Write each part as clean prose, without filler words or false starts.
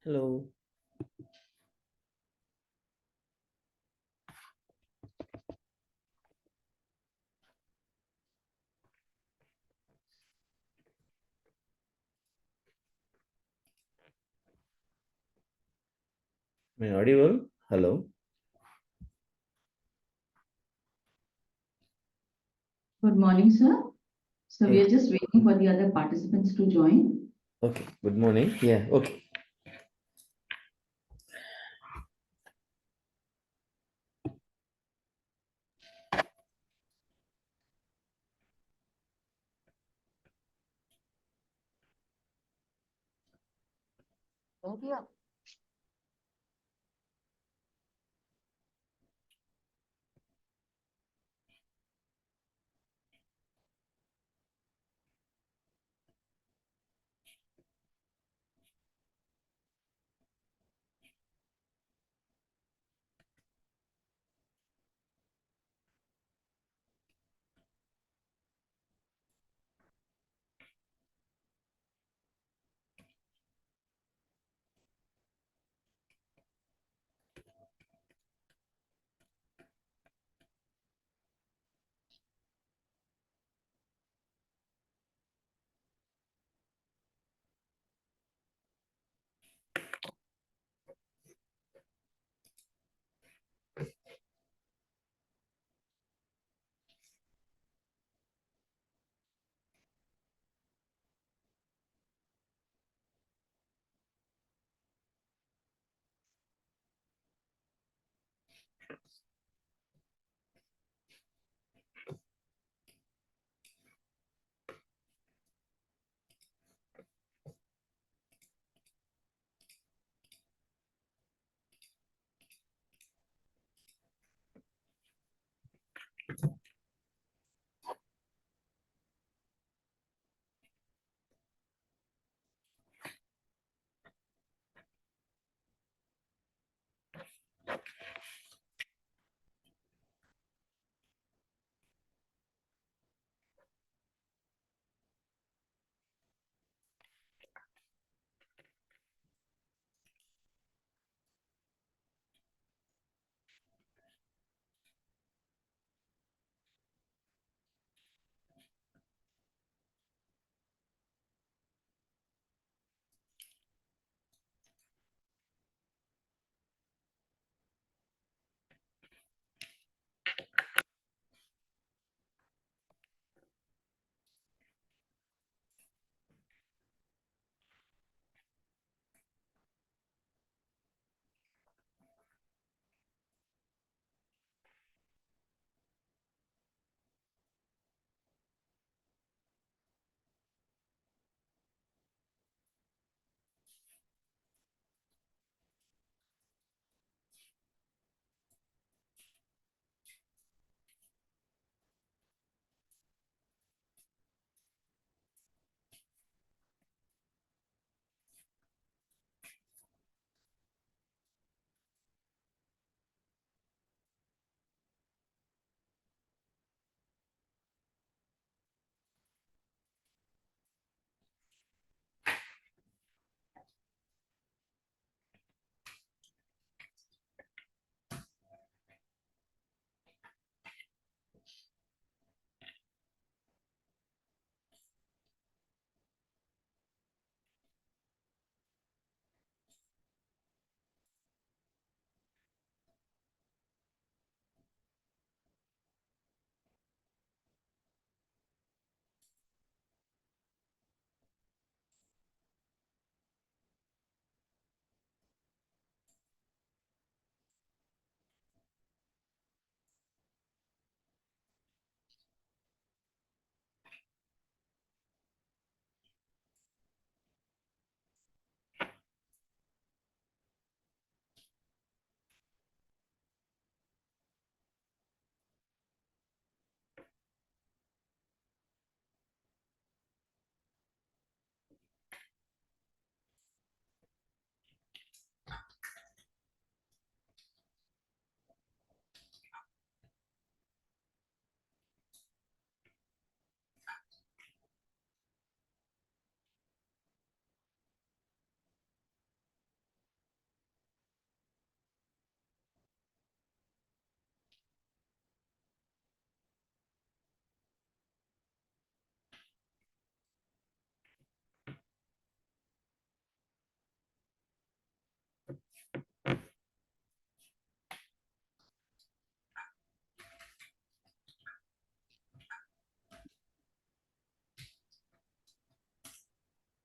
Hello. Am I audible? Hello. Good morning, sir. So we Yeah. are just waiting for the other participants to join. Okay. Good morning. Yeah. Okay.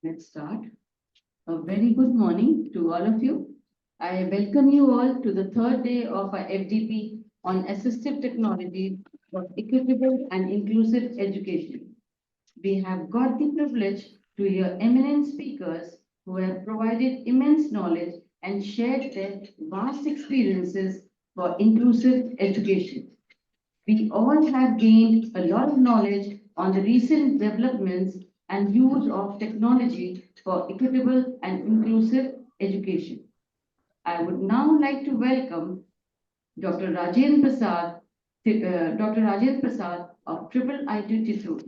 Let's start. A very good morning to all of you. I welcome you all to the third day of our FDP on assistive technology for equitable and inclusive education. We have got the privilege to hear eminent speakers who have provided immense knowledge and shared their vast experiences for inclusive education. We all have gained a lot of knowledge on the recent developments and use of technology for equitable and inclusive education. I would now like to welcome Dr. Rajen Prasad, Dr. Rajen Prasad of Triple IT Chittoor.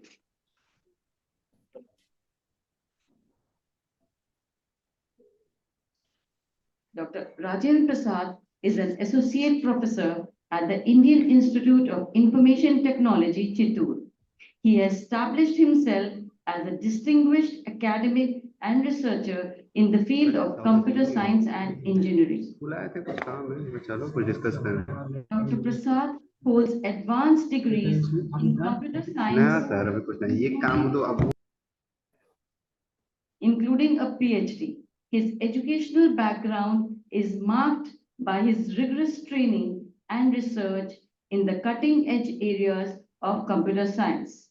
Dr. Rajen Prasad is an associate professor at the Indian Institute of Information Technology, Chittoor. He has established himself as a distinguished academic and researcher in the field of computer science and engineering. Dr. Prasad holds advanced degrees in computer science, including a PhD. His educational background is marked by his rigorous training and research in the cutting-edge areas of computer science.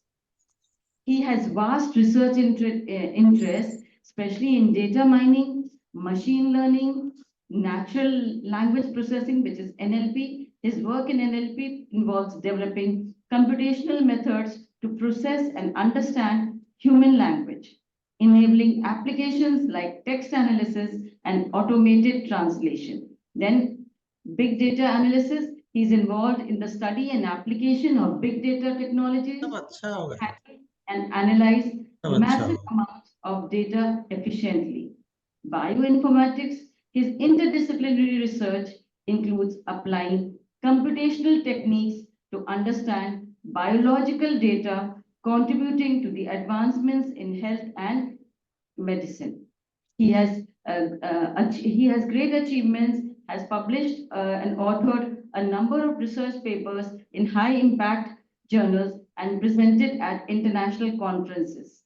He has vast research interests, especially in data mining, machine learning, natural language processing, which is NLP. His work in NLP involves developing computational methods to process and understand human language, enabling applications like text analysis and automated translation. Then big data analysis. He's involved in the study and application of big data technologies and analyze massive amounts of data efficiently. Bioinformatics, his interdisciplinary research includes applying computational techniques to understand biological data, contributing to the advancements in health and medicine. He has great achievements, has published and authored a number of research papers in high impact journals and presented at international conferences.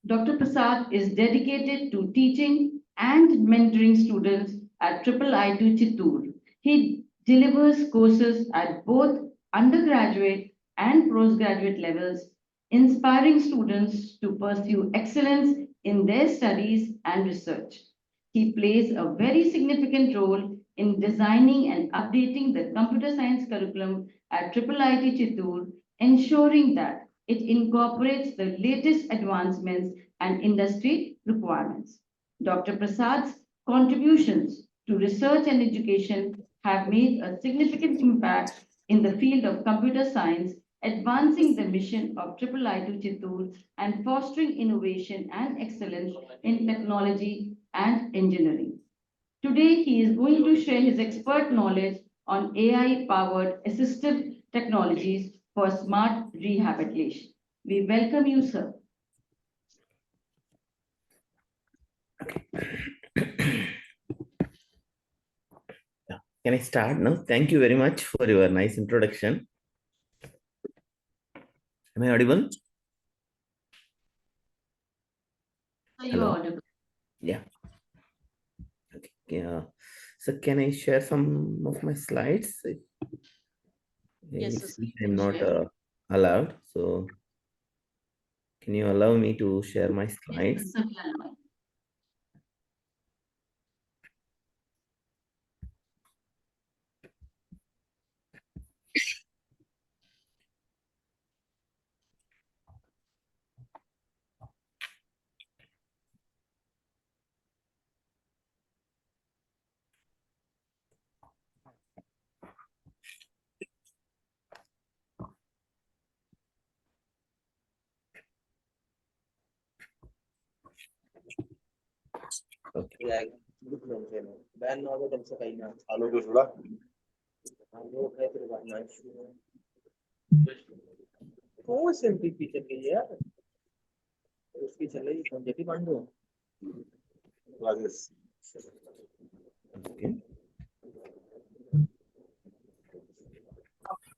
Dr. Prasad is dedicated to teaching and mentoring students at Triple IT Chittoor. He delivers courses at both undergraduate and postgraduate levels, inspiring students to pursue excellence in their studies and research. He plays a very significant role in designing and updating the computer science curriculum at Triple IT Chittoor, ensuring that it incorporates the latest advancements and industry requirements. Dr. Prasad's contributions to research and education have made a significant impact in the field of computer science, advancing the mission of Triple IT Chittoor and fostering innovation and excellence in technology and engineering. Today, he is going to share his expert knowledge on AI-powered assistive technologies for smart rehabilitation. We welcome you, sir. Can I start now? Thank you very much for your nice introduction. Am I audible? You're audible. Yeah. Okay. Yeah. So can I share some of my slides? Yes, I'm not allowed. So can you allow me to share my slides? Yes, Okay. Okay.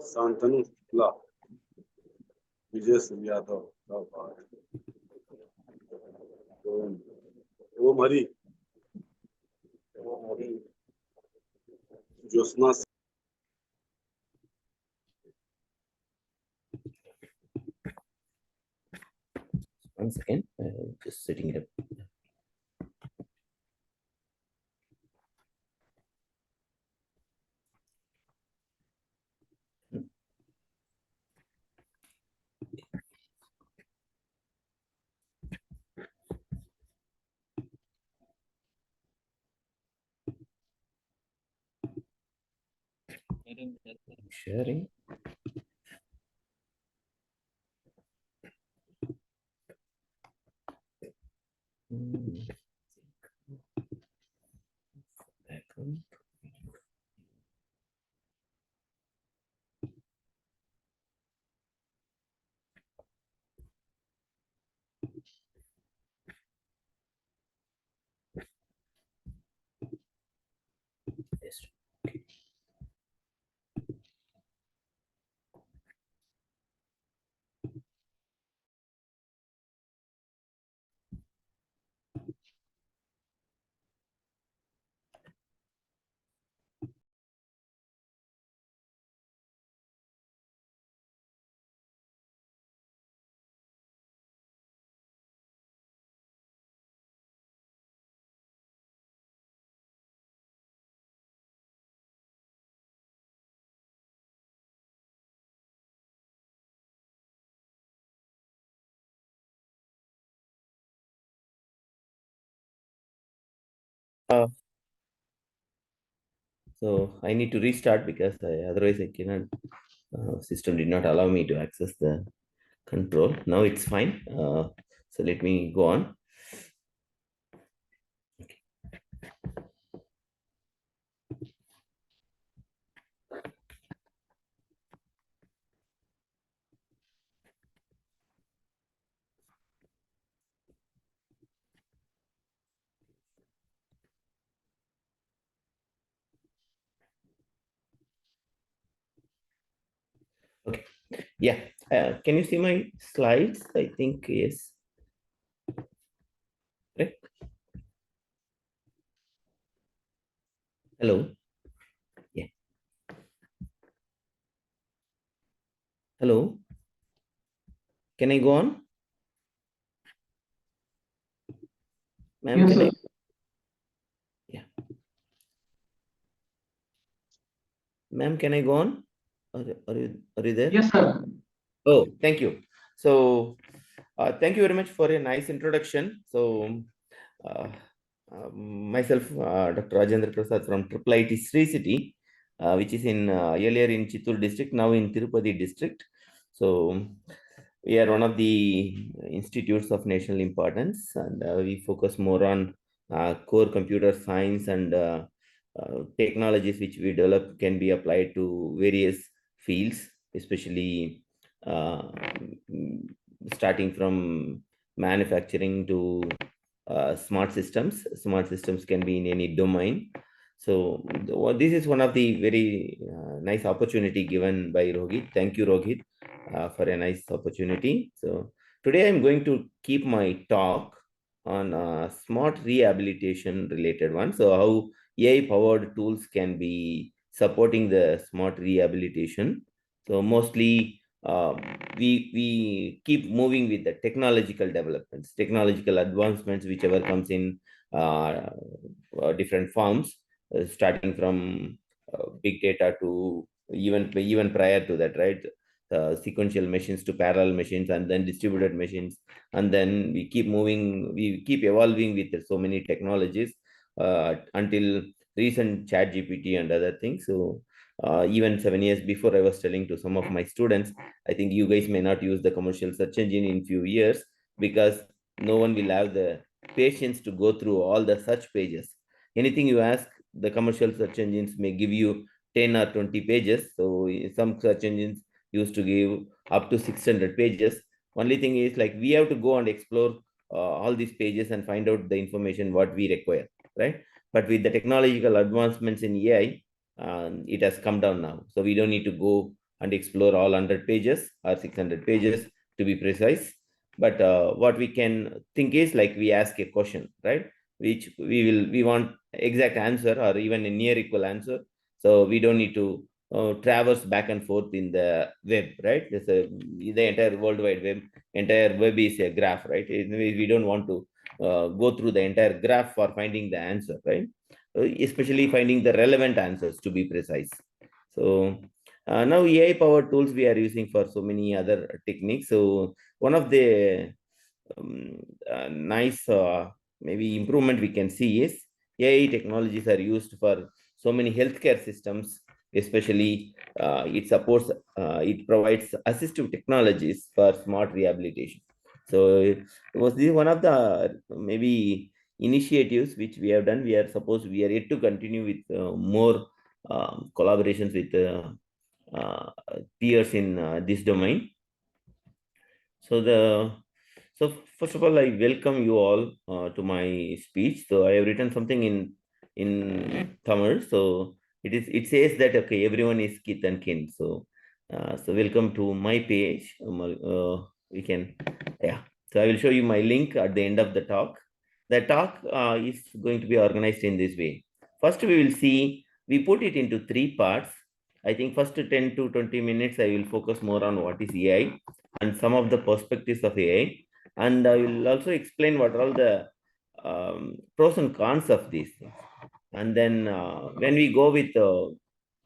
Santanu Shukla, Vijay Yadav, Om Hari, Josna. Once again, just setting it up. Sharing. Background. Yes. So I need to restart because otherwise I cannot. System did not allow me to access the control. Now it's fine. So let me go on. Okay. Yeah. Can you see my slides? I think yes. Right. Hello. Yeah. Hello. Can I go on? Ma'am, Yes, can sir. I? Yeah. Ma'am, can I go on? Are you there? Yes, sir. Oh, thank you. So, thank you very much for a nice introduction. So, uh, myself, Dr. Rajen Prasad from Triple IT Sri City, which is in earlier in Chittoor district, now in Tirupati district. So, we are one of the institutes of national importance, and we focus more on core computer science and technologies which we develop can be applied to various fields, especially uh, starting from manufacturing to smart systems. Smart systems can be in any domain. So this is one of the very nice opportunity given by Rohit. Thank you, Rohit, for a nice opportunity. So today I'm going to keep my talk on smart rehabilitation related one. So how AI powered tools can be supporting the smart rehabilitation. So mostly we keep moving with the technological developments, technological advancements, whichever comes in uh, different forms, starting from big data to even prior to that, right? Sequential machines to parallel machines and then distributed machines, and then we keep moving, we keep evolving with so many technologies until recent chat gpt and other things. So even 7 years before, I was telling to some of my students, I think you guys may not use the commercial search engine in few years because no one will have the patience to go through all the search pages. Anything you ask, the commercial search engines may give you 10 or 20 pages. So some search engines used to give up to 600 pages. Only thing is, like, we have to go and explore all these pages and find out the information what we require, right? But with the technological advancements in AI, it has come down now. So we don't need to go and explore all 100 pages or 600 pages to be precise. But what we can think is like we ask a question, right? Which we want exact answer or even a near equal answer. So we don't need to traverse back and forth in the web, right? The entire World Wide Web, entire web is a graph, right? We don't want to go through the entire graph for finding the answer, right? Especially finding the relevant answers to be precise. So now AI powered tools we are using for so many other techniques. So one of the nice maybe improvement we can see is AI technologies are used for so many healthcare systems, especially it provides assistive technologies for smart rehabilitation. So it was this one of the maybe initiatives which we have done. We are yet to continue with more collaborations with uh, peers in this domain. So so first of all, I welcome you all to my speech. So I have written something in Tamil. So it says that okay, everyone is kith and kin. So so welcome to my page. We can yeah. So I will show you my link at the end of the talk. The talk is going to be organized in this way. First, we will see. We put it into three parts. I think first 10 to 20 minutes, I will focus more on what is AI and some of the perspectives of AI. And I will also explain what are all the pros and cons of these things. And then when we go with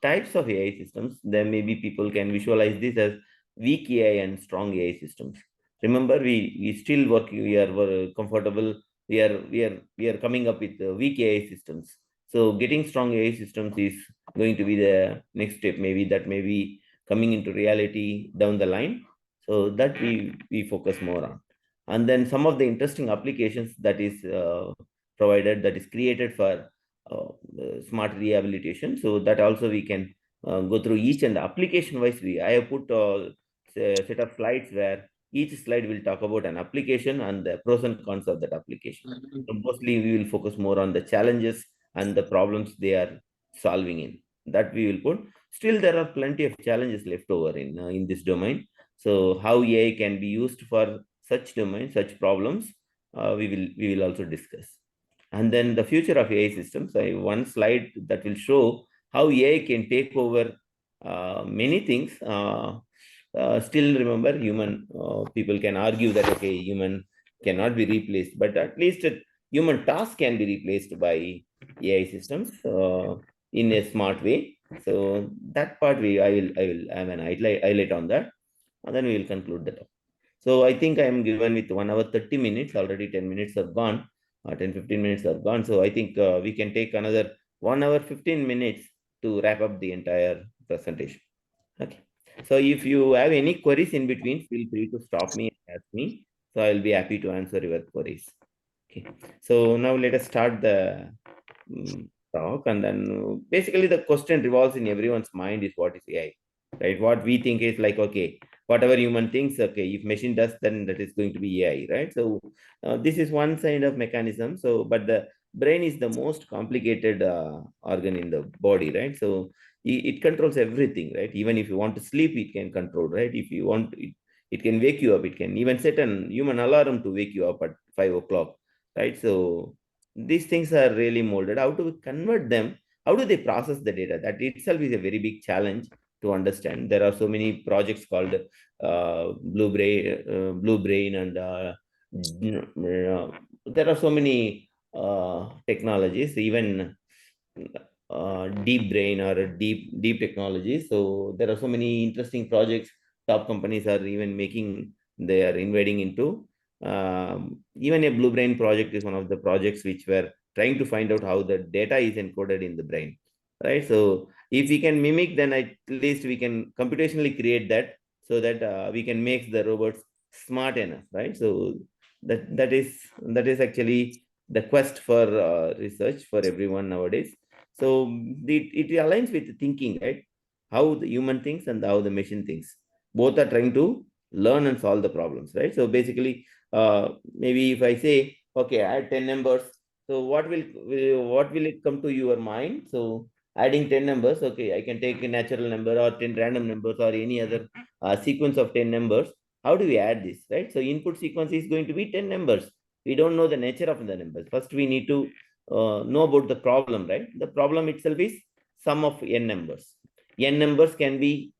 types of AI systems, then maybe people can visualize this as weak AI and strong AI systems. Remember, we still work. We are comfortable. We are coming up with weak AI systems. So getting strong AI systems is going to be the next step. Maybe that may be coming into reality down the line. So that we focus more on. And then some of the interesting applications that is provided, that is created for smart rehabilitation. So that also we can go through each, and application wise I have put a set of slides where each slide will talk about an application and the pros and cons of that application. So mostly we will focus more on the challenges and the problems they are solving in that we will put. Still there are plenty of challenges left over in this domain. So how AI can be used for such domains, such problems, we will also discuss. And then the future of AI systems. I one slide that will show how AI can take over many things. Still remember, human people can argue that okay, human cannot be replaced, but at least human task can be replaced by AI systems in a smart way. So that part I will highlight on that, and then we will conclude the talk. So I think I am given with 1 hour 30 minutes. Already 10 minutes are gone. 10-15 minutes are gone. So I think we can take another 1 hour 15 minutes to wrap up the entire presentation. Okay. So if you have any queries in between, feel free to stop me and ask me. So I'll be happy to answer your queries. Okay. So now let us start the talk, and then basically the question revolves in everyone's mind is what is AI, right? What we think is like okay, whatever human thinks, okay, if machine does, then that is going to be AI, right? So this is one kind of mechanism. So but the brain is the most complicated organ in the body, right? So it controls everything, right? Even if you want to sleep, it can control, right? If you want it can wake you up. It can even set an human alarm to wake you up at 5 o'clock, right? So these things are really molded. How to convert them? How do they process the data? That itself is a very big challenge to understand. There are so many projects called Blue Brain, and there are so many technologies, even deep brain or deep technology. So there are so many interesting projects. Top companies are even making, they are invading into. Even a blue brain project is one of the projects which were trying to find out how the data is encoded in the brain, right? So if we can mimic, then at least we can computationally create that, so that we can make the robots smart enough, right? So that is actually the quest for research for everyone nowadays. So it aligns with thinking, right? How the human thinks and how the machine thinks. Both are trying to learn and solve the problems, right? So basically, maybe if I say, okay, I had 10 numbers, so what will it come to your mind? So adding 10 numbers. Okay, I can take a natural number or 10 random numbers or any other sequence of 10 numbers. How do we add this, right? So input sequence is going to be 10 numbers. We don't know the nature of the numbers. First, we need to know about the problem, right? The problem itself is sum of n numbers. N numbers can be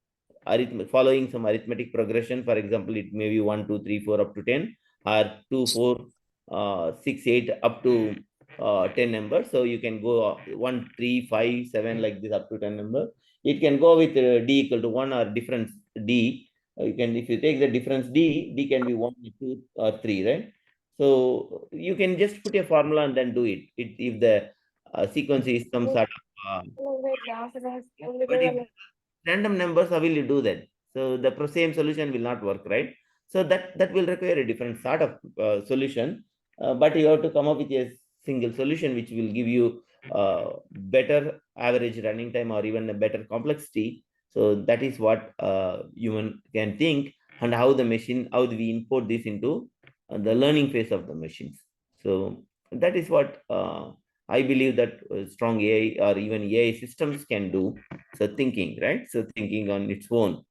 following some arithmetic progression. For example, it may be 1, 2, 3, 4 up to 10, or 2, 4, 6, 8 up to 10 numbers. So you can go 1, 3, 5, 7 like this up to 10 numbers. It can go with d equal to 1 or difference d. You can, if you take the difference d can be 1, 2, or 3, right? So you can just put a formula and then do it. If the sequence is some sort of but if random numbers, how will you do that? So the same solution will not work, right? So that will require a different sort of solution, but you have to come up with a single solution which will give you better average running time or even a better complexity. So that is what human can think, and how the machine, how do we import this into the learning phase of the machines. So that is what I believe that strong AI or even AI systems can do. So thinking, right? So thinking on its own.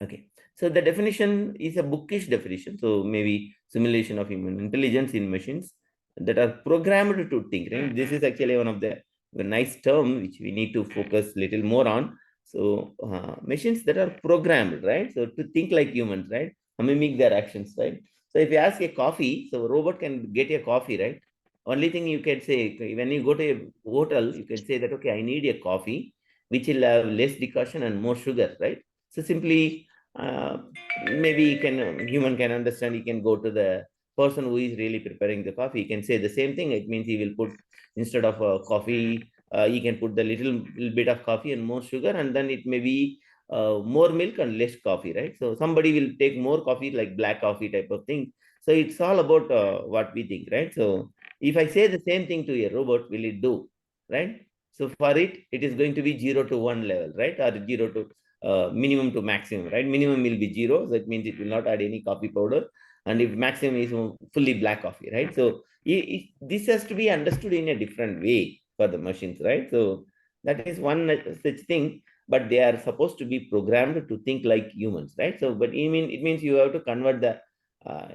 Okay. So the definition is a bookish definition. So maybe simulation of human intelligence in machines that are programmed to think. Right? This is actually one of the nice term which we need to focus little more on. So machines that are programmed, right? So to think like humans, right? Mimic their actions, right? So if you ask a coffee, so a robot can get a coffee, right? Only thing you can say when you go to a hotel, you can say that okay, I need a coffee which will have less decoction and more sugar, right? So simply, uh, maybe you can human can understand. He can go to the person who is really preparing the coffee. He can say the same thing. It means he will put instead of coffee, he can put the little bit of coffee and more sugar, and then it may be more milk and less coffee, right? So somebody will take more coffee, like black coffee type of thing. So it's all about what we think, right? So if I say the same thing to a robot, will it do, right? So for it, it is going to be 0 to 1 level, right? Or 0 to minimum to maximum, right? Minimum will be 0. So that means it will not add any coffee powder. And if maximum is fully black coffee, right? So this has to be understood in a different way for the machines, right? So that is one such thing, but they are supposed to be programmed to think like humans, right? So, but it means you have to convert the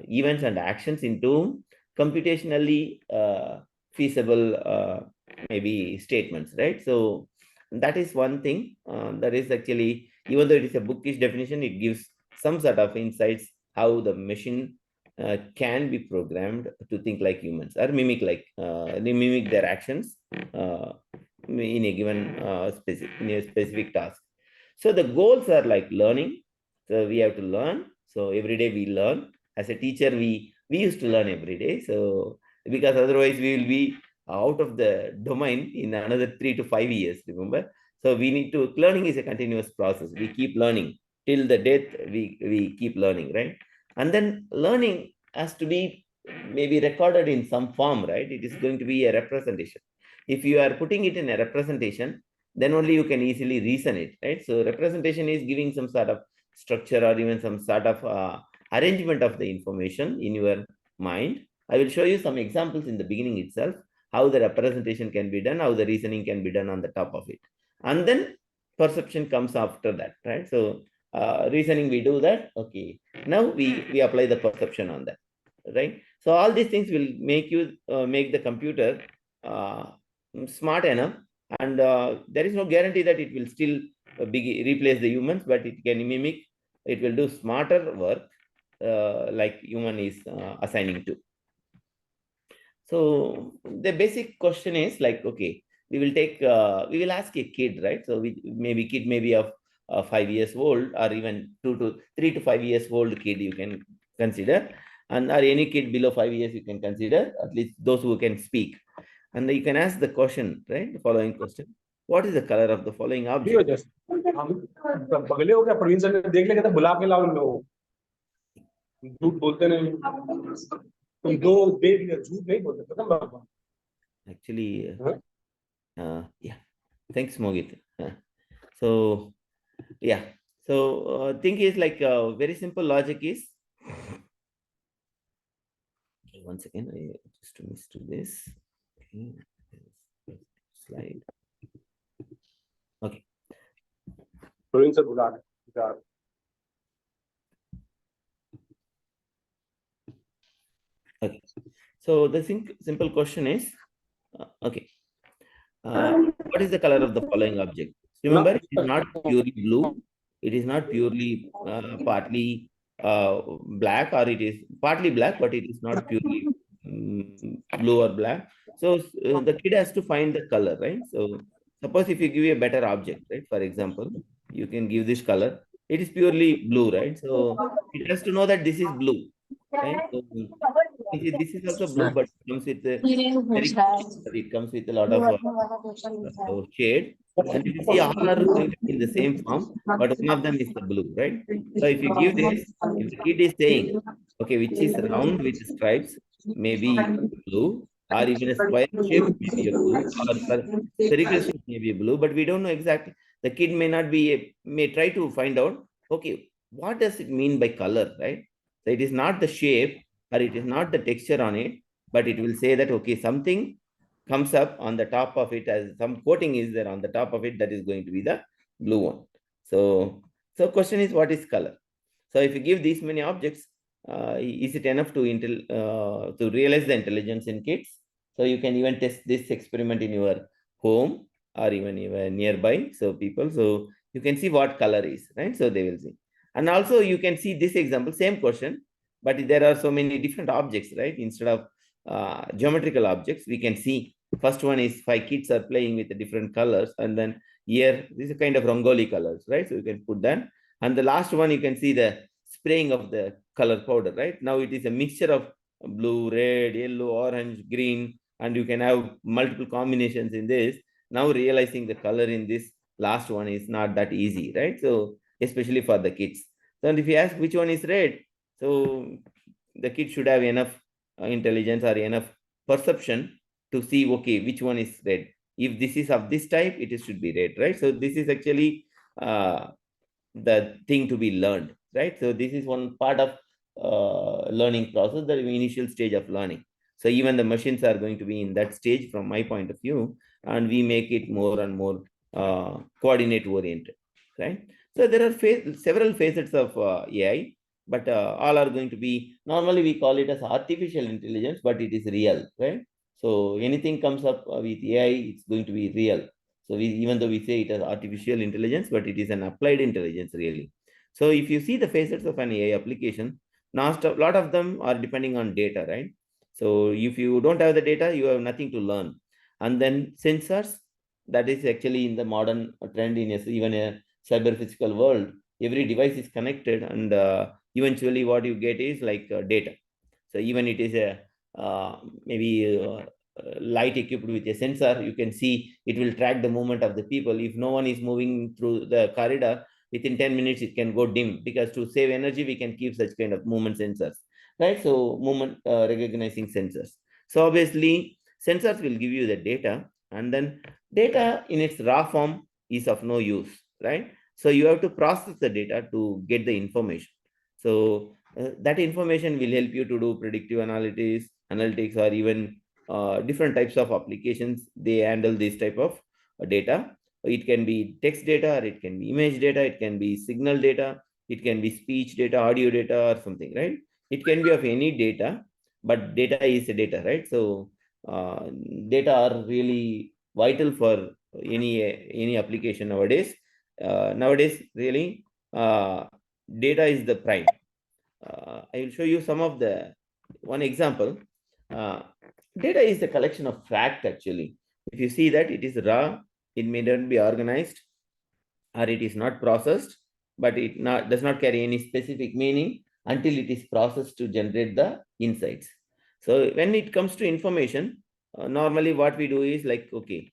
events and actions into computationally feasible maybe statements, right? So that is one thing that is actually, even though it is a bookish definition, it gives some sort of insights how the machine can be programmed to think like humans or mimic like they mimic their actions in a given specific task. So the goals are like learning. So we have to learn. So every day we learn. As a teacher, we used to learn every day. So because otherwise we will be out of the domain in another 3 to 5 years. Remember, so we need to, learning is a continuous process. We keep learning till the death. We keep learning, right? And then learning has to be maybe recorded in some form, right? It is going to be a representation. If you are putting it in a representation, then only you can easily reason it, right? So representation is giving some sort of structure or even some sort of arrangement of the information in your mind. I will show you some examples in the beginning itself, how the representation can be done, how the reasoning can be done on the top of it. And then perception comes after that, right? So reasoning, we do that. Okay. Now we apply the perception on that, right? So all these things will make you make the computer uh, smart enough, and there is no guarantee that it will still replace the humans, but it can mimic, it will do smarter work like human is assigning to. So the basic question is like, okay, we will ask a kid, right? So kid maybe of 5 years old, or even 3 to 5 years old kid you can consider, and or any kid below 5 years you can consider, at least those who can speak. And you can ask the question, right? The following question: what is the color of the following object? हम बगले हो गया Praveen sir ने देख लिया, कहता बुला के लाओ इन लोगों को, झूठ बोलते नहीं, तुम दो देख लिया, झूठ नहीं बोलते, खत्म बात। Actually, yeah. Thanks, Mohit. So, yeah. So, thing is like very simple logic is. One second, I just missed this. Okay. Slide. Praveen sir बुला रहे हैं। Okay. So the simple question is, okay, what is the color of the following object? Remember, it is not purely blue. It is not purely partly black, or it is partly black, but it is not purely blue or black. So the kid has to find the color, right? So suppose if you give a better object, right? For example, you can give this color. It is purely blue, right? So it has to know that this is blue, right? So this is also blue, but it comes with a very, it comes with a lot of shade. And if you see, all are going to be in the same form, but one of them is the blue, right? So if you give this, if the kid is saying, okay, which is round with stripes, maybe blue, or even a square shape, maybe a blue, or spherical shape, maybe a blue, but we don't know exactly. The kid may not be, may try to find out, okay, what does it mean by color, right? So it is not the shape, or it is not the texture on it, but it will say that, okay, something comes up on the top of it, as some coating is there on the top of it, that is going to be the blue one. So question is, what is color? So if you give these many objects, is it enough to realize the intelligence in kids? So you can even test this experiment in your home or even nearby. So people, so you can see what color is, right? So they will see. And also you can see this example, same question, but there are so many different objects, right? Instead of geometrical objects, we can see first one is 5 kids are playing with the different colors, and then here this is a kind of rangoli colors, right? So you can put that. And the last one, you can see the spraying of the color powder, right? Now it is a mixture of blue, red, yellow, orange, green, and you can have multiple combinations in this. Now realizing the color in this last one is not that easy, right? So especially for the kids. So if you ask which one is red, so the kid should have enough intelligence or enough perception to see, okay, which one is red. If this is of this type, it should be red, right? So this is actually the thing to be learned, right? So this is one part of learning process, the initial stage of learning. So even the machines are going to be in that stage from my point of view, and we make it more and more coordinate oriented, right? So there are several facets of AI, but all are going to be, normally we call it as artificial intelligence, but it is real, right? So anything comes up with AI, it's going to be real. So even though we say it as artificial intelligence, but it is an applied intelligence really. So if you see the facets of an AI application, now a lot of them are depending on data, right? So if you don't have the data, you have nothing to learn. And then sensors, that is actually in the modern trend in even a cyber physical world, every device is connected, and eventually what you get is like data. So even it is a maybe light equipped with a sensor, you can see it will track the movement of the people. If no one is moving through the corridor, within 10 minutes it can go dim, because to save energy we can keep such kind of movement sensors, right? So movement recognizing sensors. So obviously sensors will give you the data, and then data in its raw form is of no use, right? So you have to process the data to get the information. So that information will help you to do predictive analytics, or even different types of applications. They handle this type of data. It can be text data, or it can be image data, it can be signal data, it can be speech data, audio data, or something, right? It can be of any data, but data is a data, right? So data are really vital for any application nowadays. Nowadays, really, data is the prime. I will show you some of the one example. Data is a collection of fact actually. If you see that it is raw, it may not be organized, or it is not processed, but it does not carry any specific meaning until it is processed to generate the insights. So when it comes to information, normally what we do is like, okay,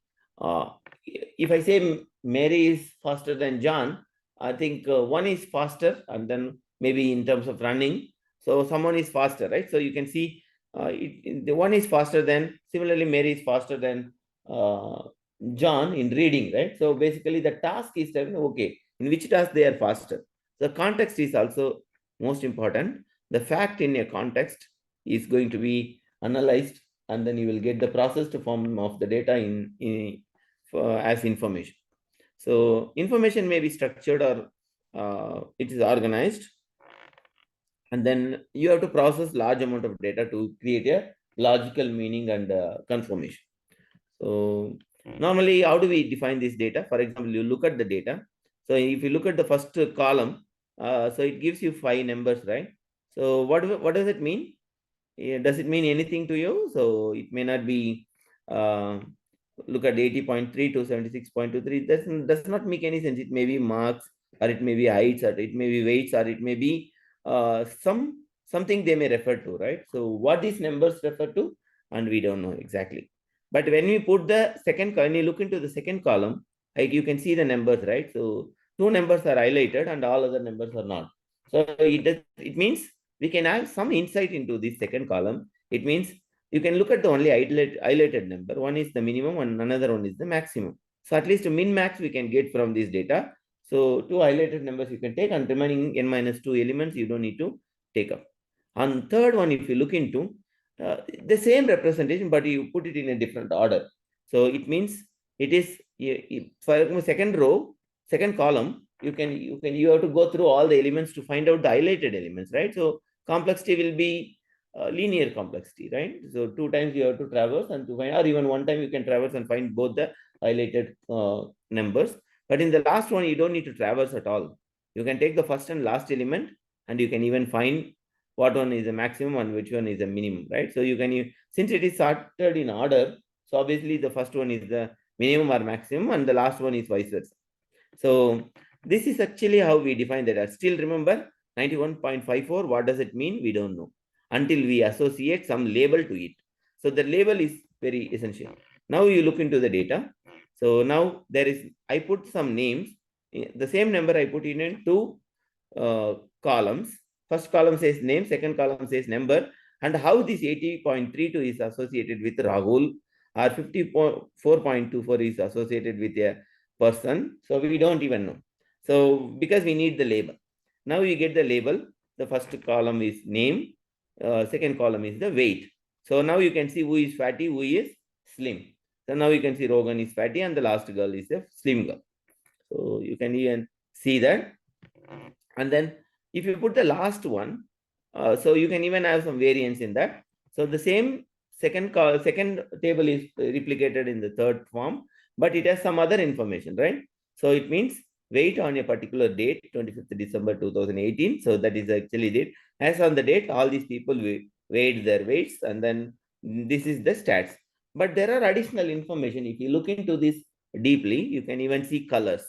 if I say Mary is faster than John, I think one is faster, and then maybe in terms of running, so someone is faster, right? So you can see the one is faster than, similarly Mary is faster than John in reading, right? So basically the task is telling, okay, in which task they are faster. The context is also most important. The fact in a context is going to be analyzed, and then you will get the processed form of the data as information. So information may be structured or it is organized. And then you have to process large amount of data to create a logical meaning and confirmation. So normally, how do we define this data? For example, you look at the data. So if you look at the first column, so it gives you 5 numbers, right? So what does it mean? Does it mean anything to you? So it may not be, look at 80.3 to 76.23. That does not make any sense. It may be marks, or it may be heights, or it may be weights, or it may be something they may refer to, right? So what these numbers refer to, and we don't know exactly. But when we put the second, when you look into the second column, like you can see the numbers, right? So 2 numbers are highlighted and all other numbers are not. So it means we can have some insight into this second column. It means you can look at the only highlighted number. One is the minimum and another one is the maximum. So at least min max we can get from this data. So 2 highlighted numbers you can take, and remaining n minus 2 elements you don't need to take up. On third one, if you look into the same representation, but you put it in a different order. So it means it is, for second row, second column, you have to go through all the elements to find out the highlighted elements, right? So complexity will be linear complexity, right? So 2 times you have to traverse and to find, or even 1 time you can traverse and find both the highlighted numbers. But in the last one, you don't need to traverse at all. You can take the first and last element, and you can even find what one is a maximum and which one is a minimum, right? So you can, since it is sorted in order, so obviously the first one is the minimum or maximum, and the last one is vice versa. So this is actually how we define that. Still remember 91.54, what does it mean? We don't know until we associate some label to it. So the label is very essential. Now you look into the data. So now I put some names. The same number I put in 2 columns. First column says name, second column says number, and how this 80.32 is associated with Rahul, or 54.24 is associated with a person. So we don't even know. So because we need the label. Now you get the label. The first column is name, second column is the weight. So now you can see who is fatty, who is slim. So now you can see Rogan is fatty and the last girl is a slim girl. So you can even see that. And then if you put the last one, so you can even have some variance in that. So the same second table is replicated in the third form, but it has some other information, right? So it means weight on a particular date, 25th December 2018. So that is actually date. As on the date, all these people weighed their weights, and then this is the stats. But there are additional information. If you look into this deeply, you can even see colors.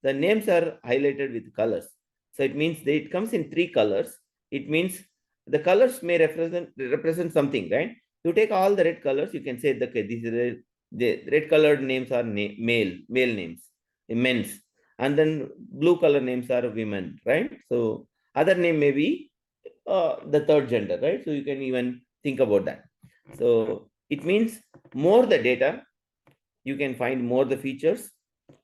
The names are highlighted with colors. So it means that it comes in 3 colors. It means the colors may represent something, right? You take all the red colors, you can say that these are the red colored names are male names, men's, and then blue color names are women, right? So other name may be the third gender, right? So you can even think about that. So it means more the data, you can find more the features,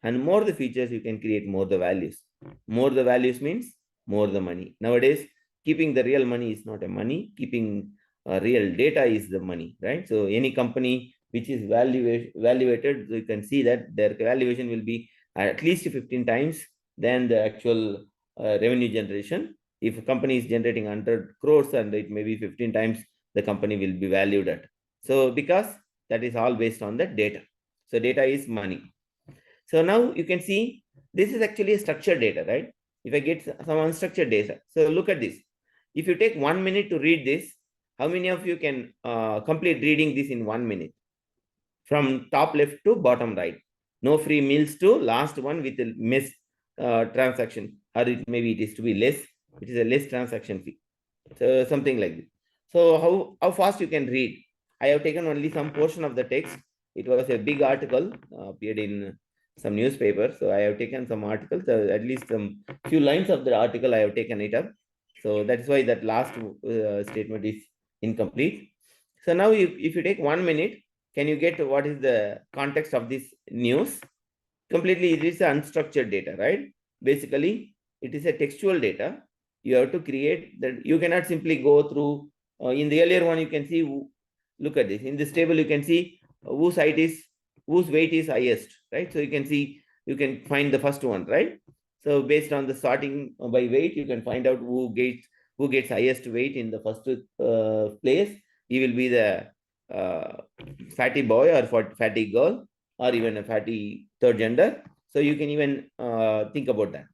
and more the features you can create more the values. More the values means more the money. Nowadays, keeping the real money is not a money. Keeping real data is the money, right? So any company which is valuated, you can see that their valuation will be at least 15 times than the actual revenue generation. If a company is generating 100 crores, and it may be 15 times the company will be valued at. So because that is all based on the data. So data is money. So now you can see this is actually a structured data, right? If I get some unstructured data, so look at this. If you take 1 minute to read this, how many of you can complete reading this in 1 minute? From top left to bottom right. No free meals to last one with a miss transaction, or maybe it is to be less. It is a less transaction fee. So something like this. So how fast you can read? I have taken only some portion of the text. It was a big article, appeared in some newspaper. So I have taken some articles, at least some few lines of the article I have taken it up. So that is why that last statement is incomplete. So now if you take 1 minute, can you get what is the context of this news? Completely, it is unstructured data, right? Basically, it is a textual data. You have to create that. You cannot simply go through. In the earlier one, you can see, look at this. In this table, you can see whose weight is highest, right? So you can see you can find the first one, right? So based on the sorting by weight, you can find out who gets highest weight in the first place. He will be the fatty boy or fatty girl, or even a fatty third gender. So you can even think about that.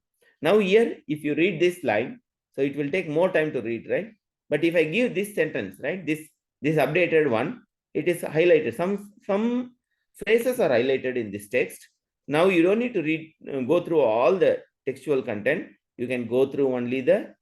Now here, if you read this line, so it will take more time to read, right? But if I give this sentence, right, this updated one, it is highlighted. Some phrases are highlighted in this text. Now you don't need to read, go through all the textual content. You can go through only the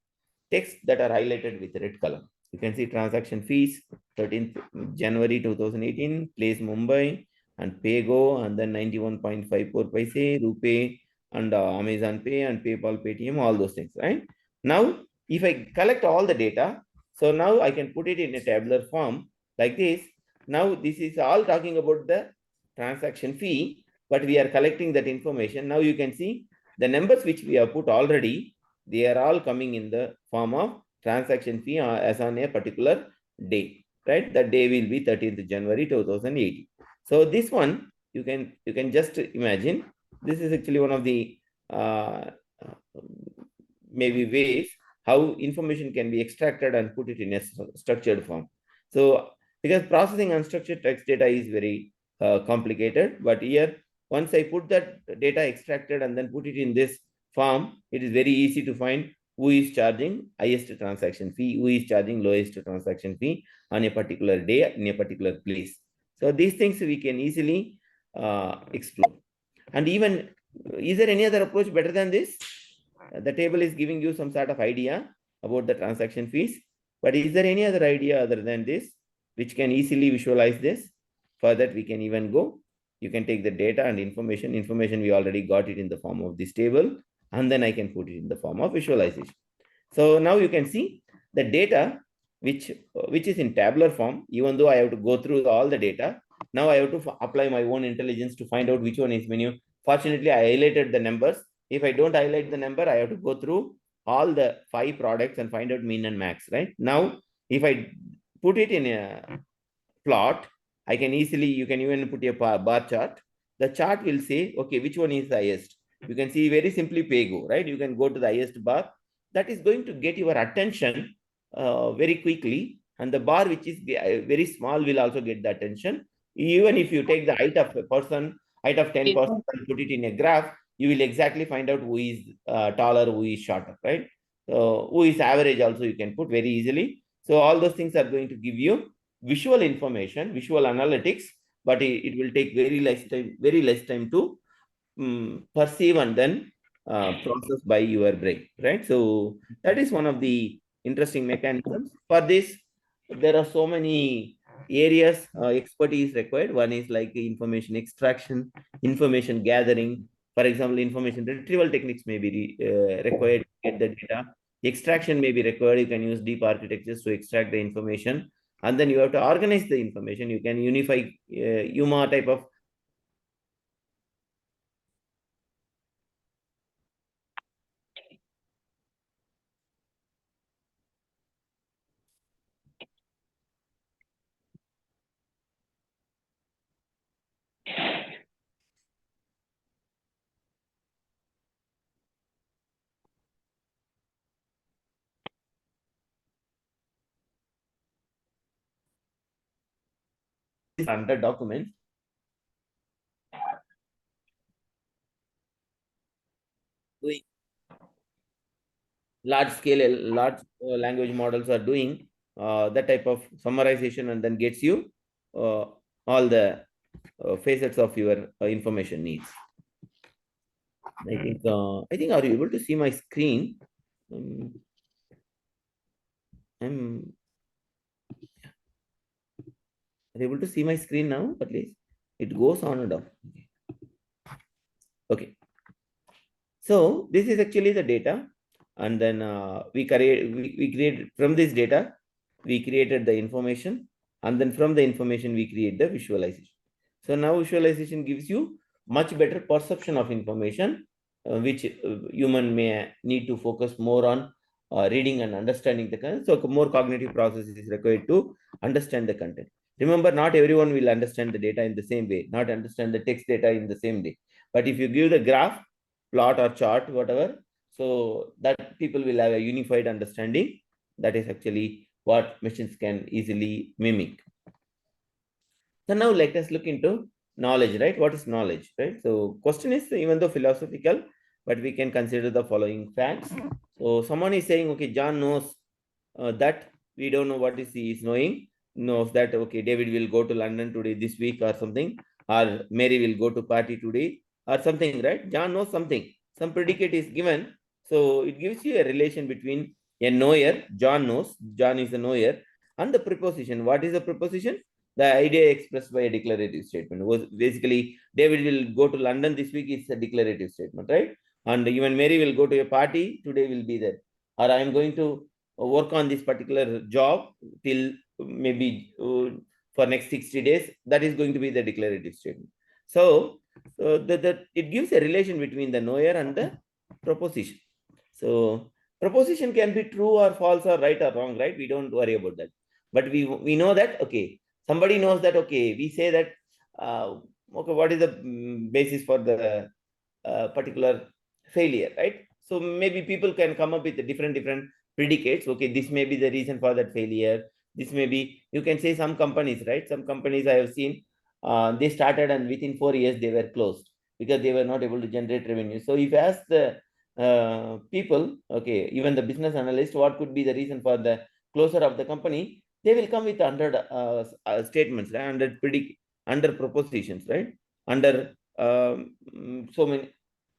text that are highlighted with red color. You can see transaction fees, 13th January 2018, place Mumbai, and PayGo, and then 91.54 paise, RuPay, and Amazon Pay, and PayPal, Paytm, all those things, right? Now, if I collect all the data, so now I can put it in a tabular form like this. Now, this is all talking about the transaction fee, but we are collecting that information. Now you can see the numbers which we have put already, they are all coming in the form of transaction fee as on a particular day, right? That day will be 13th January 2018. So this one, you can just imagine, this is actually one of the maybe ways how information can be extracted and put it in a structured form. So because processing unstructured text data is very complicated, but here once I put that data extracted and then put it in this form, it is very easy to find who is charging highest transaction fee, who is charging lowest transaction fee on a particular day in a particular place. So these things we can easily explore. And even, is there any other approach better than this? The table is giving you some sort of idea about the transaction fees, but is there any other idea other than this which can easily visualize this? For that, we can even go. You can take the data and information. We already got it in the form of this table, and then I can put it in the form of visualization. So now you can see the data which is in tabular form. Even though I have to go through all the data, now I have to apply my own intelligence to find out which one is menu. Fortunately, I highlighted the numbers. If I don't highlight the number, I have to go through all the 5 products and find out min and max, right? Now, if I put it in a plot, I can easily, you can even put a bar chart. The chart will say, okay, which one is the highest? You can see very simply PayGo, right? You can go to the highest bar. That is going to get your attention very quickly. And the bar which is very small will also get the attention. Even if you take the height of a person, height of 10 person and put it in a graph, you will exactly find out who is taller, who is shorter, right? Who is average also you can put very easily. So all those things are going to give you visual information, visual analytics, but it will take very less time to perceive and then process by your brain, right? So that is one of the interesting mechanisms. For this, there are so many areas expertise required. One is like information extraction, information gathering. For example, information retrieval techniques may be required to get the data. Extraction may be required. You can use deep architectures to extract the information, and then you have to organize the information. You can unify UMA type of under documents. Doing large language models are doing that type of summarization, and then gets you all the facets of your information needs. I think, are you able to see my screen? I'm able to see my screen now, at least it goes on and off. Okay. So this is actually the data, and then we create from this data, we created the information, and then from the information we create the visualization. So now visualization gives you much better perception of information, which human may need to focus more on reading and understanding the content. So more cognitive process is required to understand the content. Remember, not everyone will understand the data in the same way, not understand the text data in the same way. But if you give the graph, plot or chart, whatever, so that people will have a unified understanding. That is actually what machines can easily mimic. So now let us look into knowledge, right? What is knowledge, right? So question is, even though philosophical, but we can consider the following facts. So someone is saying, okay, John knows that we don't know what is he is knowing, knows that, okay, David will go to London today, this week or something, or Mary will go to party today or something, right? John knows something, some predicate is given. So it gives you a relation between a knower, John knows, John is a knower, and the preposition. What is the preposition? The idea expressed by a declarative statement was basically David will go to London this week. It's a declarative statement, right? And even Mary will go to a party today, will be there, or I am going to work on this particular job till maybe for next 60 days. That is going to be the declarative statement. So it gives a relation between the knower and the proposition. So proposition can be true or false or right or wrong, right? We don't worry about that. But we know that, okay, somebody knows that, okay, we say that, okay, what is the basis for the particular failure, right? So maybe people can come up with different predicates. Okay, this may be the reason for that failure. This may be, you can say some companies, right? Some companies I have seen, they started and within 4 years they were closed because they were not able to generate revenue. So if you ask the people, okay, even the business analyst, what could be the reason for the closure of the company, they will come with 100 statements, right? 100 propositions, right? Under so many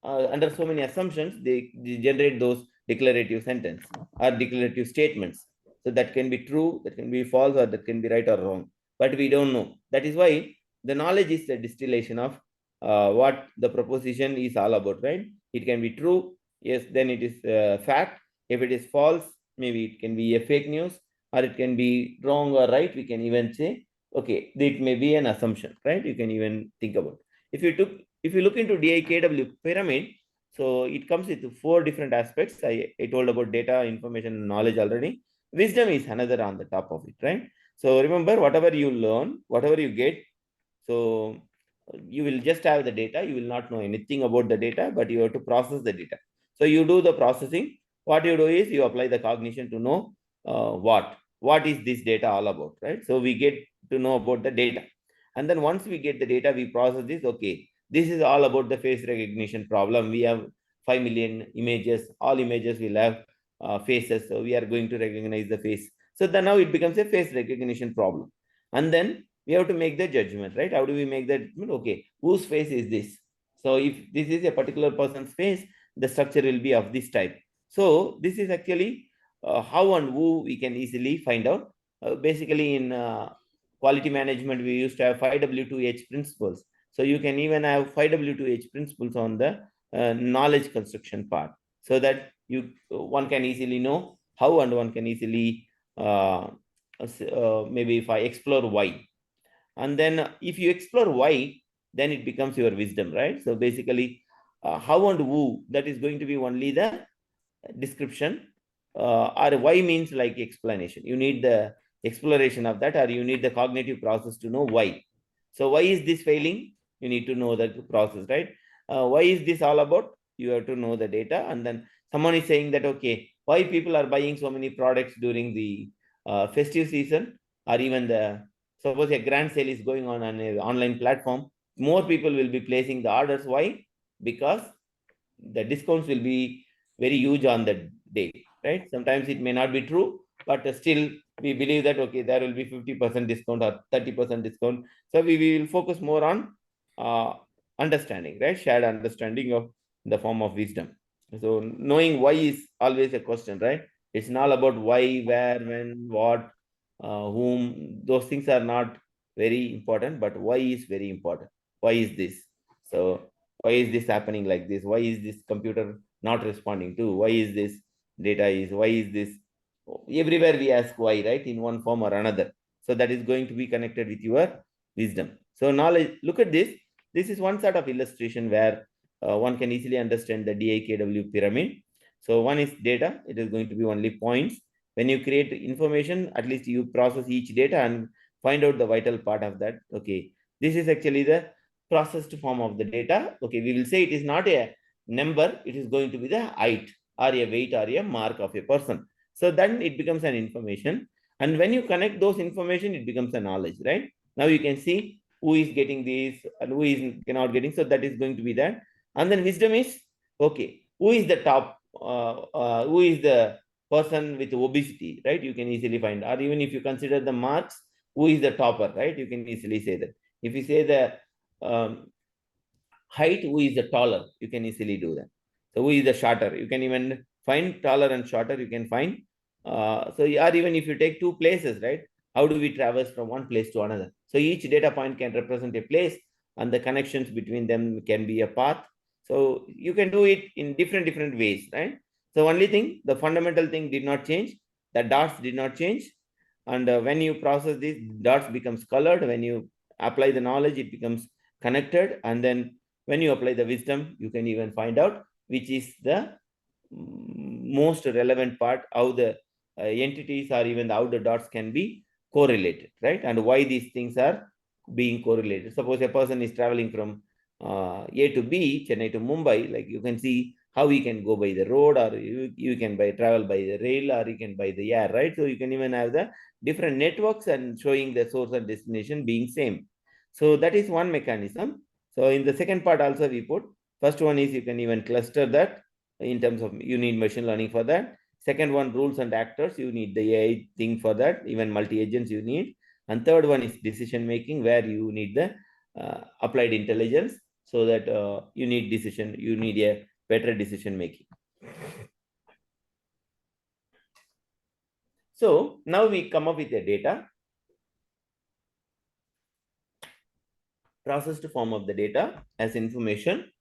under so many assumptions, they generate those declarative sentence or declarative statements. So that can be true, that can be false, or that can be right or wrong. But we don't know. That is why the knowledge is the distillation of what the proposition is all about, right? It can be true, yes, then it is fact. If it is false, maybe it can be a fake news, or it can be wrong or right. We can even say, okay, it may be an assumption, right? You can even think about. If you look into DIKW pyramid, so it comes with 4 different aspects. I told about data, information, and knowledge already. Wisdom is another on the top of it, right? So remember, whatever you learn, whatever you get, so you will just have the data. You will not know anything about the data, but you have to process the data. So you do the processing. What you do is you apply the cognition to know what is this data all about, right? So we get to know about the data. And then once we get the data, we process this. Okay, this is all about the face recognition problem. We have 5 million images. All images will have faces. So we are going to recognize the face. So then now it becomes a face recognition problem. And then we have to make the judgment, right? How do we make that? Okay, whose face is this? So if this is a particular person's face, the structure will be of this type. So this is actually how and who we can easily find out. Basically in quality management, we used to have 5W2H principles. So you can even have 5W2H principles on the knowledge construction part, so that one can easily know how, and one can easily maybe if I explore why. And then if you explore why, then it becomes your wisdom, right? So basically, how and who, that is going to be only the description, or why means like explanation. You need the exploration of that, or you need the cognitive process to know why. So why is this failing? You need to know the process, right? Why is this all about? You have to know the data. And then someone is saying that, okay, why people are buying so many products during the festive season, or even the, suppose a grand sale is going on an online platform, more people will be placing the orders. Why? Because the discounts will be very huge on the day, right? Sometimes it may not be true, but still we believe that, okay, there will be 50% discount or 30% discount. So we will focus more on understanding, right? Shared understanding of the form of wisdom. So knowing why is always a question, right? It's not about why, where, when, what, whom. Those things are not very important, but why is very important. Why is this? So why is this happening like this? Why is this computer not responding to? Why is this data is? Why is this? Everywhere we ask why, right? In one form or another. So that is going to be connected with your wisdom. So knowledge, look at this. This is one sort of illustration where one can easily understand the DIKW pyramid. So one is data. It is going to be only points. When you create information, at least you process each data and find out the vital part of that. Okay, this is actually the processed form of the data. Okay, we will say it is not a number, it is going to be the height or a weight or a mark of a person. So then it becomes an information. And when you connect those information, it becomes a knowledge, right? Now you can see who is getting this and who is not getting. So that is going to be that. And then wisdom is, okay, who is the top, who is the person with obesity, right? You can easily find, or even if you consider the marks, who is the topper, right? You can easily say that. If you say the height, who is the taller, you can easily do that. So who is the shorter, you can even find taller and shorter, you can find. So or even if you take two places, right? How do we traverse from one place to another? So each data point can represent a place and the connections between them can be a path. So you can do it in different ways, right? So only thing, the fundamental thing did not change. The dots did not change. And when you process this, dots becomes colored. When you apply the knowledge, it becomes connected. And then when you apply the wisdom, you can even find out which is the most relevant part, how the entities or even how the dots can be correlated, right? And why these things are being correlated. Suppose a person is traveling from A to B, Chennai to Mumbai, like you can see how we can go by the road, or you can travel by the rail, or you can by the air, right? So you can even have the different networks and showing the source and destination being same. So that is one mechanism. So in the second part also we put, first one is you can even cluster that in terms of you need machine learning for that. Second one, rules and actors, you need the AI thing for that, even multi-agents you need. And third one is decision making, where you need the applied intelligence, so that you need a better decision making. So now we come up with a data, processed form of the data as information,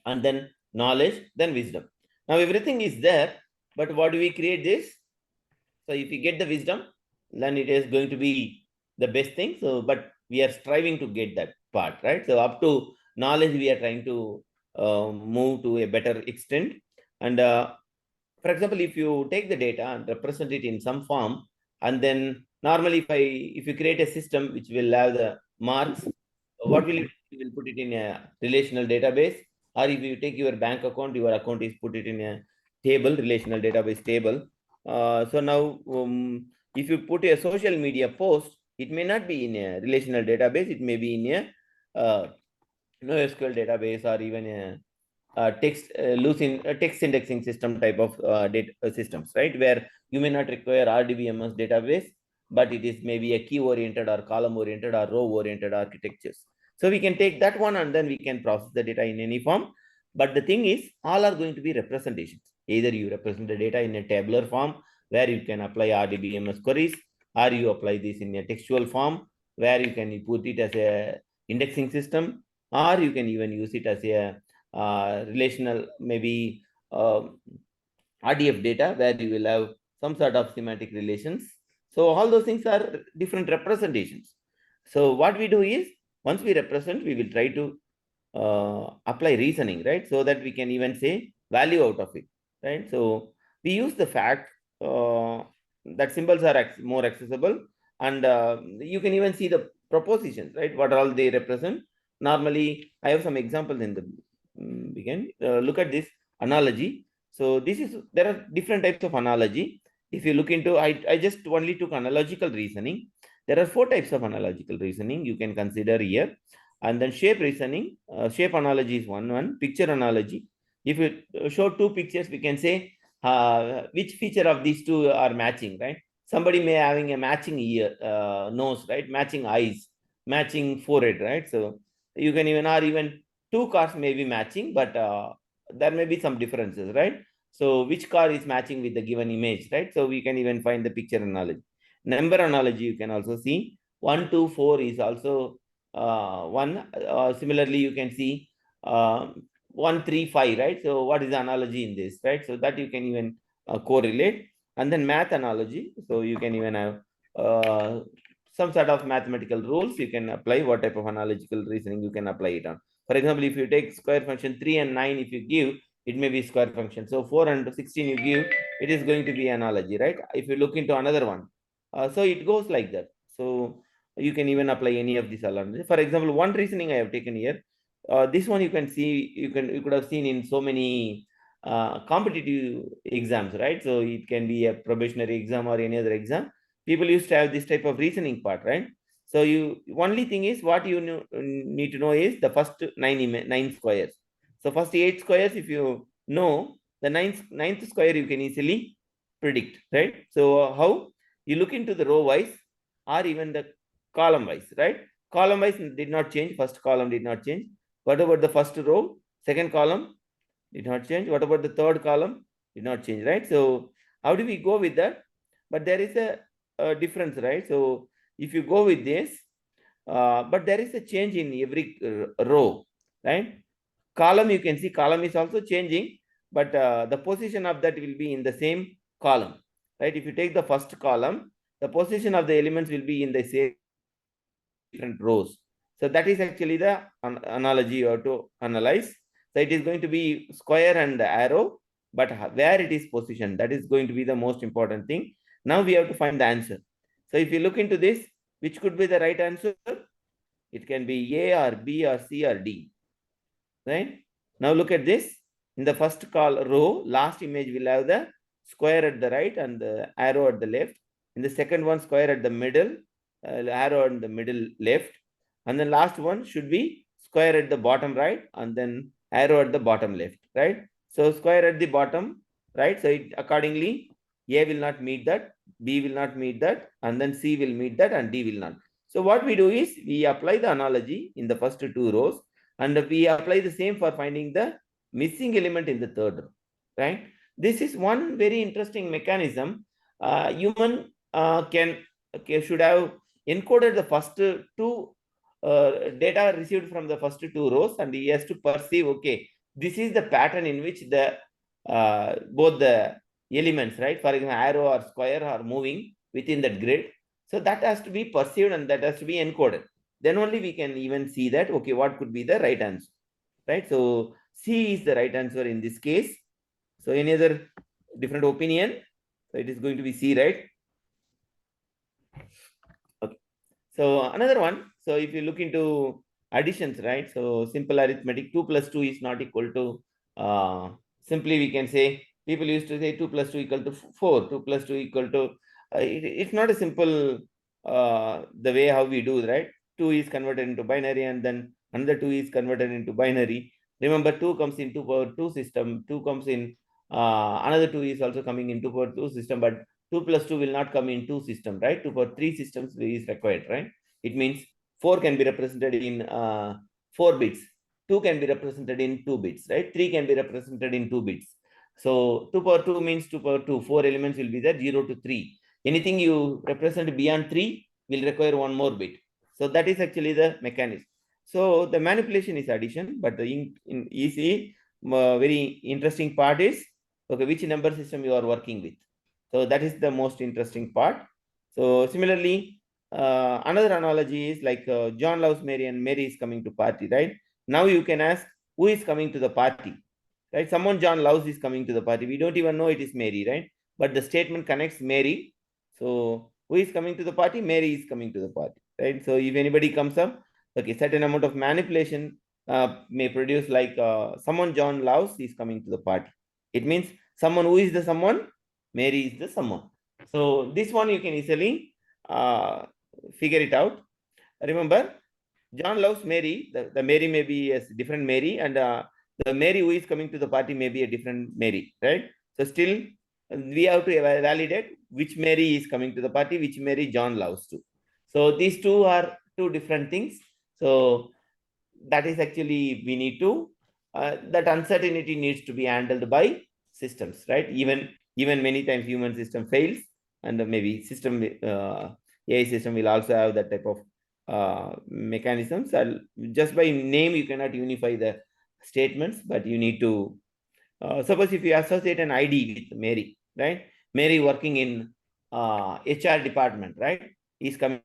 and then knowledge, then wisdom. Now everything is there, but what do we create this? So if we get the wisdom, then it is going to be the best thing. So, but we are striving to get that part, right? So up to knowledge, we are trying to move to a better extent. And for example, if you take the data and represent it in some form, and then normally if you create a system which will have the marks, what will you do? You will put it in a relational database, or if you take your bank account, your account is put it in a table, relational database table. So now, if you put a social media post, it may not be in a relational database. It may be in a NoSQL database, or even a text indexing system type of data systems, right? Where you may not require RDBMS database, but it is maybe a key oriented or column oriented or row oriented architectures. So we can take that one and then we can process the data in any form. But the thing is, all are going to be representations. Either you represent the data in a tabular form, where you can apply RDBMS queries, or you apply this in a textual form, where you can put it as a indexing system, or you can even use it as a relational, maybe RDF data, where you will have some sort of semantic relations. So all those things are different representations. So what we do is, once we represent, we will try to apply reasoning, right? So that we can even say value out of it, right? So we use the fact that symbols are more accessible, and you can even see the propositions, right? What all they represent. Normally, I have some examples in the begin. Look at this analogy. So there are different types of analogy. If you look into, I just only took analogical reasoning. There are 4 types of analogical reasoning you can consider here. And then shape reasoning, shape analogy is one. Picture analogy. If you show 2 pictures, we can say which feature of these 2 are matching, right? Somebody may having a matching ear, nose, right? Matching eyes, matching forehead, right? So you can even, or even 2 cars may be matching, but there may be some differences, right? So which car is matching with the given image, right? So we can even find the picture analogy. Number analogy, you can also see 1, 2, 4 is also one. Similarly, you can see 1, 3, 5, right? So what is the analogy in this, right? So that you can even correlate. And then math analogy. So you can even have some sort of mathematical rules. You can apply what type of analogical reasoning you can apply it on. For example, if you take square function 3 and 9, if you give, it may be square function. So 4 and 16 you give, it is going to be analogy, right? If you look into another one, so it goes like that. So you can even apply any of these analogy. For example, one reasoning I have taken here. This one you can see, you could have seen in so many competitive exams, right? So it can be a probationary exam or any other exam. People used to have this type of reasoning part, right? So you only thing is what you need to know is the first nine squares. So first 8 squares, if you know the ninth square, you can easily predict, right? So how you look into the row wise or even the column wise, right? Column wise did not change. First column did not change. What about the first row? Second column did not change. What about the third column? Did not change, right? So how do we go with that? But there is a difference, right? So if you go with this, but there is a change in every row, right? Column, you can see column is also changing, but the position of that will be in the same column, right? If you take the first column, the position of the elements will be in the same different rows. So that is actually the analogy you have to analyze. So it is going to be square and arrow, but where it is positioned, that is going to be the most important thing. Now we have to find the answer. So if you look into this, which could be the right answer? It can be A or B or C or D, right? Now look at this. In the first row, last image will have the square at the right and the arrow at the left. In the second one, square at the middle, arrow in the middle left. And the last one should be square at the bottom right and then arrow at the bottom left, right? So square at the bottom, right? So it accordingly, A will not meet that, B will not meet that, and then C will meet that, and D will not. So what we do is we apply the analogy in the first two rows, and we apply the same for finding the missing element in the third row, right? This is one very interesting mechanism. Human should have encoded the first two data received from the first two rows, and he has to perceive, okay, this is the pattern in which the both the elements, right? For example, arrow or square are moving within that grid. So that has to be perceived and that has to be encoded. Then only we can even see that, okay, what could be the right answer, right? So C is the right answer in this case. So any other different opinion? So it is going to be C, right? Okay. So another one. So if you look into additions, right? So simple arithmetic, 2 plus 2 is not equal to, simply we can say, people used to say 2 plus 2 equal to 4, 2 plus 2 equal to, it's not a simple, the way how we do, right? 2 is converted into binary and then another 2 is converted into binary. Remember, 2 comes into power 2 system, 2 comes in, another 2 is also coming into power 2 system, but 2 plus 2 will not come in 2 system, right? 2 for 3 systems is required, right? It means 4 can be represented in 4 bits. 2 can be represented in 2 bits, right? 3 can be represented in 2 bits. So 2 power 2 means 2 power 2. 4 elements will be there, 0 to 3. Anything you represent beyond 3 will require one more bit. So that is actually the mechanism. So the manipulation is addition, but the easy, very interesting part is, okay, which number system you are working with. So that is the most interesting part. So similarly, another analogy is like John loves Mary and Mary is coming to party, right? Now you can ask, who is coming to the party, right? Someone John loves is coming to the party. We don't even know it is Mary, right? But the statement connects Mary. So who is coming to the party? Mary is coming to the party, right? So if anybody comes up, okay, certain amount of manipulation may produce like someone John loves is coming to the party. It means someone who is the someone, Mary is the someone. So this one you can easily figure it out. Remember, John loves Mary. The Mary may be a different Mary, and the Mary who is coming to the party may be a different Mary, right? So still, we have to validate which Mary is coming to the party, which Mary John loves to. So these two are two different things. So that is actually we need to that uncertainty needs to be handled by systems, right? Even many times human system fails, and maybe system AI system will also have that type of mechanisms. Just by name you cannot unify the statements, but you need to suppose if you associate an ID with Mary, right? Mary working in HR department, right? Is coming.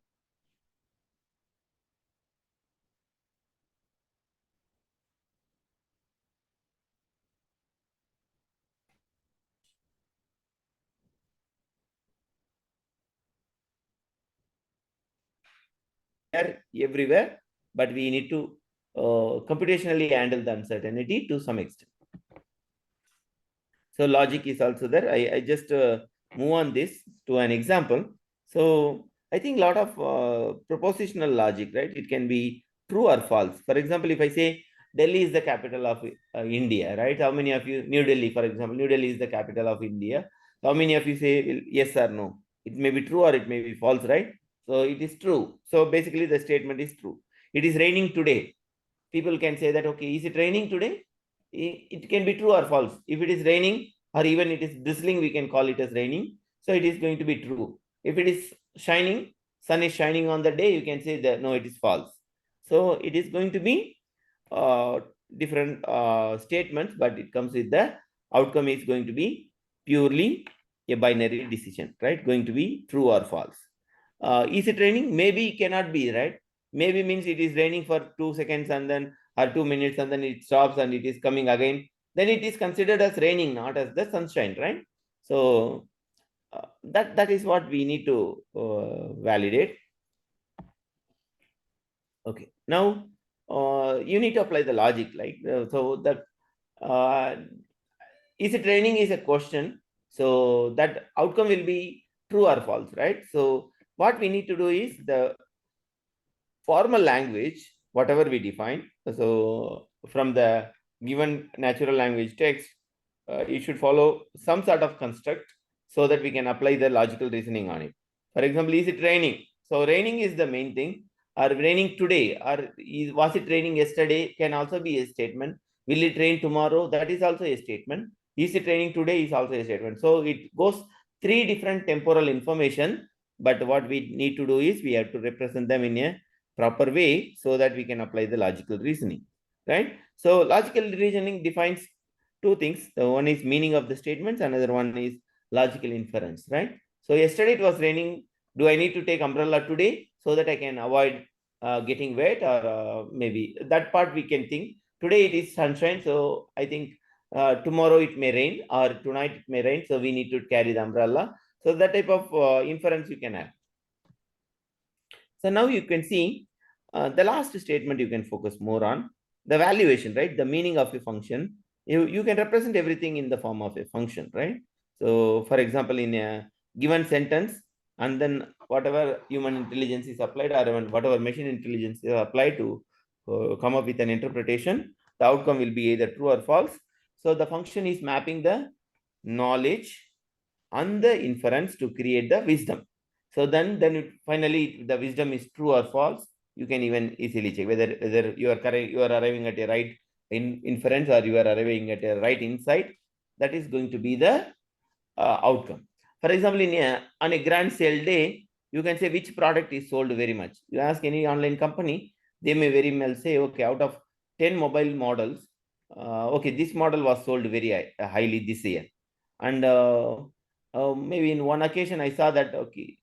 everywhere, but we need to computationally handle the uncertainty to some extent. So logic is also there. I just move on this to an example. So I think a lot of propositional logic, right? It can be true or false. For example, if I say Delhi is the capital of India, right? How many of you, New Delhi, for example, New Delhi is the capital of India. How many of you say yes or no? It may be true or it may be false, right? So it is true. So basically the statement is true. It is raining today. People can say that, okay, is it raining today? It can be true or false. If it is raining or even it is drizzling, we can call it as raining. So it is going to be true. If it is shining, sun is shining on the day, you can say that no, it is false. So it is going to be different statements, but it comes with the outcome is going to be purely a binary decision, right? Going to be true or false. Is it raining? Maybe cannot be, right? Maybe means it is raining for 2 seconds and then or 2 minutes and then it stops and it is coming again. Then it is considered as raining, not as the sunshine, right? So that is what we need to validate. Okay, now you need to apply the logic, like so that is it raining is a question. So that outcome will be true or false, right? So what we need to do is the formal language, whatever we define. So from the given natural language text, it should follow some sort of construct so that we can apply the logical reasoning on it. For example, is it raining? So raining is the main thing. Or raining today, or was it raining yesterday can also be a statement. Will it rain tomorrow? That is also a statement. Is it raining today is also a statement. So it goes three different temporal information, but what we need to do is we have to represent them in a proper way so that we can apply the logical reasoning, right? So logical reasoning defines two things. The one is meaning of the statements, another one is logical inference, right? So yesterday it was raining. Do I need to take umbrella today so that I can avoid getting wet, or maybe that part we can think. Today it is sunshine, so I think tomorrow it may rain or tonight it may rain, so we need to carry the umbrella. So that type of inference you can have. So now you can see the last statement you can focus more on the valuation, right? The meaning of a function. You can represent everything in the form of a function, right? So for example, in a given sentence, and then whatever human intelligence is applied or even whatever machine intelligence is applied to come up with an interpretation, the outcome will be either true or false. So the function is mapping the knowledge and the inference to create the wisdom. So then finally the wisdom is true or false. You can even easily check whether you are correct, you are arriving at a right inference or you are arriving at a right insight. That is going to be the outcome. For example, on a grand sale day, you can say which product is sold very much. You ask any online company, they may very well say, okay, out of 10 mobile models, okay, this model was sold very highly this year. And maybe in one occasion, I saw that, okay,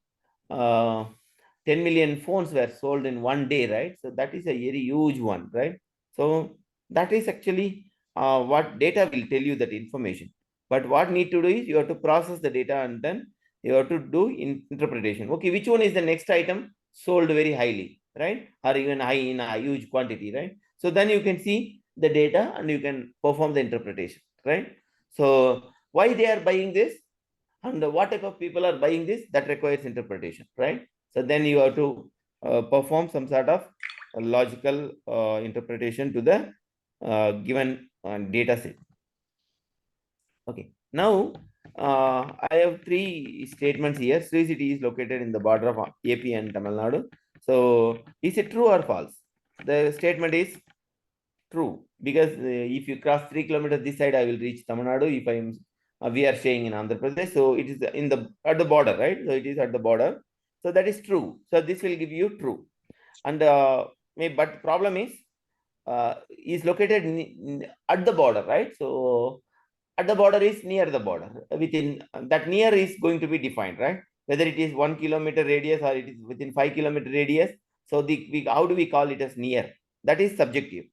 10 million phones were sold in one day, right? So that is a very huge one, right? So that is actually what data will tell you that information. But what need to do is you have to process the data and then you have to do interpretation. Okay, which one is the next item sold very highly, right? Or even high in a huge quantity, right? So then you can see the data and you can perform the interpretation, right? So why they are buying this and what type of people are buying this, that requires interpretation, right? So then you have to perform some sort of logical interpretation to the given data set. Okay, now I have three statements here. Sri City is located in the border of AP and Tamil Nadu. So is it true or false? The statement is true, because if you cross 3 kilometers this side, I will reach Tamil Nadu. If I'm we are staying in Andhra Pradesh, so it is in the at the border, right? So it is at the border. So that is true. So this will give you true. And but problem is located at the border, right? So at the border is near the border. Within that near is going to be defined, right? Whether it is 1 kilometer radius or it is within 5 kilometer radius. So how do we call it as near? That is subjective.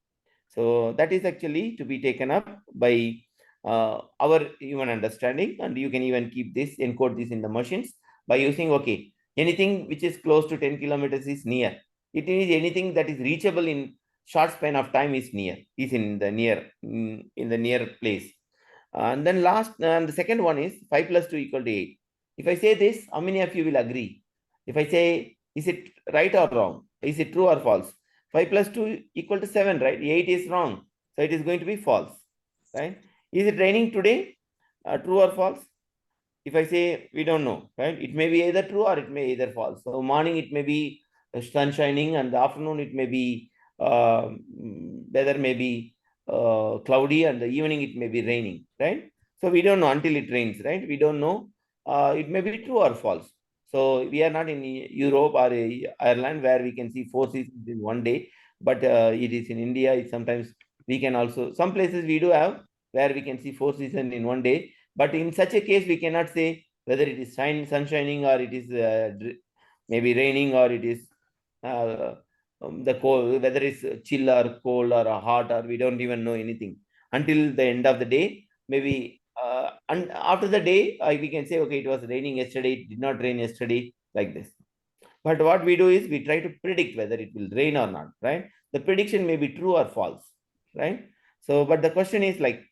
So that is actually to be taken up by our human understanding, and you can even keep this, encode this in the machines by using, okay, anything which is close to 10 kilometers is near. It is anything that is reachable in short span of time is in the near place. And then the second one is 5 plus 2 equal to 8. If I say this, how many of you will agree? If I say, is it right or wrong? Is it true or false? 5 plus 2 equal to 7, right? 8 is wrong. So it is going to be false, right? Is it raining today? True or false? If I say we don't know, right? It may be either true or it may either false. So morning it may be sun shining, and the afternoon it may be weather may be cloudy, and the evening it may be raining, right? So we don't know until it rains, right? We don't know. It may be true or false. So we are not in Europe or Ireland where we can see 4 seasons in one day, but it is in India. Sometimes we can also, some places we do have where we can see 4 seasons in one day. But in such a case, we cannot say whether it is sun shining or it is maybe raining or it is the cold, whether it's chill or cold or hot, or we don't even know anything until the end of the day. Maybe and after the day, we can say, okay, it was raining yesterday, it did not rain yesterday, like this. But what we do is we try to predict whether it will rain or not, right? The prediction may be true or false, right? So, but the question is like,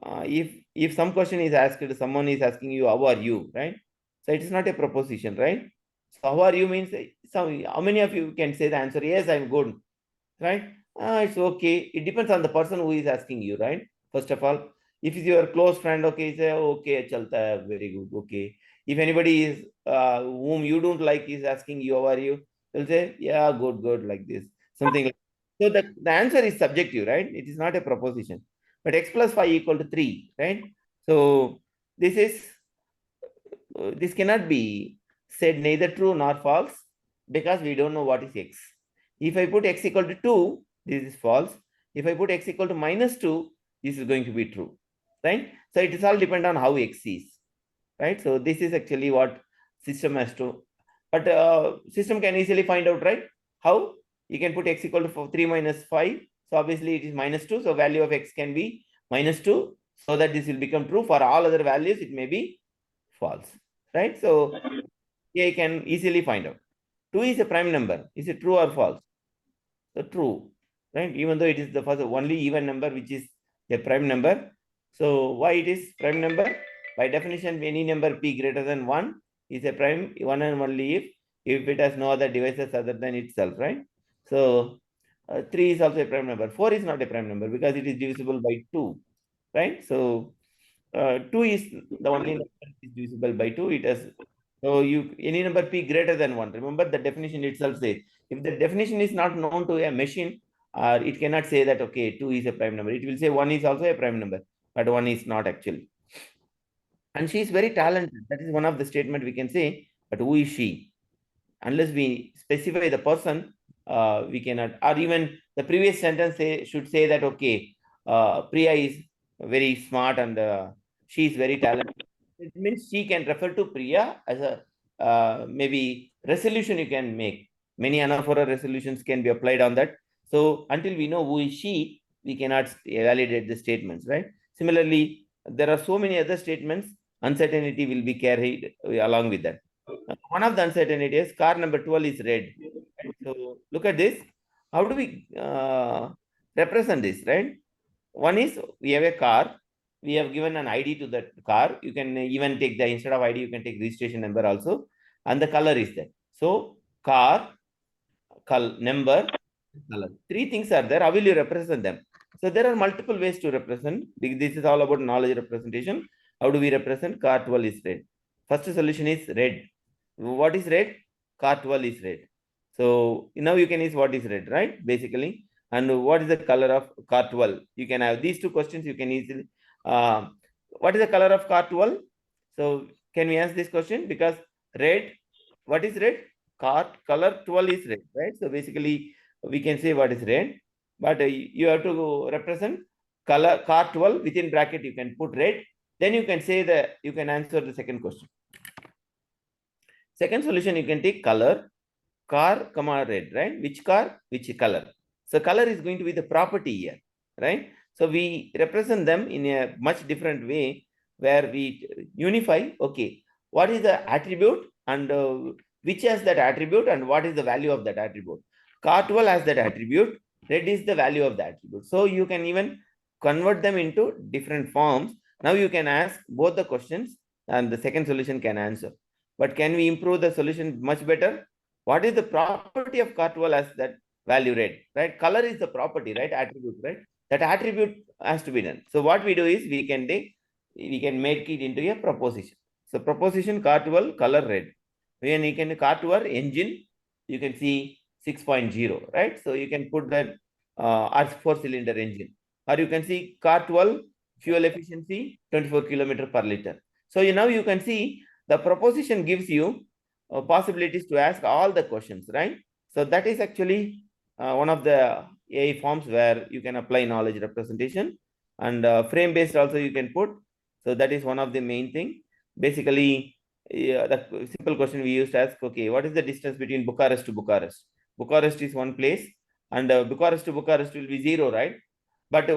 if some question is asked, someone is asking you, how are you, right? So it is not a proposition, right? So how are you means, how many of you can say the answer, yes, I'm good, right? It's okay. It depends on the person who is asking you, right? First of all, if it's your close friend, okay, say, okay, chalta hai, very good, okay. If anybody is whom you don't like is asking you, how are you? They'll say, yeah, good, like this, something like. So the answer is subjective, right? It is not a proposition. But x plus 5 equal to 3, right? So this cannot be said neither true nor false because we don't know what is x. If I put x equal to 2, this is false. If I put x equal to minus 2, this is going to be true, right? So it is all depend on how x is, right? So this is actually what system has to, but system can easily find out, right? How? You can put x equal to 3 minus 5. So obviously it is minus 2. So value of x can be minus 2. So that this will become true. For all other values, it may be false, right? So here you can easily find out. 2 is a prime number. Is it true or false? So true, right? Even though it is the first only even number which is a prime number. So why it is prime number? By definition, any number p greater than 1 is a prime, one and only if it has no other devices other than itself, right? So 3 is also a prime number. 4 is not a prime number because it is divisible by 2, right? So 2 is the only number that is divisible by 2. It has, so any number p greater than 1. Remember the definition itself says, if the definition is not known to a machine, it cannot say that, okay, 2 is a prime number. It will say 1 is also a prime number, but 1 is not actually. And she is very talented. That is one of the statement we can say, but who is she? Unless we specify the person, we cannot, or even the previous sentence should say that, okay, Priya is very smart and she is very talented. It means she can refer to Priya as a maybe resolution you can make. Many anaphora resolutions can be applied on that. So until we know who is she, we cannot validate the statements, right? Similarly, there are so many other statements, uncertainty will be carried along with that. One of the uncertainties, car number 12 is red. So look at this. How do we represent this, right? One is we have a car. We have given an ID to that car. You can even take the, instead of ID, you can take registration number also. And the color is there. So car, number, color. 3 things are there. How will you represent them? So there are multiple ways to represent. This is all about knowledge representation. How do we represent? Car 12 is red. First solution is red. What is red? Car 12 is red. So now you can use what is red, right? Basically. And what is the color of car 12? You can have these two questions. You can easily. What is the color of car 12? So can we ask this question? Because red, what is red? Car color 12 is red, right? So basically we can say what is red, but you have to represent color car 12 within bracket. You can put red. Then you can say that you can answer the second question. Second solution, you can take color, car, comma, red, right? Which car, which color. So color is going to be the property here, right? So we represent them in a much different way where we unify, okay, what is the attribute and which has that attribute and what is the value of that attribute. Car12 has that attribute, red is the value of the attribute. So you can even convert them into different forms. Now you can ask both the questions and the second solution can answer. But can we improve the solution much better? What is the property of car12 as that value red, right? Color is the property, right? Attribute, right? That attribute has to be done. So what we do is we can make it into a proposition. So proposition car12 color red. When you can car12 engine, you can see 6.0, right? So you can put that R4-cylinder engine, or you can see car12 fuel efficiency 24 kilometer per liter. So now you can see the proposition gives you possibilities to ask all the questions, right? So that is actually one of the AI forms where you can apply knowledge representation, and frame based also you can put. So that is one of the main thing. Basically, the simple question we used to ask, okay, what is the distance between Bucharest to Bucharest? Bucharest is one place, and Bucharest to Bucharest will be 0, right? But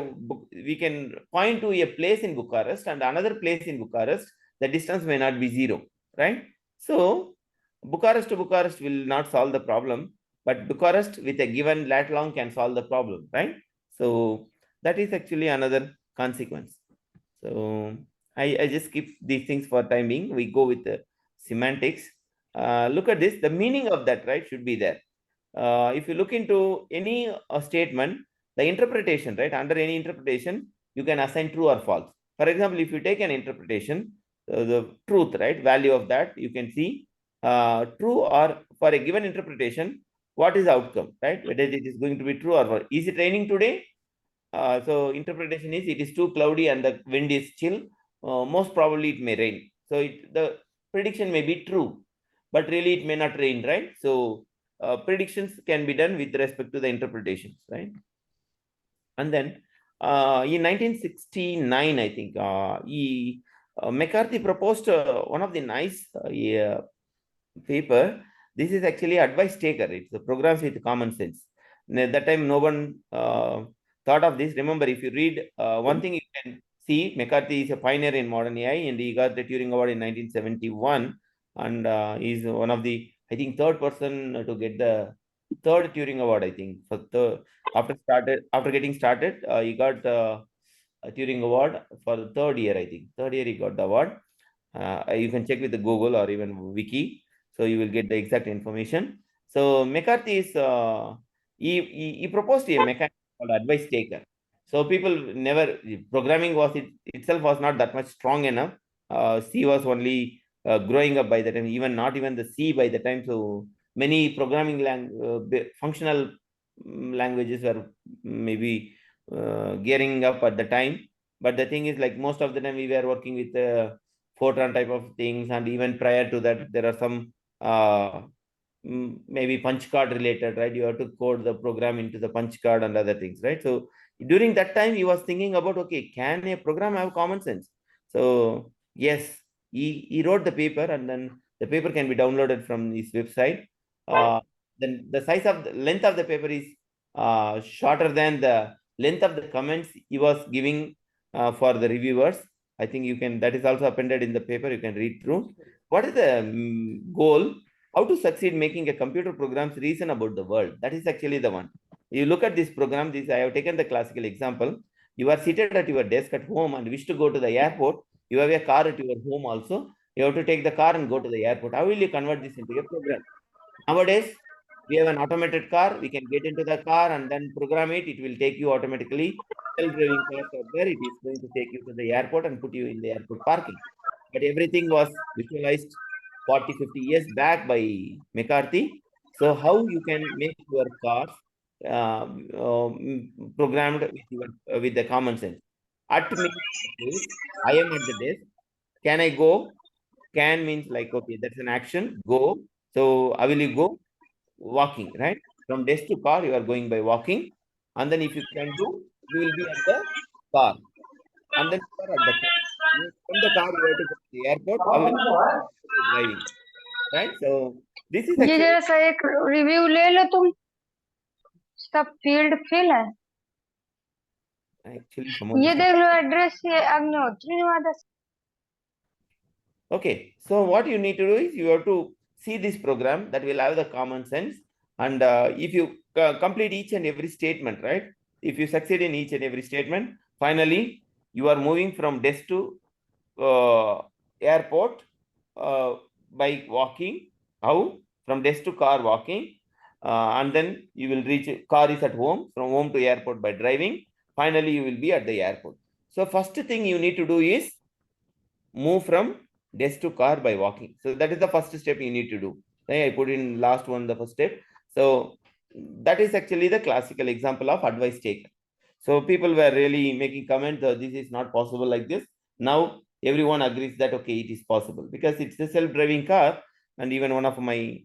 we can point to a place in Bucharest and another place in Bucharest. The distance may not be 0, right? So Bucharest to Bucharest will not solve the problem, but Bucharest with a given lat long can solve the problem, right? So that is actually another consequence. So I just skip these things for time being. We go with the semantics. Look at this. The meaning of that, right, should be there. If you look into any statement, the interpretation, right, under any interpretation, you can assign true or false. For example, if you take an interpretation, the truth, right, value of that, you can see true, or for a given interpretation, what is the outcome, right? Whether it is going to be true or not. Is it raining today? So interpretation is it is too cloudy and the wind is chill. Most probably it may rain. So the prediction may be true, but really it may not rain, right? So predictions can be done with respect to the interpretations, right? And then in 1969, I think McCarthy proposed one of the nice paper. This is actually advice taker. It's the programs with common sense. At that time, no one thought of this. Remember, if you read one thing, you can see McCarthy is a pioneer in modern AI, and he got the Turing Award in 1971, and he's one of the, I think, third person to get the third Turing Award. I think for the after getting started, he got a Turing Award for the third year. I think third year he got the award. You can check with the Google or even Wiki, so you will get the exact information. So McCarthy is he proposed a mechanism called advice taker. So people never, programming was itself was not that much strong enough. C was only growing up by the time, even not even the C by the time. So many programming functional languages were maybe gearing up at the time. But the thing is, like most of the time, we were working with Fortran type of things, and even prior to that, there are some maybe punch card related, right? You have to code the program into the punch card and other things, right? So during that time, he was thinking about, okay, can a program have common sense? So yes, he wrote the paper, and then the paper can be downloaded from his website. Then the size of the length of the paper is shorter than the length of the comments he was giving for the reviewers. I think you can, that is also appended in the paper, you can read through. What is the goal? How to succeed making a computer programs reason about the world. That is actually the one. You look at this program, this I have taken the classical example. You are seated at your desk at home and wish to go to the airport. You have a car at your home also. You have to take the car and go to the airport. How will you convert this into a program? Nowadays, we have an automated car. We can get into the car and then program it. It will take you automatically. Self-driving cars are there. It is going to take you to the airport and put you in the airport parking. But everything was visualized 40, 50 years back by McCarthy. So how you can make your cars programmed with the common sense. At means I am at the desk. Can I go? Can means like, okay, that's an action. Go. So how will you go? Walking, right? From desk to car, you are going by walking. And then if you can do, you will be at the car. And then you are at the car. From the car, you have to go to the airport. How will you driving? Right? So this is ये actually जरा सा एक review ले लो तुम, इसका field fill है, some of ये this. देख लो एड्रेस, ये अग्निहोत्री निवास. Okay, so what you need to do is you have to see this program that will have the common sense, And if you complete each and every statement, right? If you succeed in each and every statement, finally you are moving from desk to airport by walking. How? From desk to car walking, and then you will reach. Car is at home. From home to airport by driving. Finally, you will be at the airport. So first thing you need to do is move from desk to car by walking. So that is the first step you need to do. I put in last one the first step. So that is actually the classical example of advice taken. So people were really making comments, this is not possible like this. Now everyone agrees that okay, it is possible because it's a self-driving car. And even one of my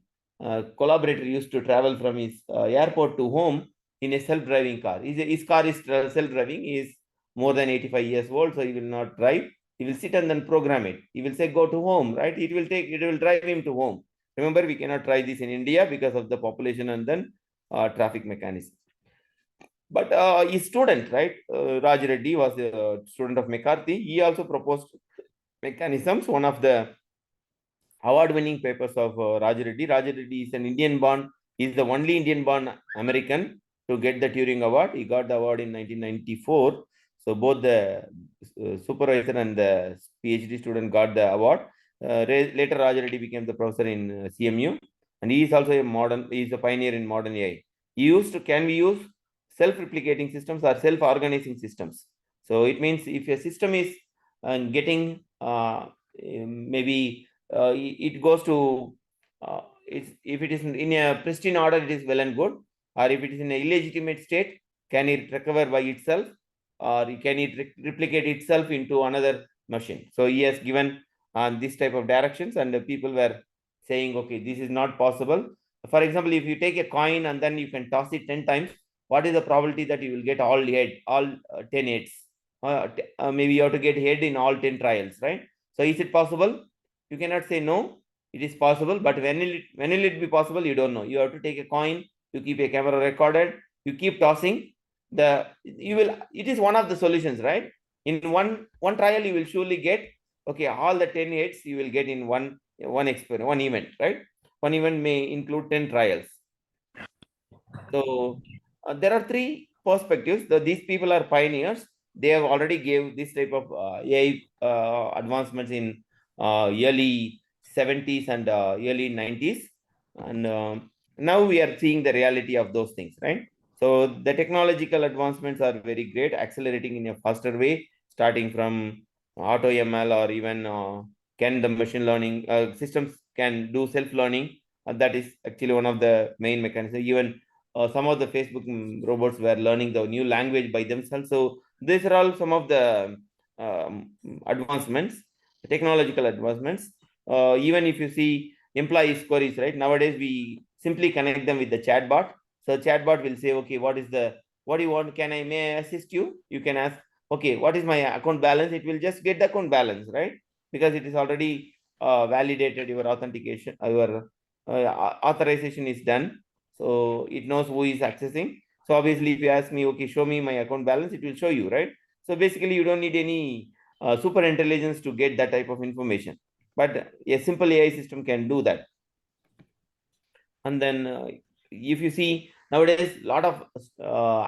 collaborator used to travel from his airport to home in a self-driving car. His car is self-driving. He is more than 85 years old, so he will not drive. He will sit and then program it. He will say, go to home, right? It will drive him to home. Remember, we cannot try this in India because of the population and then traffic mechanism. But his student, right, Raj Reddy was a student of McCarthy. He also proposed mechanisms. One of the award-winning papers of Raj Reddy. Raj Reddy is an Indian-born. He's the only Indian-born American to get the Turing Award. He got the award in 1994. So both the supervisor and the PhD student got the award. Later, Raj Reddy became the professor in CMU, and he is also he is a pioneer in modern AI. Can we use self-replicating systems or self-organizing systems? So it means if a system is getting maybe it goes to if it is in a pristine order, it is well and good. Or if it is in an illegitimate state, can it recover by itself, or can it replicate itself into another machine? So he has given this type of directions, and the people were saying, okay, this is not possible. For example, if you take a coin and then you can toss it 10 times, what is the probability that you will get all 10 heads? Maybe you have to get head in all 10 trials, right? So is it possible? You cannot say no, it is possible, but when will it be possible? You don't know. You have to take a coin, you keep a camera recorded, you keep tossing. It is one of the solutions, right? In one trial, you will surely get, okay, all the 10 hits you will get in one experiment, one event, right? One event may include 10 trials. So there are three perspectives. These people are pioneers. They have already gave this type of AI advancements in early 70s and early 90s. And now we are seeing the reality of those things, right? So the technological advancements are very great, accelerating in a faster way, starting from auto ML or even can the machine learning systems can do self-learning. That is actually one of the main mechanisms. Even some of the Facebook robots were learning the new language by themselves. So these are all some of the advancements, technological advancements. Even if you see employees queries, right? Nowadays, we simply connect them with the chatbot. So chatbot will say, okay, what do you want? May I assist you? You can ask, okay, what is my account balance? It will just get the account balance, right? Because it is already validated, your authentication, your authorization is done. So it knows who is accessing. So obviously, if you ask me, okay, show me my account balance, it will show you, right? So basically, you don't need any super intelligence to get that type of information. But a simple AI system can do that. And then if you see nowadays, a lot of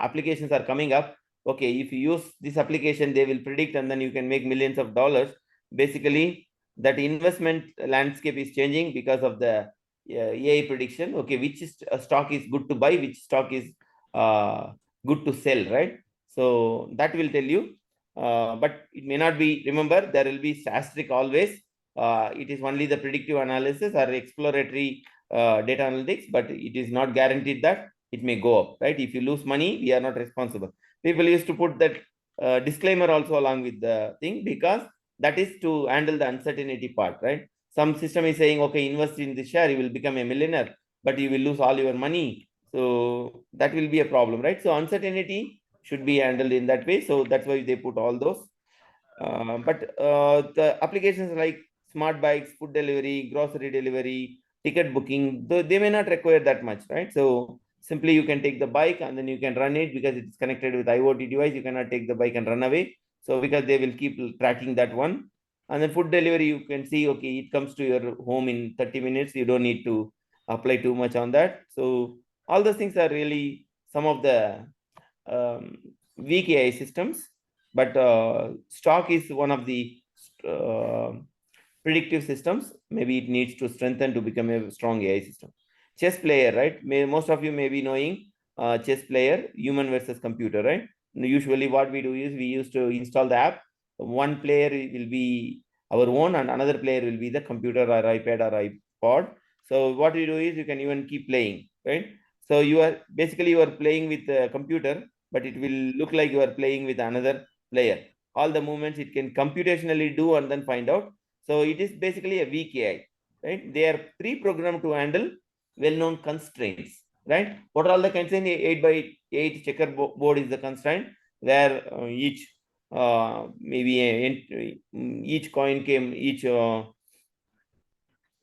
applications are coming up. Okay, if you use this application, they will predict, and then you can make millions of dollars. Basically, that investment landscape is changing because of the AI prediction. Okay, which stock is good to buy, which stock is good to sell, right? So that will tell you. But it may not be. Remember, there will be asterisk always. It is only the predictive analysis or exploratory data analytics, but it is not guaranteed that it may go up, right? If you lose money, we are not responsible. People used to put that disclaimer also along with the thing, because that is to handle the uncertainty part, right? Some system is saying, okay, invest in this share, you will become a millionaire, but you will lose all your money. So that will be a problem, right? So uncertainty should be handled in that way. So that's why they put all those. But the applications like smart bikes, food delivery, grocery delivery, ticket booking, they may not require that much, right? So simply you can take the bike and then you can run it because it's connected with IoT device. You cannot take the bike and run away. So because they will keep tracking that one. And then food delivery, you can see, okay, it comes to your home in 30 minutes. You don't need to apply too much on that. So All those things are really some of the weak AI systems, but stock is one of the predictive systems. Maybe it needs to strengthen to become a strong AI system. Chess player, right? Most of you may be knowing chess player, human versus computer, right? Usually what we do is we used to install the app. One player will be our own and another player will be the computer or iPad or iPod. So what we do is you can even keep playing, right? So you are playing with the computer, but it will look like you are playing with another player. All the movements it can computationally do and then find out. So it is basically a weak AI, right? They are pre-programmed to handle well-known constraints, right? What are all the constraints? 8x8 checkerboard is the constraint where each each coin came, either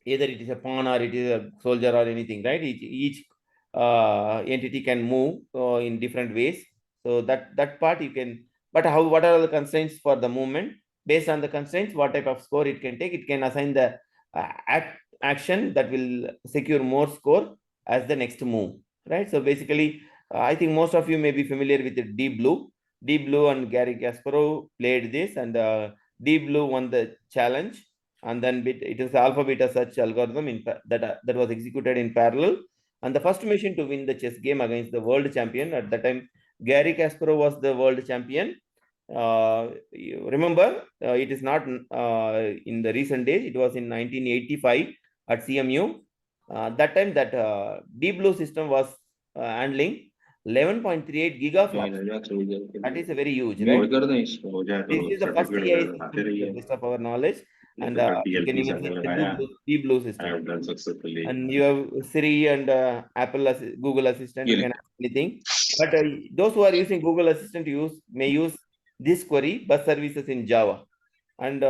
it is a pawn or it is a soldier or anything, right? Each entity can move in different ways. So that part you can, but what are the constraints for the movement? Based on the constraints, what type of score it can take? It can assign the action that will secure more score as the next move, right? So basically, I think most of you may be familiar with the Deep Blue. Deep Blue and Gary Kasparov played this, and Deep Blue won the challenge. And then it is alpha beta search algorithm that was executed in parallel. And the first machine to win the chess game against the world champion at that time, Gary Kasparov was the world champion. You remember, it is not in the recent days. It was in 1985 at CMU. That time that Deep Blue system was handling 11.38 gigaflops. That is a very huge, right? This is the first AI system to the best of our knowledge. And you can even see the Deep Blue system. And you have Siri and Google Assistant, you can ask anything. But those who are using Google Assistant may use this query, bus services in Java. And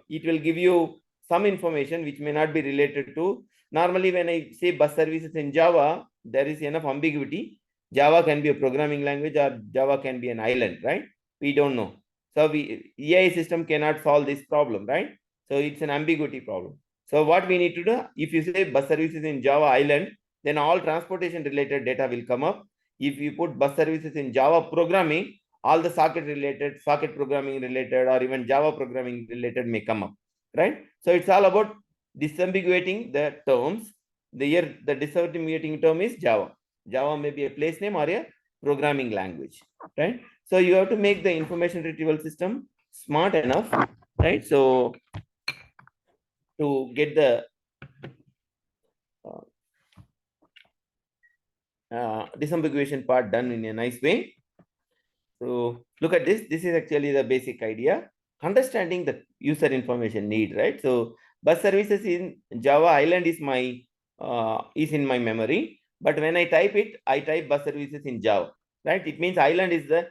it will give you some information which may not be related to. Normally, when I say bus services in Java, there is enough ambiguity. Java can be a programming language or Java can be an island, right? We don't know. So AI system cannot solve this problem, right? So it's an ambiguity problem. So what we need to do, if you say bus services in Java island, then all transportation related data will come up. If you put bus services in Java programming, all the socket programming related, or even Java programming related may come up, right? So it's all about disambiguating the terms. The disambiguating term is Java. Java may be a place name or a programming language, right? So you have to make the information retrieval system smart enough, right? So to get the disambiguation part done in a nice way. So look at this. This is actually the basic idea. Understanding the user information need, right? So bus services in Java island is in my memory. But when I type it, I type bus services in Java, right? It means island is the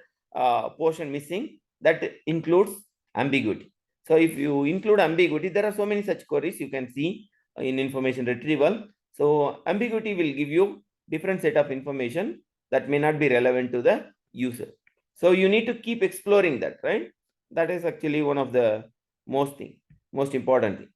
portion missing that includes ambiguity. So if you include ambiguity, there are so many such queries you can see in information retrieval. So ambiguity will give you different set of information that may not be relevant to the user. So you need to keep exploring that, right? That is actually one of the most important thing.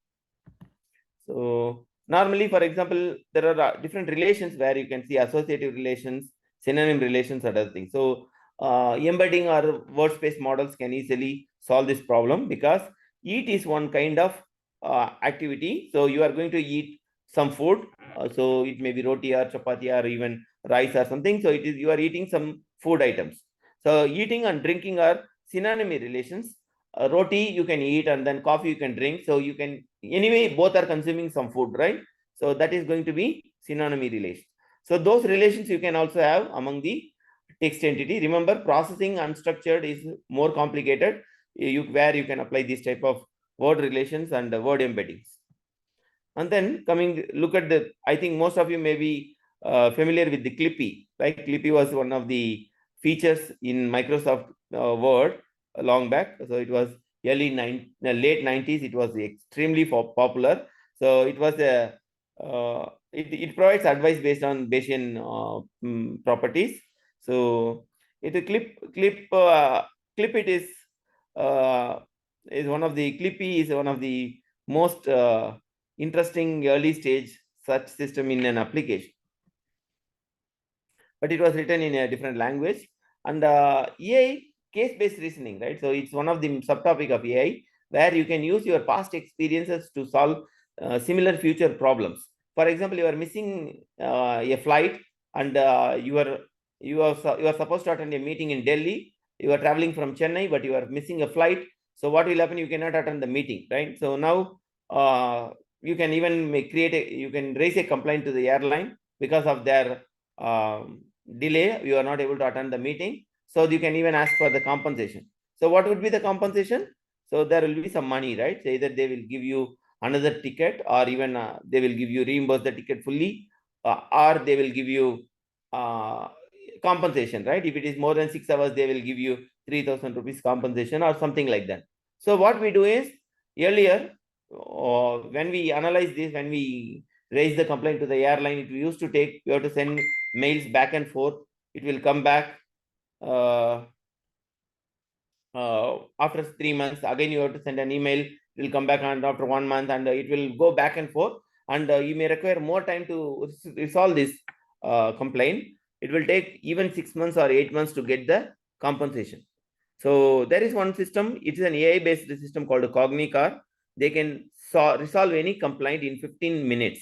So normally, for example, there are different relations where you can see associative relations, synonym relations, and other things. So embedding or word space models can easily solve this problem, because eat is one kind of activity. So you are going to eat some food. So it may be roti or chapati or even rice or something. So you are eating some food items. So eating and drinking are synonymy relations. Roti you can eat, and then coffee you can drink. So you can, anyway, both are consuming some food, right? So that is going to be synonymy relation. So those relations you can also have among the text entity. Remember, processing unstructured is more complicated, where you can apply this type of word relations and word embeddings. And then look at I think most of you may be familiar with the Clippy, right? Clippy was one of the features in Microsoft Word long back. So it was late 90s. It was extremely popular. So it was it provides advice based on Bayesian properties. So Clippy is one of the most interesting early stage search system in an application. but it was written in a different language. And AI case-based reasoning, right? So it's one of the subtopic of AI where you can use your past experiences to solve similar future problems. For example, you are missing a flight, and you are supposed to attend a meeting in Delhi. You are traveling from Chennai, but you are missing a flight. So what will happen? You cannot attend the meeting, right? So now you can even you can raise a complaint to the airline because of their delay. You are not able to attend the meeting. So you can even ask for the compensation. So what would be the compensation? So there will be some money, right? So either they will give you another ticket, or even they will give you reimburse the ticket fully, or they will give you compensation, right? If it is more than 6 hours, they will give you 3,000 rupees compensation or something like that. So what we do is, earlier, when we analyze this, when we raise the complaint to the airline, it used to take, you have to send mails back and forth. It will come back after 3 months. Again, you have to send an email. It will come back and after 1 month, and it will go back and forth. And you may require more time to resolve this complaint. It will take even 6 months or 8 months to get the compensation. So there is one system. It is an AI-based system called Cognicar. They can resolve any complaint in 15 minutes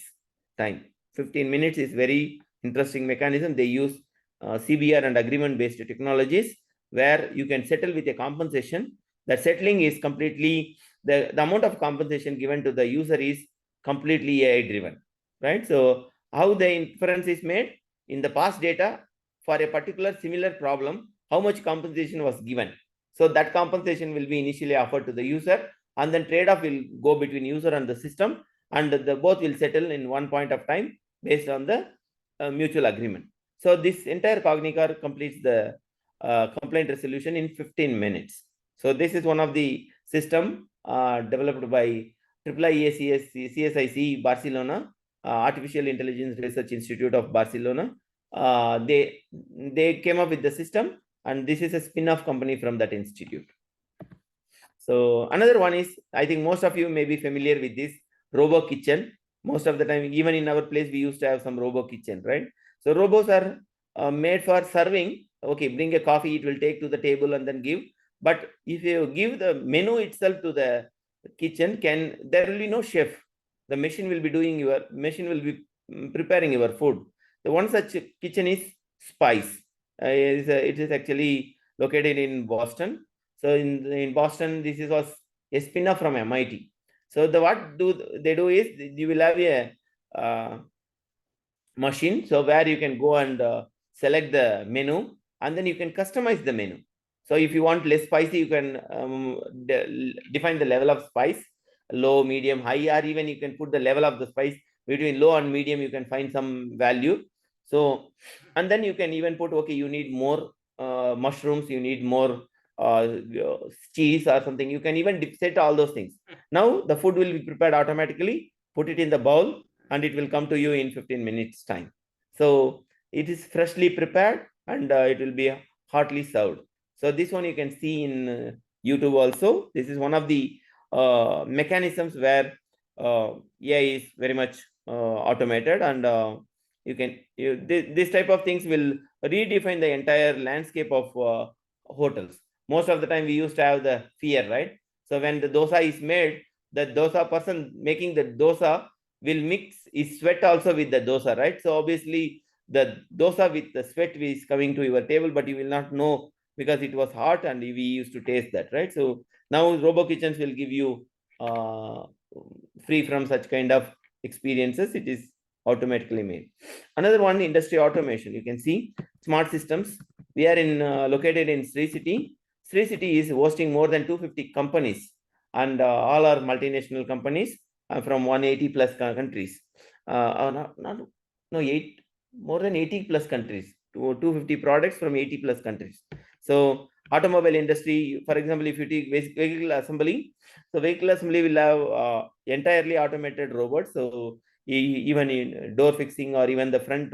time. 15 minutes is very interesting mechanism. They use CBR and agreement-based technologies, where you can settle with a compensation. That settling is completely, the amount of compensation given to the user is completely AI driven, right? So how the inference is made in the past data for a particular similar problem, how much compensation was given. So that compensation will be initially offered to the user, and then trade-off will go between user and the system, and the both will settle in one point of time based on the mutual agreement. So this entire Cognicar completes the complaint resolution in 15 minutes. So this is one of the system developed by IIIA CSIC Barcelona, Artificial Intelligence Research Institute of Barcelona. They came up with the system, and this is a spin-off company from that institute. So another one is, I think most of you may be familiar with this robo kitchen. Most of the time, even in our place, we used to have some robo kitchen, right? So robos are made for serving. Okay, bring a coffee, it will take to the table and then give. But if you give the menu itself to the kitchen, there will be no chef. The machine will be preparing your food. The one such kitchen is Spice. It is actually located in Boston. So in Boston, this was a spin-off from MIT. So what they do is, you will have a machine, so where you can go and select the menu, and then you can customize the menu. So if you want less spicy, you can define the level of spice, low, medium, high, or even you can put the level of the spice between low and medium. You can find some value. So, and then you can even put, okay, you need more mushrooms, you need more cheese or something. You can even set all those things. Now the food will be prepared automatically. Put it in the bowl, and it will come to you in 15 minutes time. So it is freshly prepared, and it will be hotly served. So this one you can see in YouTube also. This is one of the mechanisms where AI is very much automated, and this type of things will redefine the entire landscape of hotels. Most of the time we used to have the fear, right? So when the dosa is made, the dosa person making the dosa will mix his sweat also with the dosa, right? So obviously the dosa with the sweat is coming to your table, but you will not know because it was hot and we used to taste that, right? So now robo kitchens will give you free from such kind of experiences. It is automatically made. Another one, industry automation. You can see smart systems. We are located in Sri City. Sri City is hosting more than 250 companies, and all are multinational companies from 180 plus countries. More than 80 plus countries, 250 products from 80 plus countries. So automobile industry, for example, if you take vehicle assembly, so vehicle assembly will have entirely automated robots. So even in door fixing, or even the front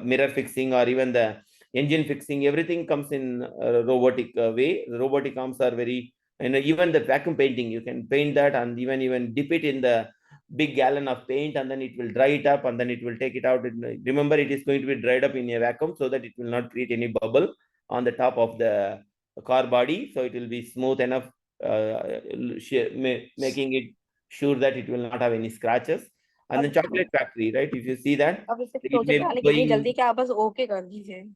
mirror fixing, or even the engine fixing, everything comes in a robotic way. The robotic arms are very, even the vacuum painting, you can paint that and even dip it in the big gallon of paint, and then it will dry it up, and then it will take it out. Remember, it is going to be dried up in a vacuum so that it will not create any bubble on the top of the car body. So it will be smooth enough, making it sure that it will not have any scratches. And the chocolate factory, right? If you see that, अब इसे it project may बनाने be के लिए going, जल्दी क्या आप बस okay कर दीजिए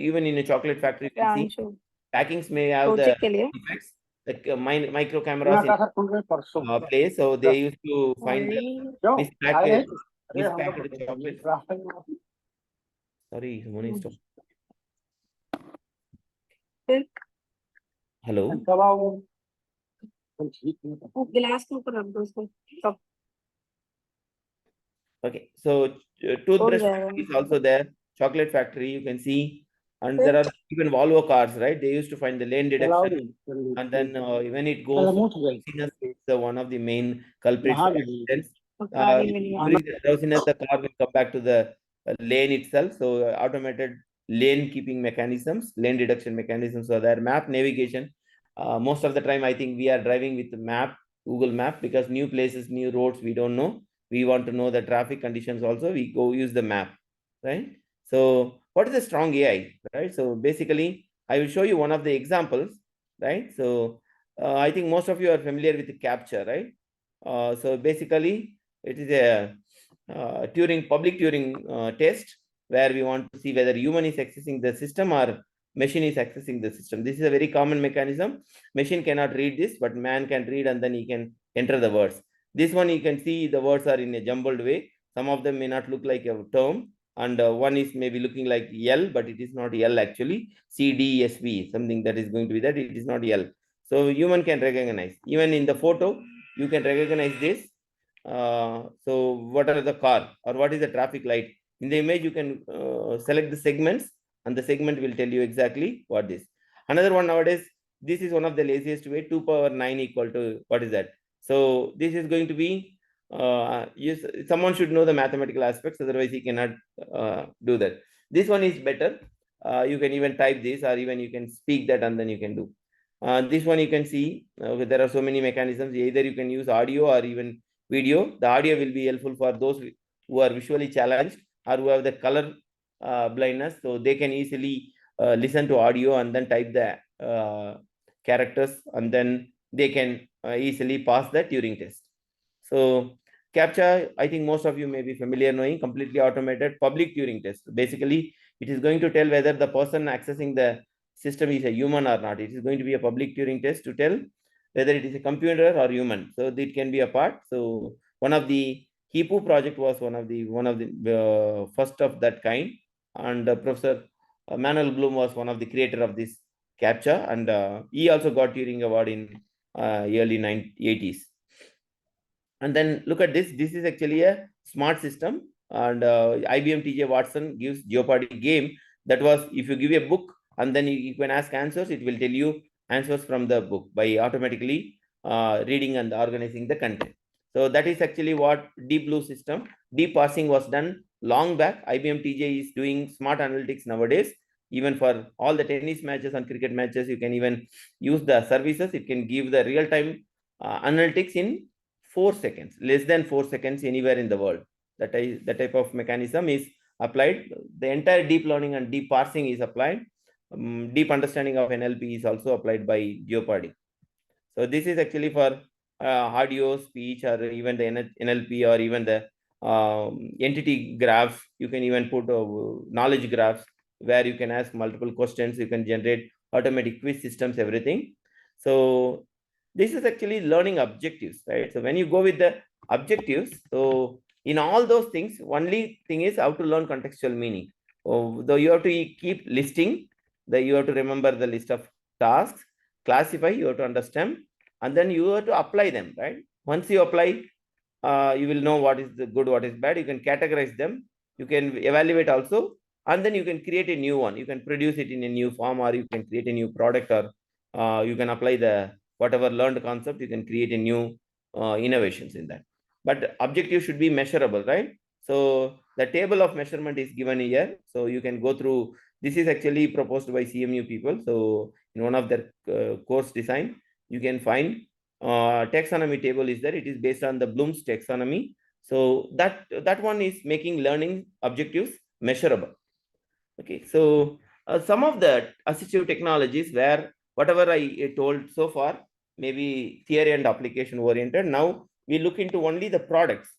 even in a chocolate factory, you can see Pranshu packings may have the project के लिए effects, like micro cameras in place. So they used to find the mispacked chocolate. Sorry, someone is talking. फिर Hello. वो गिलास के ऊपर रख दो उसको cup Okay, so toothbrush factory is also there. Chocolate factory, you can see, and there are even Volvo cars, right? They used to find the lane detection, and then when it goes, drowsiness is one of the main culprits for accidents. During the drowsiness, the car will come back to the lane itself. So automated lane keeping mechanisms, lane detection mechanisms are there. Map navigation. Most of the time, I think we are driving with the map, Google Map, because new places, new roads, we don't know. We want to know the traffic conditions also, we go use the map, right? So what is a strong AI, right? So basically, I will show you one of the examples, right? So I think most of you are familiar with the capture, right? So basically, it is a public Turing test where we want to see whether human is accessing the system or machine is accessing the system. This is a very common mechanism. Machine cannot read this, but man can read, and then he can enter the words. This one you can see the words are in a jumbled way. Some of them may not look like a term, and one is maybe looking like L, but it is not L actually. C, D, S, V, something that is going to be that, it is not L. So human can recognize. Even in the photo, you can recognize this. So what are the car or what is the traffic light? In the image, you can select the segments, and the segment will tell you exactly what this. Another one nowadays, this is one of the laziest way, 2 power 9 equal to, what is that? So this is going to be, someone should know the mathematical aspects, otherwise he cannot do that. This one is better. You can even type this, or even you can speak that, and then you can do. This one you can see, there are so many mechanisms. Either you can use audio or even video. The audio will be helpful for those who are visually challenged or who have the color blindness. So they can easily listen to audio and then type the characters, and then they can easily pass the Turing test. So CAPTCHA, I think most of you may be familiar knowing, completely automated public Turing test. Basically, it is going to tell whether the person accessing the system is a human or not. It is going to be a public Turing test to tell whether it is a computer or human. So it can be a part. So one of the HIPU project was one of the first of that kind, and Professor Manuel Bloom was one of the creator of this CAPTCHA, and he also got Turing Award in early 80s. And then look at this. This is actually a smart system, and IBM TJ Watson gives Jeopardy game. That was, if you give a book and then you can ask answers, it will tell you answers from the book by automatically reading and organizing the content. So that is actually what Deep Blue system. Deep parsing was done long back. IBM TJ is doing smart analytics nowadays. Even for all the tennis matches and cricket matches, you can even use the services. It can give the real-time analytics in 4 seconds, less than 4 seconds anywhere in the world. That type of mechanism is applied. The entire deep learning and deep parsing is applied. Deep understanding of NLP is also applied by Jeopardy. So this is actually for audio, speech, or even the NLP, or even the entity graphs. You can even put knowledge graphs where you can ask multiple questions. You can generate automatic quiz systems, everything. So this is actually learning objectives, right? So when you go with the objectives, so in all those things, only thing is how to learn contextual meaning. Though you have to keep listing, you have to remember the list of tasks, classify, you have to understand, and then you have to apply them, right? Once you apply, you will know what is the good, what is bad. You can categorize them, you can evaluate also, and then you can create a new one. You can produce it in a new form, or you can create a new product, or you can apply the whatever learned concept. You can create a new innovations in that. But objective should be measurable, right? So the table of measurement is given here. So you can go through. This is actually proposed by CMU people. So in one of their course design, you can find taxonomy table is there. It is based on the Bloom's taxonomy. So that one is making learning objectives measurable. Okay, so some of the assistive technologies where whatever I told so far, maybe theory and application oriented. Now we look into only the products.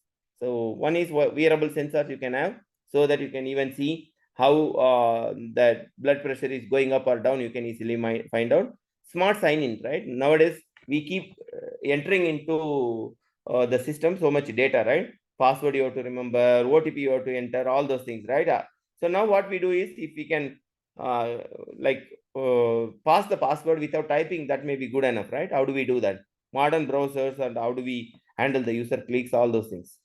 So one is wearable sensors you can have, so that you can even see how that blood pressure is going up or down. You can easily find out. Smart sign-in, right? Nowadays we keep entering into the system so much data, right? Password you have to remember, OTP you have to enter, all those things, right? So now what we do is, if we can pass the password without typing, that may be good enough, right? How do we do that? Modern browsers, and how do we handle the user clicks, all those things.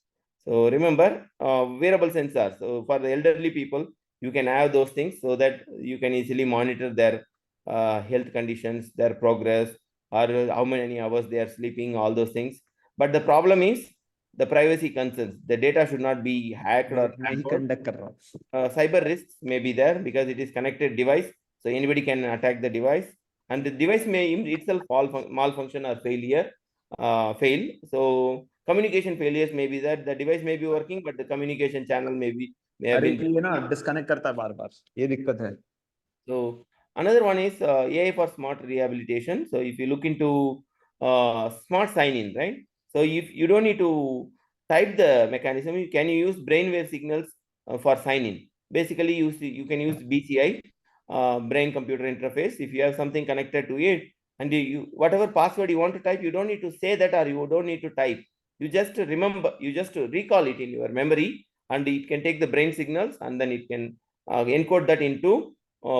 So remember, wearable sensors. So for the elderly people, you can have those things so that you can easily monitor their health conditions, their progress, or how many hours they are sleeping, all those things. But the problem is the privacy concerns. The data should not be hacked or cyber risks may be there, because it is connected device, so anybody can attack the device, and the device may itself malfunction or fail. So communication failures may be that the device may be working, but the communication channel may have been. ये ना disconnect करता है बार बार, ये दिक्कत है. So another one is AI for smart rehabilitation. So if you look into smart sign-in, right? So if you don't need to type the mechanism, can you use brainwave signals for sign-in? Basically, you can use BCI, brain computer interface. If you have something connected to it, and you whatever password you want to type, you don't need to say that, or you don't need to type. You just remember, you just recall it in your memory, and it can take the brain signals, and then it can encode that into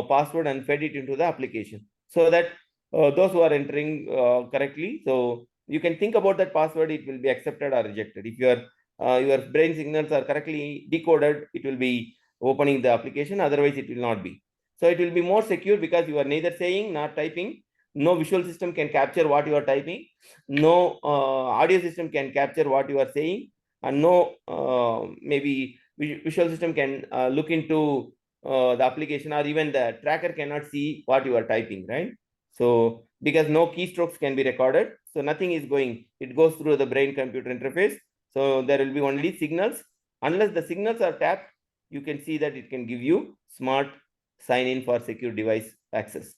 password and fed it into the application, so that those who are entering correctly, so you can think about that password, it will be accepted or rejected. If your brain signals are correctly decoded, it will be opening the application, otherwise it will not be. So it will be more secure, because you are neither saying nor typing. No visual system can capture what you are typing, no audio system can capture what you are saying, and no maybe visual system can look into the application, or even the tracker cannot see what you are typing, right? So because no keystrokes can be recorded, so nothing is going, it goes through the brain computer interface. So there will be only signals. Unless the signals are tapped, you can see that it can give you smart sign in for secure device access.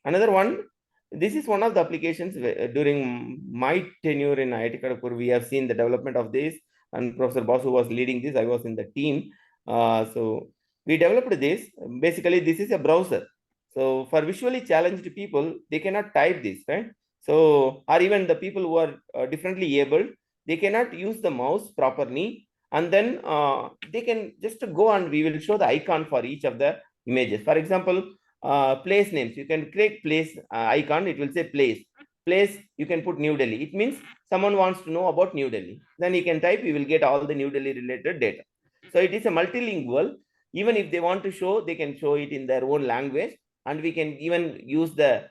Another one, this is one of the applications during my tenure in IIT Kharagpur, we have seen the development of this, and Professor Basu was leading this. I was in the team. So we developed this. Basically, this is a browser. So for visually challenged people, they cannot type this, right? So, or even the people who are differently abled, they cannot use the mouse properly, and then they can just go, and we will show the icon for each of the images. For example, place names, you can create place icon, it will say place, you can put New Delhi. It means someone wants to know about New Delhi, then you can type, you will get all the New Delhi related data. So it is a multilingual. Even if they want to show, they can show it in their own language, and we can even use the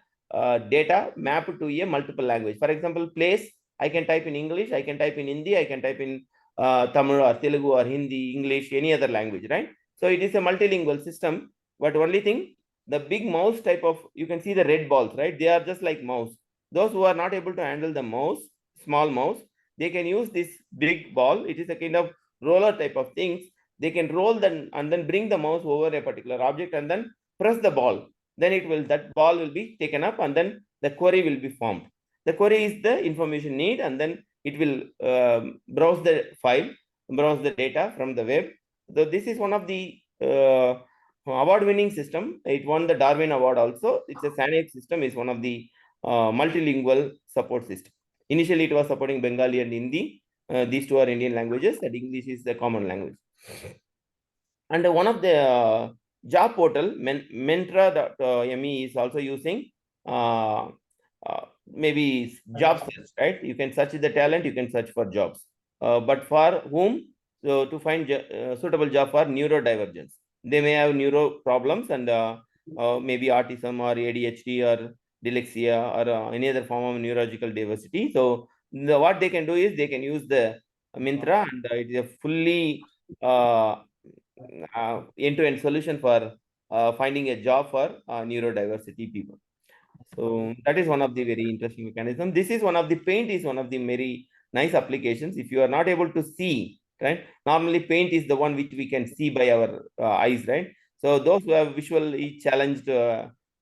data mapped to a multiple language. For example, place, I can type in English, I can type in Hindi, I can type in Tamil or Telugu or Hindi, English, any other language, right? So it is a multilingual system. But only thing, the big mouse type of, you can see the red balls, right? They are just like mouse. Those who are not able to handle the mouse, small mouse, they can use this big ball. It is a kind of roller type of things. They can roll them and then bring the mouse over a particular object and then press the ball. Then that ball will be taken up, and then the query will be formed. The query is the information need, and then it will browse the file, browse the data from the web. So this is one of the award-winning system. It won the Darwin Award also. It's a SANEC system. Is one of the multilingual support system. Initially, it was supporting Bengali and Hindi. These two are Indian languages, and English is the common language. And one of the job portal, Mentra.me, is also using maybe job search, right? You can search the talent, you can search for jobs. But for whom? So to find suitable job for neurodivergence. They may have neuro problems, and maybe autism or ADHD or dyslexia or any other form of neurological diversity. So what they can do is they can use the Mintra, and it is a fully end-to-end solution for finding a job for neurodiversity people. So that is one of the very interesting mechanism. This is one of the paint is one of the very nice applications. If you are not able to see, right? Normally paint is the one which we can see by our eyes, right? So those who have visually challenged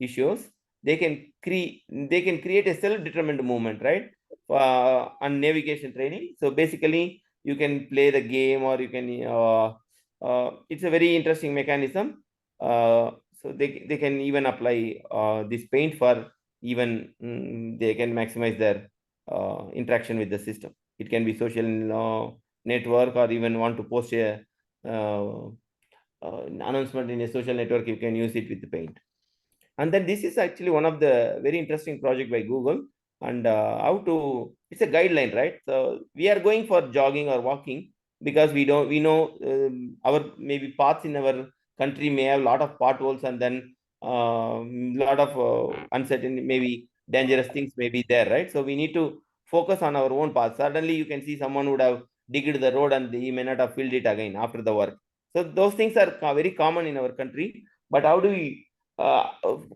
issues, they can create a self-determined movement, right? On navigation training. So basically, you can play the game, or you can. It's a very interesting mechanism. So they can even apply this paint for even they can maximize their interaction with the system. It can be social network, or even want to post a announcement in a social network. You can use it with the paint. And then this is actually one of the very interesting project by Google, and how to, it's a guideline, right? So we are going for jogging or walking because we know our maybe paths in our country may have a lot of potholes, and then lot of uncertain, maybe dangerous things may be there, right? So we need to focus on our own path. Suddenly you can see someone would have digged the road and he may not have filled it again after the work. So those things are very common in our country. But how do we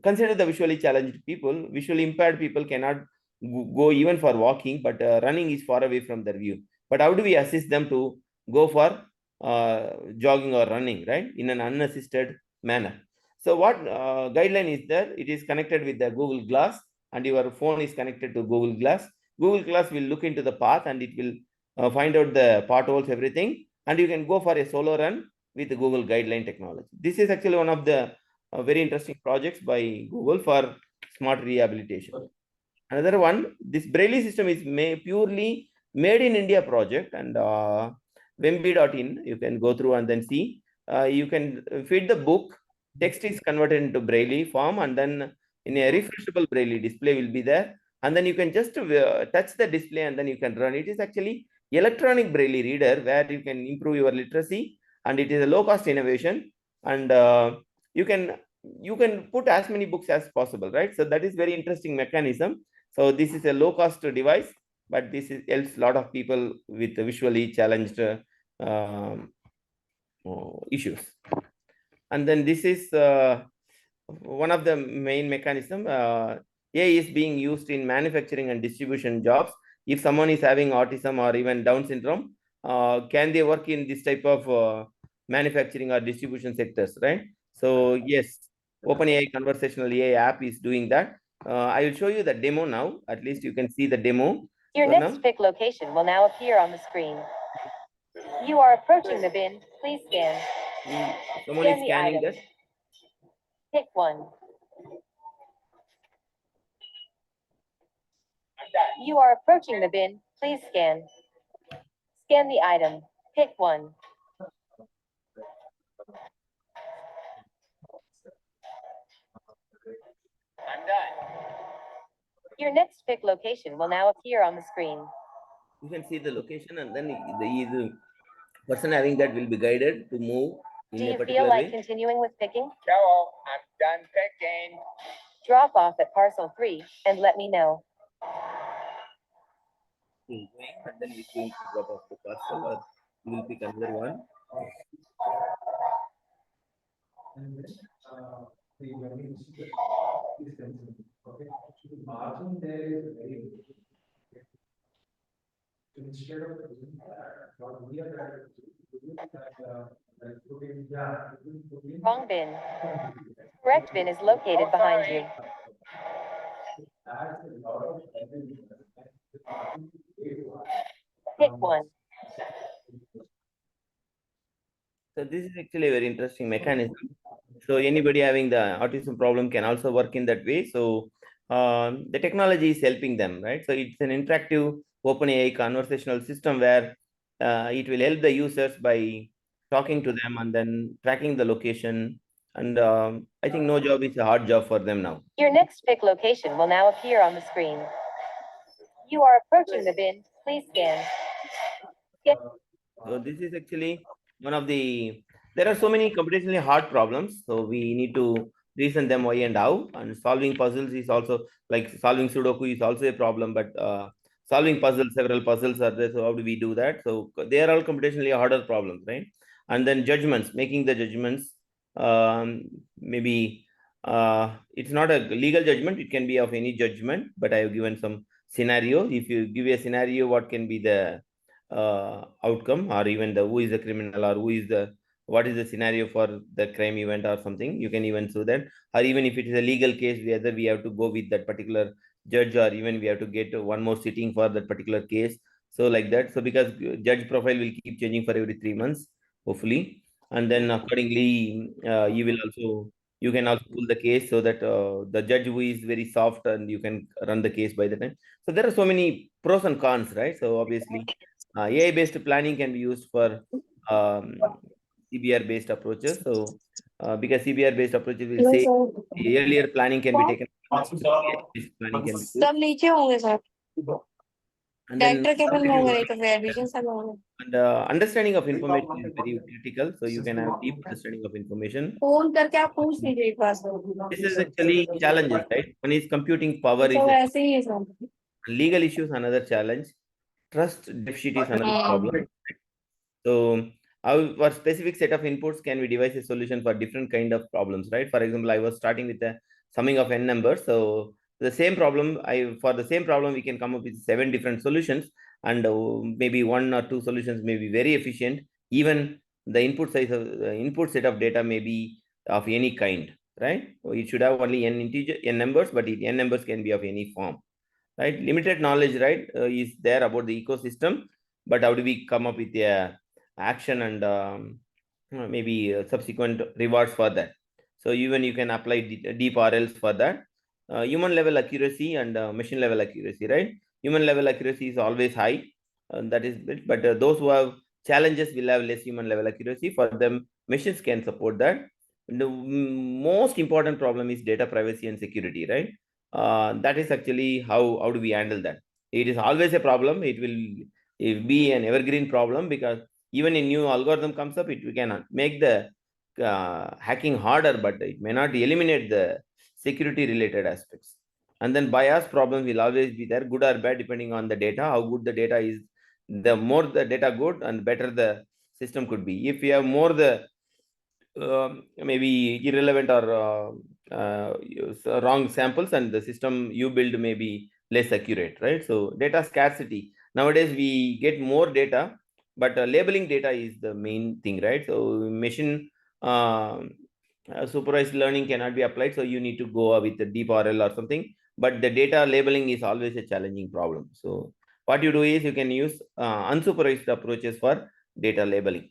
consider the visually challenged people? Visually impaired people cannot go even for walking, but running is far away from their view. But how do we assist them to go for jogging or running, right, in an unassisted manner? So what guideline is there? It is connected with the Google Glass, and your phone is connected to Google Glass. Google Glass will look into the path, and it will find out the potholes, everything, and you can go for a solo run with the Google guideline technology. This is actually one of the very interesting projects by Google for smart rehabilitation. Another one, this Braille system is purely made in India project, and Wemby.in, you can go through and then see. You can feed the book, text is converted into Braille form, and then in a refreshable Braille display will be there. And then you can just touch the display and then you can run. It is actually electronic Braille reader where you can improve your literacy, and it is a low cost innovation. And you can put as many books as possible, right? So that is very interesting mechanism. So this is a low cost device, but this helps a lot of people with visually challenged issues. And then this is one of the main mechanism. AI is being used in manufacturing and distribution jobs. If someone is having autism or even Down syndrome, can they work in this type of manufacturing or distribution sectors, right? So yes, OpenAI conversational AI app is doing that. I will show you the demo now. At least you can see the demo. Your So next pick location will now appear on the screen. You are approaching the bin. Please scan. Someone is scanning that. Pick one. You are approaching the bin. Please scan. Scan the item. Pick one. I'm done. Your next pick location will now appear on the screen. You can see the location, and then the person having that will be guided to move in Do a you particular feel like way. continuing with picking? No, I'm done picking. Drop off at parcel 3 and let me know. And then he's going to drop off the parcel, or he will pick another one. Wrong bin. Correct bin is located behind you. Pick one. So this is actually a very interesting mechanism. So anybody having the autism problem can also work in that way. So the technology is helping them, right? So it's an interactive OpenAI conversational system where it will help the users by talking to them and then tracking the location. And I think no job is a hard job for them now. Your next pick location will now appear on the screen. You are approaching the bin. Please scan. So this is actually one of the, there are so many computationally hard problems. So we need to reason them why and how, and solving puzzles is also, like solving Sudoku is also a problem, but solving puzzles, several puzzles are there. So how do we do that? So they are all computationally harder problems, right? And then judgments, making the judgments, maybe it's not a legal judgment. It can be of any judgment, but I have given some scenario. If you give a scenario, what can be the outcome, or even the who is the criminal, or what is the scenario for the crime event or something, you can even show that. Or even if it is a legal case, whether we have to go with that particular judge, or even we have to get one more sitting for that particular case. So like that. So because judge profile will keep changing for every 3 months, hopefully. And then accordingly, you can also pull the case, so that the judge who is very soft, and you can run the case by the time. So there are so many pros and cons, right? So obviously, AI based planning can be used for CBR based approaches. So because CBR based approaches will say earlier planning can be taken, so AI based planning can be used. सब नीचे होंगे sir And then director cabin में होंगे नहीं तो फिर admission सब होंगे and understanding of information is very critical. So you can have deep understanding of information. Phone करके आप पूछ लीजिए एक बार This is actually challenges, right? One is computing power is तो a ऐसे ही है sir legal issues, another challenge. Trust deficit is another problem. So our specific set of inputs can we devise a solution for different kind of problems, right? For example, I was starting with the summing of n numbers. So the same problem, for the same problem, we can come up with 7 different solutions, and maybe 1 or 2 solutions may be very efficient. Even the input size of the input set of data may be of any kind, right? It should have only n numbers, but n numbers can be of any form, right? Limited knowledge, right, is there about the ecosystem, but how do we come up with a action and maybe subsequent rewards for that? So even you can apply deep RLs for that. Human level accuracy and machine level accuracy, right? Human level accuracy is always high, that is it, but those who have challenges will have less human level accuracy. For them, machines can support that. The most important problem is data privacy and security, right? That is actually how do we handle that? It is always a problem. It will be an evergreen problem, because even a new algorithm comes up, we can make the hacking harder, but it may not eliminate the security related aspects. And then bias problem will always be there, good or bad, depending on the data. How good the data is, the more the data good, and better the system could be. If you have more the maybe irrelevant or wrong samples, and the system you build may be less accurate, right? So data scarcity. Nowadays we get more data, but labeling data is the main thing, right? So machine supervised learning cannot be applied, so you need to go with the deep RL or something, but the data labeling is always a challenging problem. So what you do is you can use unsupervised approaches for data labeling.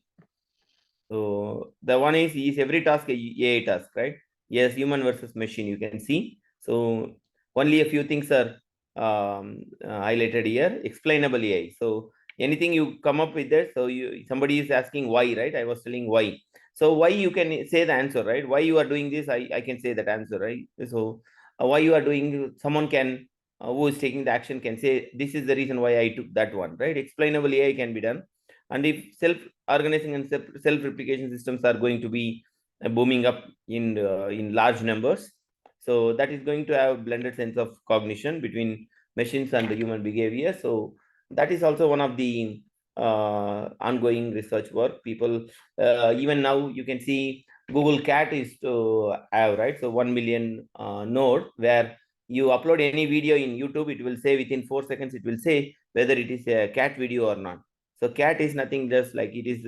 So the one is every task a AI task, right? Yes, human versus machine, you can see. So only a few things are highlighted here. Explainable AI. So anything you come up with that, so somebody is asking why, right? I was telling why. So why, you can say the answer, right? Why you are doing this, I can say that answer, right? So why you are doing, someone can who is taking the action can say this is the reason why I took that one, right? Explainable AI can be done. And if self-organizing and self-replication systems are going to be booming up in large numbers, so that is going to have a blended sense of cognition between machines and the human behavior. So that is also one of the ongoing research work. People even now you can see Google Cat is to have, right? So 1 million node, where you upload any video in YouTube, it will say within 4 seconds, it will say whether it is a cat video or not. So cat is nothing, just like it is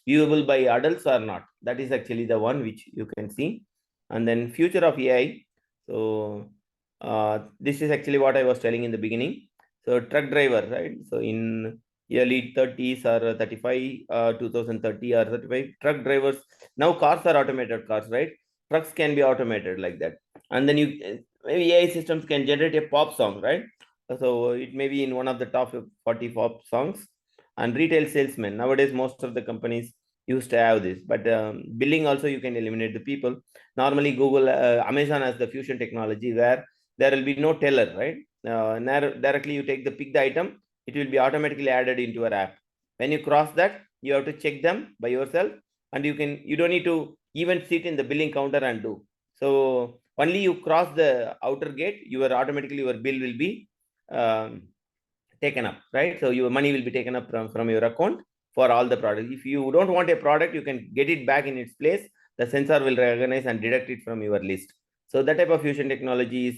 viewable by adults or not. That is actually the one which you can see. And then future of AI. So this is actually what I was telling in the beginning. So truck driver, right? So in early 30s or 35, 2030 or 35, truck drivers. Now cars are automated cars, right? Trucks can be automated like that. And then maybe AI systems can generate a pop song, right? So it may be in one of the top 40 pop songs. And retail salesmen, nowadays most of the companies used to have this, but billing also you can eliminate the people. Normally Google, Amazon has the fusion technology, where there will be no teller, right? Directly you pick the item, it will be automatically added into your app. When you cross that, you have to check them by yourself, and you don't need to even sit in the billing counter and do. So only you cross the outer gate, your bill will be taken up, right? So your money will be taken up from your account for all the products. If you don't want a product, you can get it back in its place the sensor will recognize and detect it from your list. So that type of fusion technology is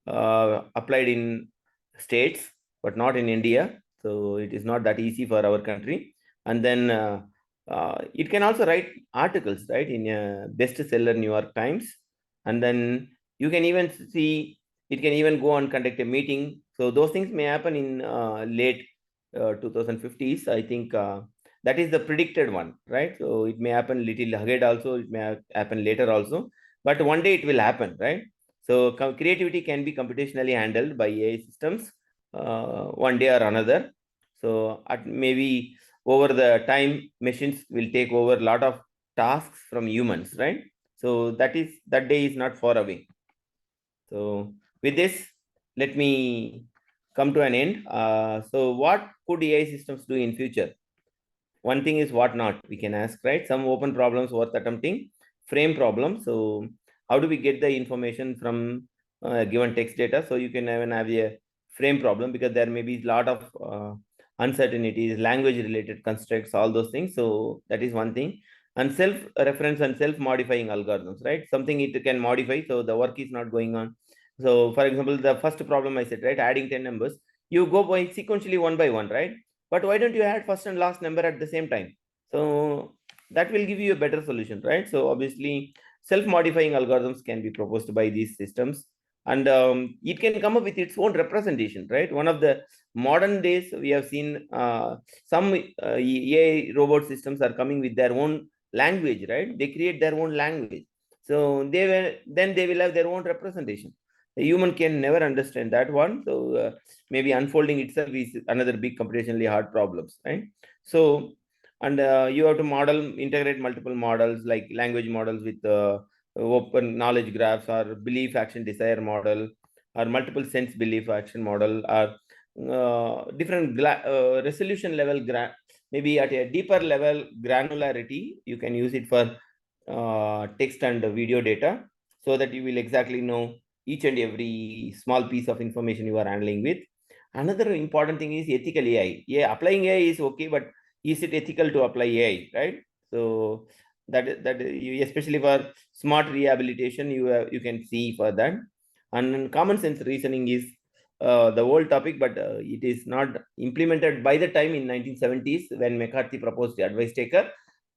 applied in states, but not in India. So it is not that easy for our country. And then it can also write articles, right, in a bestseller New York Times. And then you can even see, it can even go and conduct a meeting. So those things may happen in late 2050s. I think that is the predicted one, right? So it may happen little ahead also, it may happen later also, but one day it will happen, right? So creativity can be computationally handled by AI systems one day or another. So maybe over the time, machines will take over a lot of tasks from humans, right? So that day is not far away. So with this, let me come to an end. So what could AI systems do in future? One thing is what not, we can ask, right? Some open problems worth attempting. Frame problem. So how do we get the information from given text data? So you can even have a frame problem, because there may be a lot of uncertainties, language related constructs, all those things. So that is one thing. And self-reference and self-modifying algorithms, right? Something it can modify, so the work is not going on. So for example, the first problem I said, right, adding 10 numbers, you go by sequentially one by one, right? But why don't you add first and last number at the same time? So that will give you a better solution, right? So obviously, self-modifying algorithms can be proposed by these systems, and it can come up with its own representation, right? One of the modern days, we have seen some AI robot systems are coming with their own language, right? They create their own language. So they will have their own representation. A human can never understand that one. So maybe unfolding itself is another big computationally hard problems, right? So, and you have to integrate multiple models, like language models with open knowledge graphs, or belief action desire model, or multiple sense belief action model, or different resolution level, maybe at a deeper level granularity. You can use it for text and video data, so that you will exactly know each and every small piece of information you are handling with. Another important thing is ethical AI. Yeah, applying AI is okay, but is it ethical to apply AI, right? So especially for smart rehabilitation, you can see for that. And common sense reasoning is the old topic, but it is not implemented by the time in 1970s when McCarthy proposed the advice taker.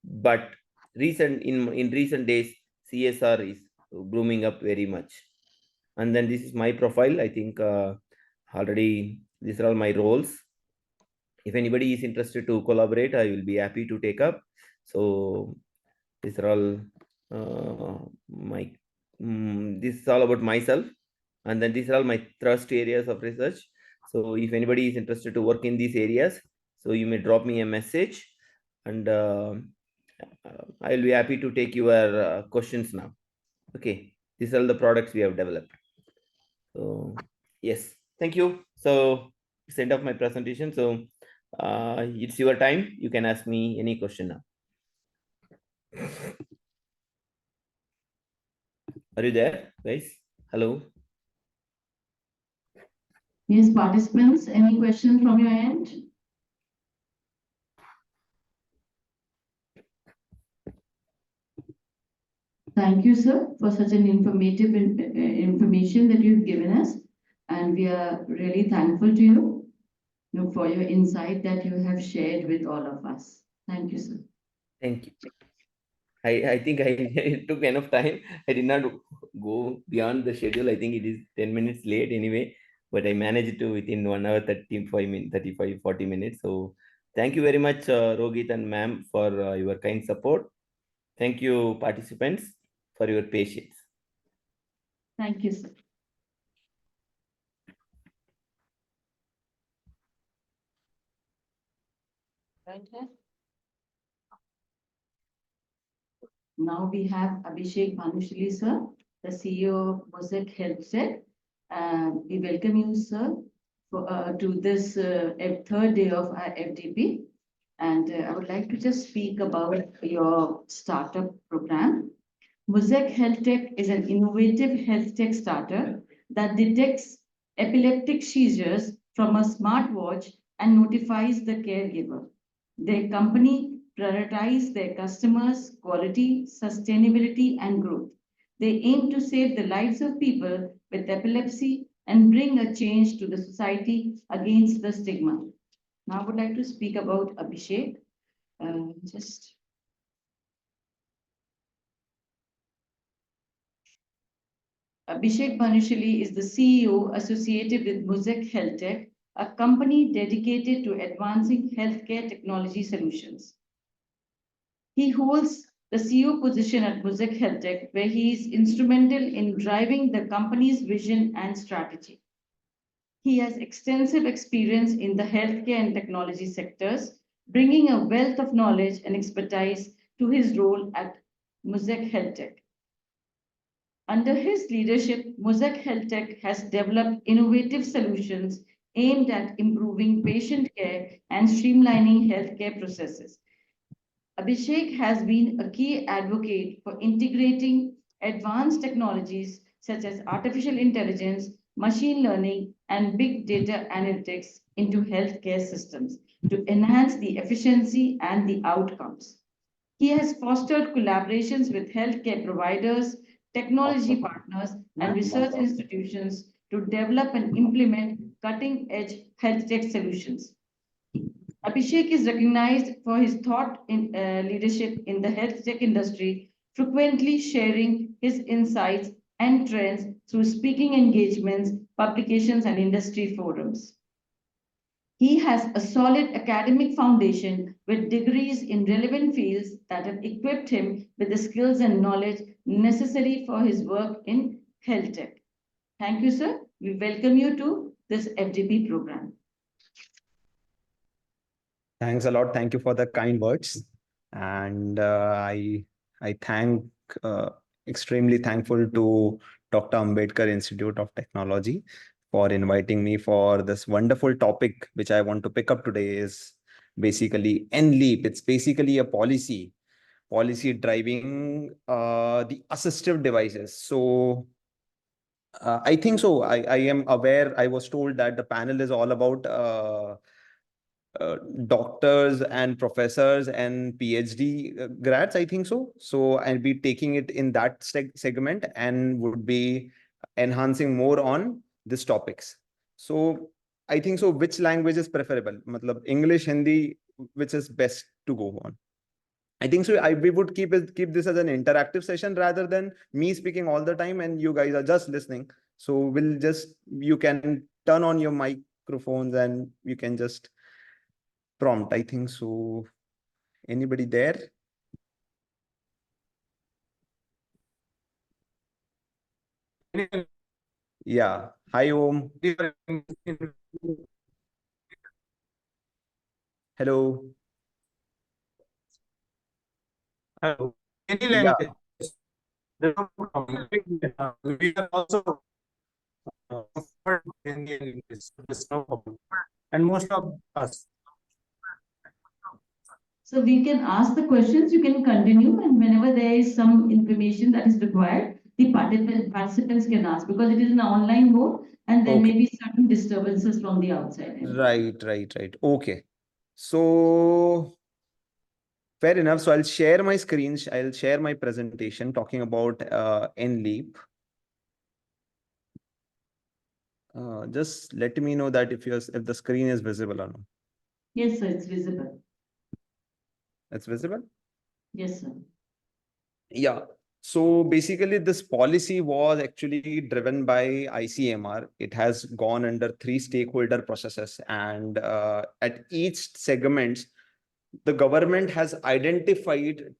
But in recent days, CSR is blooming up very much. And then this is my profile. I think already these are all my roles. If anybody is interested to collaborate, I will be happy to take up. So these are all this is all about myself, and then these are all my thrust areas of research. So if anybody is interested to work in these areas, so you may drop me a message, and I will be happy to take your questions now. Okay, these are the products we have developed. So yes, thank you. So it's the end of my presentation. So it's your time. You can ask me any question now. Are you there, guys? Hello. Yes, participants, any question from your end? Thank you, sir, for such an informative information that you've given us. And we are really thankful to you for your insight that you have shared with all of us. Thank you, sir. Thank you. I think it took enough time. I did not go beyond the schedule. I think it is 10 minutes late anyway, but I managed to within 1 hour, 35 minutes, 35, 40 minutes. So thank you very much, Rohit and ma'am, for your kind support. Thank you, participants, for your patience. Thank you, sir. Now we have Abhishek Bhanushali, sir, the CEO of Mosaic Health Tech. We welcome you, sir, to this third day of our FDP. And I would like to just speak about your startup program. Mosaic Health Tech is an innovative health tech startup that detects epileptic seizures from a smartwatch and notifies the caregiver. Their company prioritize their customers, quality, sustainability, and growth. They aim to save the lives of people with epilepsy and bring a change to the society against the stigma. Now I would like to speak about Abhishek. Abhishek Bhanushali is the CEO associated with Muzek Health Tech, a company dedicated to advancing healthcare technology solutions. He holds the CEO position at Muzek Health Tech, where he is instrumental in driving the company's vision and strategy. He has extensive experience in the healthcare and technology sectors, bringing a wealth of knowledge and expertise to his role at Muzek Health Tech. Under his leadership, Muzek Health Tech has developed innovative solutions aimed at improving patient care and streamlining healthcare processes. Abhishek has been a key advocate for integrating advanced technologies such as artificial intelligence, machine learning, and big data analytics into healthcare systems to enhance the efficiency and the outcomes. He has fostered collaborations with healthcare providers, technology partners, and research institutions to develop and implement cutting-edge health tech solutions. Abhishek is recognized for his thought in leadership in the health tech industry, frequently sharing his insights and trends through speaking engagements, publications, and industry forums. He has a solid academic foundation with degrees in relevant fields that have equipped him with the skills and knowledge necessary for his work in health tech. Thank you, sir. We welcome you to this FDP program. Thanks a lot. Thank you for the kind words. And I thank extremely thankful to Dr. Ambedkar Institute of Technology for inviting me for this wonderful topic, which I want to pick up today is basically NLEAP. It's basically a policy driving the assistive devices. So I think so. I am aware. I was told that the panel is all about doctors and professors and PhD grads, I think so. So I'll be taking it in that segment and would be enhancing more on these topics. So I think so. Which language is preferable? Matlab English, Hindi, which is best to go on? I think so. We would keep this as an interactive session rather than me speaking all the time and you guys are just listening. So you can turn on your microphones and you can just prompt, I think so. Anybody there? Yeah. Hi, Om. Hello. Hello. Any Yeah. language. We are also Hindi and English. There's no problem. And most of us. So we can ask the questions, you can continue, and whenever there is some information that is required, the participants can ask, because it is an online mode and there may be certain disturbances from the outside. Right. Okay. So fair enough. So I'll share my screen. I'll share my presentation talking about NLEAP. Just let me know that if the screen is visible or not. Yes, sir, it's visible. It's visible? Yes, sir. Yeah. So basically, this policy was actually driven by ICMR. It has gone under 3 stakeholder processes, and at each segment, the government has identified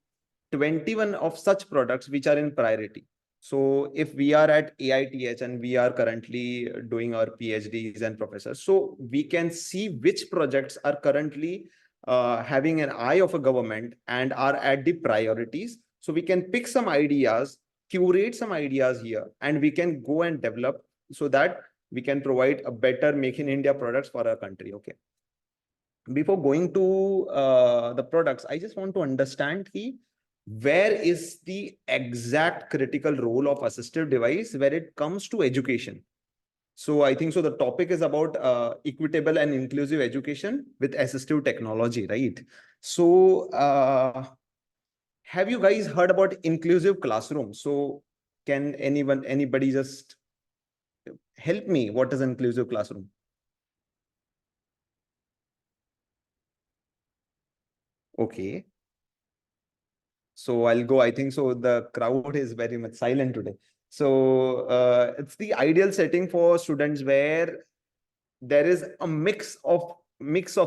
21 of such products which are in priority. So if we are at AITH and we are currently doing our PhDs and professors, so we can see which projects are currently having an eye of a government and are at the priorities. So we can pick some ideas, curate some ideas here, and we can go and develop so that we can provide a better Make in India products for our country. Okay. Before going to the products, I just want to understand where is the exact critical role of assistive device when it comes to education. So I think so the topic is about equitable and inclusive education with assistive technology, right? So have you guys heard about inclusive classroom? So can anybody just help me? What is inclusive classroom? Okay. So I'll go. I think so. The crowd is very much silent today. So it's the ideal setting for students where there is a mix of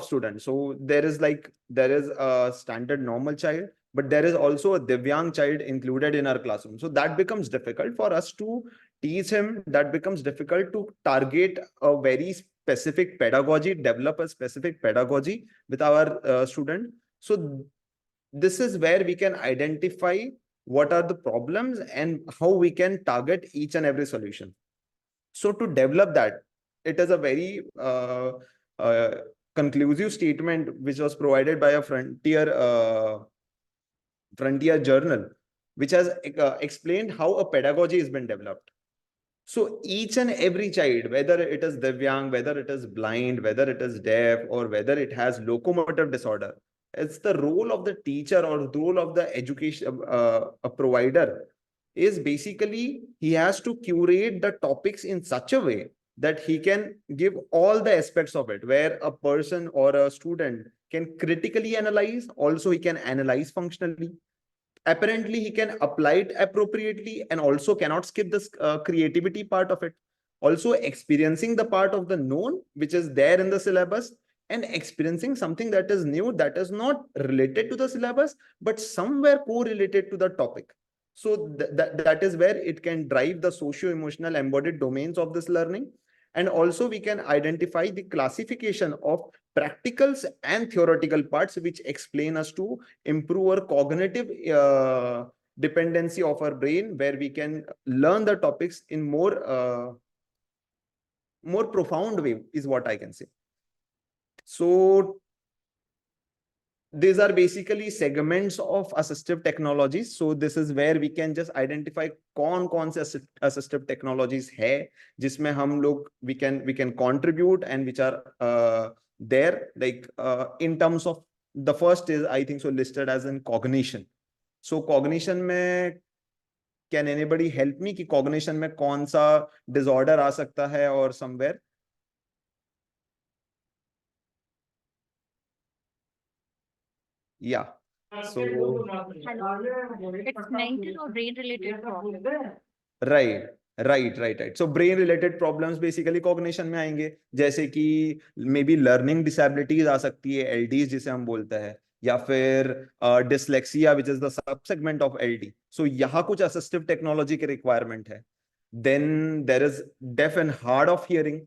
students. So there is a standard normal child, but there is also a Divyang child included in our classroom. So that becomes difficult for us to teach him. That becomes difficult to target a very specific pedagogy, develop a specific pedagogy with our student. So this is where we can identify what are the problems and how we can target each and every solution. So to develop that, it is a very uh, conclusive statement which was provided by a frontier journal, which has explained how a pedagogy has been developed. So each and every child, whether it is Divyang, whether it is blind, whether it is deaf, or whether it has locomotive disorder, it's the role of the teacher or the role of the education a provider is basically he has to curate the topics in such a way that he can give all the aspects of it, where a person or a student can critically analyze, also he can analyze functionally. Apparently he can apply it appropriately and also cannot skip this creativity part of it, also experiencing the part of the known which is there in the syllabus and experiencing something that is new, that is not related to the syllabus but somewhere correlated to the topic. So that is where it can drive the socio-emotional embodied domains of this learning. And also we can identify the classification of practicals and theoretical parts which explain us to improve our cognitive dependency of our brain, where we can learn the topics in more profound way is what I can say. So these are basically segments of assistive technologies. So this is where we can just identify कौन से assistive technologies है जिसमें हम लोग we can contribute and which are there, like in terms of the first is I think so listed as in cognition. So cognition में can anybody help me कि cognition में कौन सा disorder आ सकता है or somewhere? Yeah. So It's mental or brain related problem. right. So brain related problems basically cognition में आएंगे, जैसे कि मे बी लर्निंग डिसेबिलिटीज आ सकती है, एलडीज जिसे हम बोलते हैं, या फिर dyslexia which is the sub segment of LD. So यहाँ कुछ असिस्टिव टेक्नोलॉजी के रिक्वायरमेंट है. Then there is deaf and hard of hearing.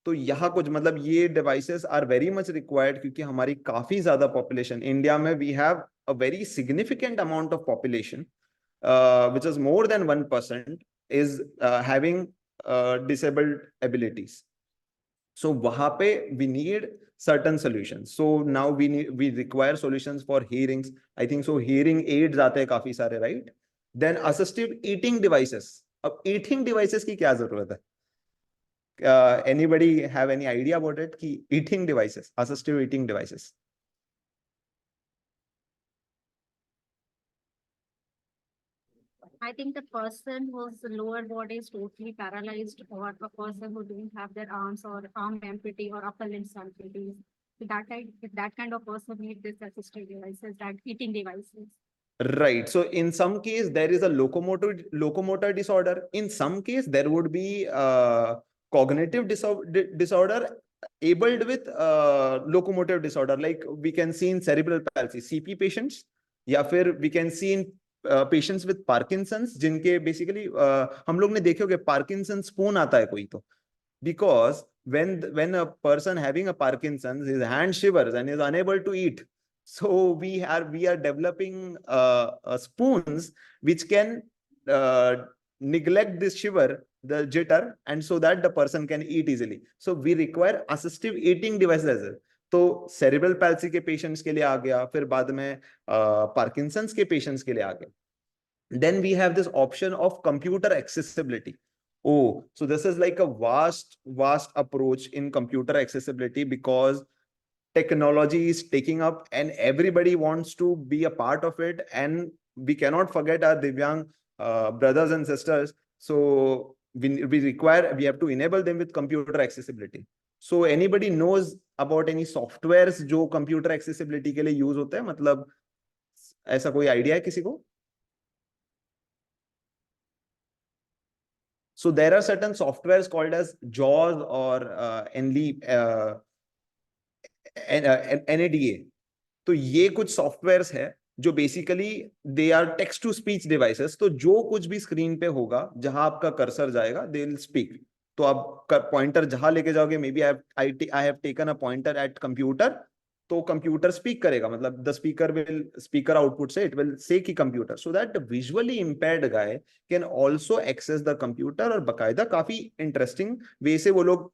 तो यहाँ कुछ मतलब ये devices are very much required क्योंकि हमारी काफी ज्यादा पॉपुलेशन इंडिया में, we have a very significant amount of population which is more than 1% is having disabled abilities. So wahan pe we need certain solutions. So now we require solutions for hearings. I think so hearing aids aate hain काफी सारे, right? Then assistive eating devices. अब eating devices की क्या जरूरत है? Anybody have any idea about it? कि eating devices, assistive eating devices. I think the person whose lower body is totally paralyzed, or a person who don't have their arms or arm amputee or upper limbs amputees. So that kind of person need this assistive devices, that eating devices. Right. So in some case there is a locomotor disorder. In some case there would be cognitive disorder abled with locomotive disorder. Like we can see in cerebral palsy, CP patients, या फिर we can see in patients with Parkinson's, जिनके basically हम लोग ने देखे होंगे Parkinson's spoon आता है कोई तो, because when a person having a Parkinson's, his hand shivers and is unable to eat. So we are developing spoons which can neglect this shiver, the jitter, and so that the person can eat easily. So we require assistive eating devices as well. तो cerebral palsy के patients के लिए आ गया, फिर बाद में Parkinson's के patients के लिए आ गया. Then we have this option of computer accessibility. Oh, so this is like a vast approach in computer accessibility, because technology is taking up and everybody wants to be a part of it. And we cannot forget our Divyang brothers and sisters. So we have to enable them with computer accessibility. So anybody knows about any softwares जो computer accessibility के लिए use होते हैं? मतलब ऐसा कोई idea है किसी को? So there are certain softwares called as JAWS or NADA. तो ये कुछ सॉफ्टवेयर्स है जो basically they are text to speech devices. तो जो कुछ भी स्क्रीन पे होगा, जहां आपका कर्सर जाएगा, दे विल स्पीक. तो आप पॉइंटर जहां लेके जाओगे, maybe I have taken a pointer at computer, तो कंप्यूटर स्पीक करेगा. मतलब द स्पीकर आउटपुट से इट विल से कि computer, so that visually impaired guy can also access the computer. और बाकायदा काफी इंटरेस्टिंग वे से वो लोग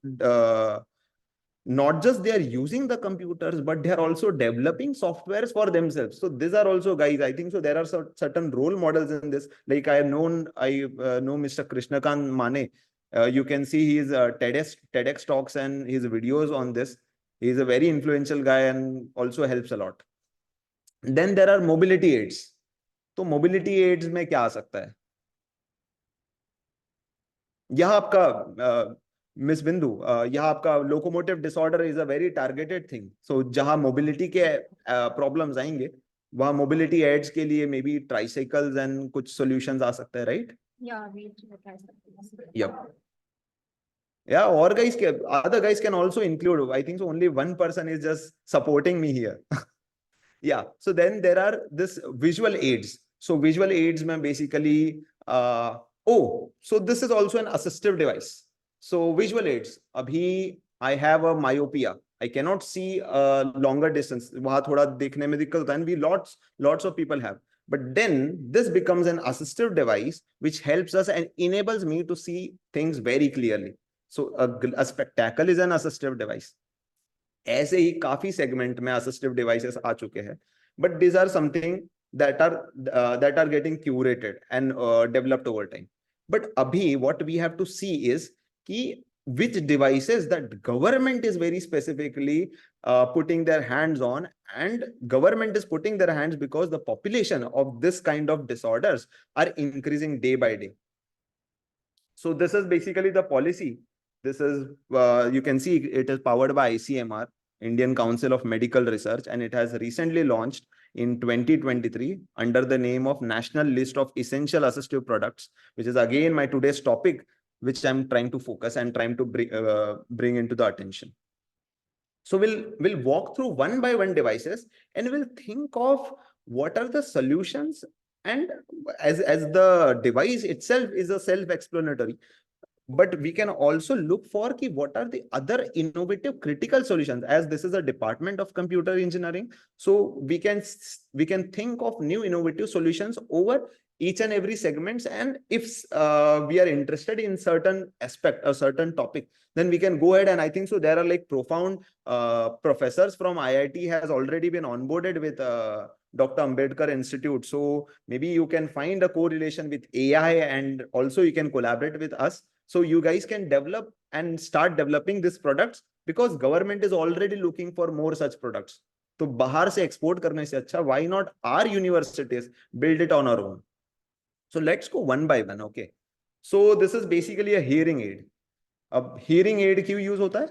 not just they are using the computers, but they are also developing softwares for themselves. So these are also guys, I think so there are certain role models in this. Like I know Mr. Krishnakant Mane. You can see his TEDx talks and his videos on this. He is a very influential guy and also helps a lot. Then there are mobility aids. तो mobility aids में क्या आ सकता है? यहाँ आपका miss Bindu, यहाँ आपका locomotive disorder is a very targeted thing. So जहां मोबिलिटी के प्रॉब्लम्स आएंगे, वहां मोबिलिटी एड्स के लिए मे बी ट्राइसाइकल्स एंड कुछ सॉल्यूशंस आ सकते हैं, right? Yeah, or guys other guys can also include. I think so only one person is just supporting me here. Yeah, so then there are this visual aids. So visual aids mein basically so this is also an assistive device. So visual aids, abhi I have a myopia, I cannot see a longer distance, wahan thoda dekhne mein dikkat hota hai, and we lots of people have. But then this becomes an assistive device which helps us and enables me to see things very clearly. So a spectacle is an assistive device. ऐसे ही काफी segment में assistive devices आ चुके हैं, but these are something that are getting curated and developed over time. But abhi what we have to see is ki which devices that government is very specifically putting their hands on, and government is putting their hands because the population of this kind of disorders are increasing day by day. So this is basically the policy. This is you can see it is powered by ICMR, Indian Council of Medical Research, and it has recently launched in 2023 under the name of National List of Essential Assistive Products, which is again my today's topic, which I'm trying to focus and trying to bring into the attention. So we'll walk through one by one devices and we'll think of what are the solutions, and as the device itself is a self-explanatory, but we can also look for what are the other innovative critical solutions, as this is a department of computer engineering. So we can think of new innovative solutions over each and every segments. And if we are interested in certain aspect or certain topic, then we can go ahead. And I think so there are like profound professors from IIT has already been onboarded with Dr. Ambedkar Institute. So maybe you can find a correlation with AI, and also you can collaborate with us. So you guys can develop and start developing these products, because government is already looking for more such products. So bahar se export karne se acha, why not our universities build it on our own? So let's go one by one. Okay. So this is basically a hearing aid. Ab hearing aid क्यों use होता है?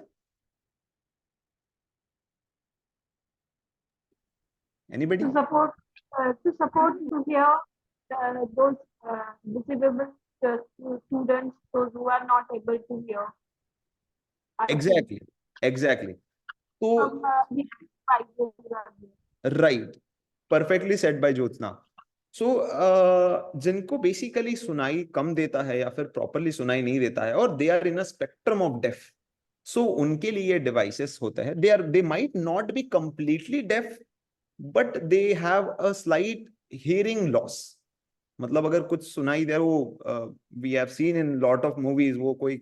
Anybody? To support to hear those disabled students, those who are not able to hear. Exactly. So right, perfectly said by Jyotsna. So जिनको basically सुनाई कम देता है या फिर properly सुनाई नहीं देता है, और they are in a spectrum of deaf, so उनके लिए डिवाइसेस होता है. They might not be completely deaf, but they have a slight hearing loss. मतलब अगर कुछ सुनाई दे, वो we have seen in lot of movies, वो कोई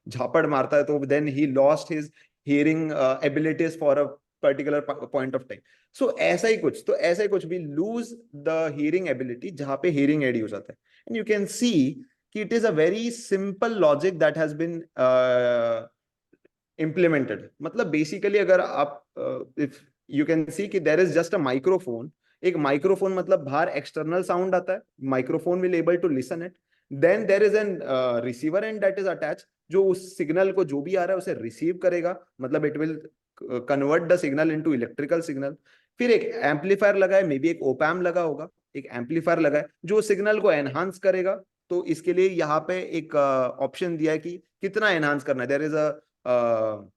झापड़ मारता है तो then he lost his hearing abilities for a particular point of time. So ऐसा ही कुछ we lose the hearing ability जहाँ पे hearing aid use होता है. And you can see कि it is a very simple logic that has been implemented. मतलब basically अगर आप if you can see कि there is just a microphone, एक माइक्रोफोन मतलब बाहर एक्सटर्नल साउंड आता है, microphone will able to listen it, then there is an receiver and that is attach, जो उस सिग्नल को जो भी आ रहा है उसे रिसीव करेगा, मतलब it will convert the signal into electrical signal. फिर एक एम्पलीफायर लगा है, मे बी एक ओपैम लगा होगा, एक एम्पलीफायर लगा है जो सिग्नल को एनहांस करेगा। तो इसके लिए यहाँ पे एक ऑप्शन दिया है कि कितना एनहांस करना है। देयर इज अ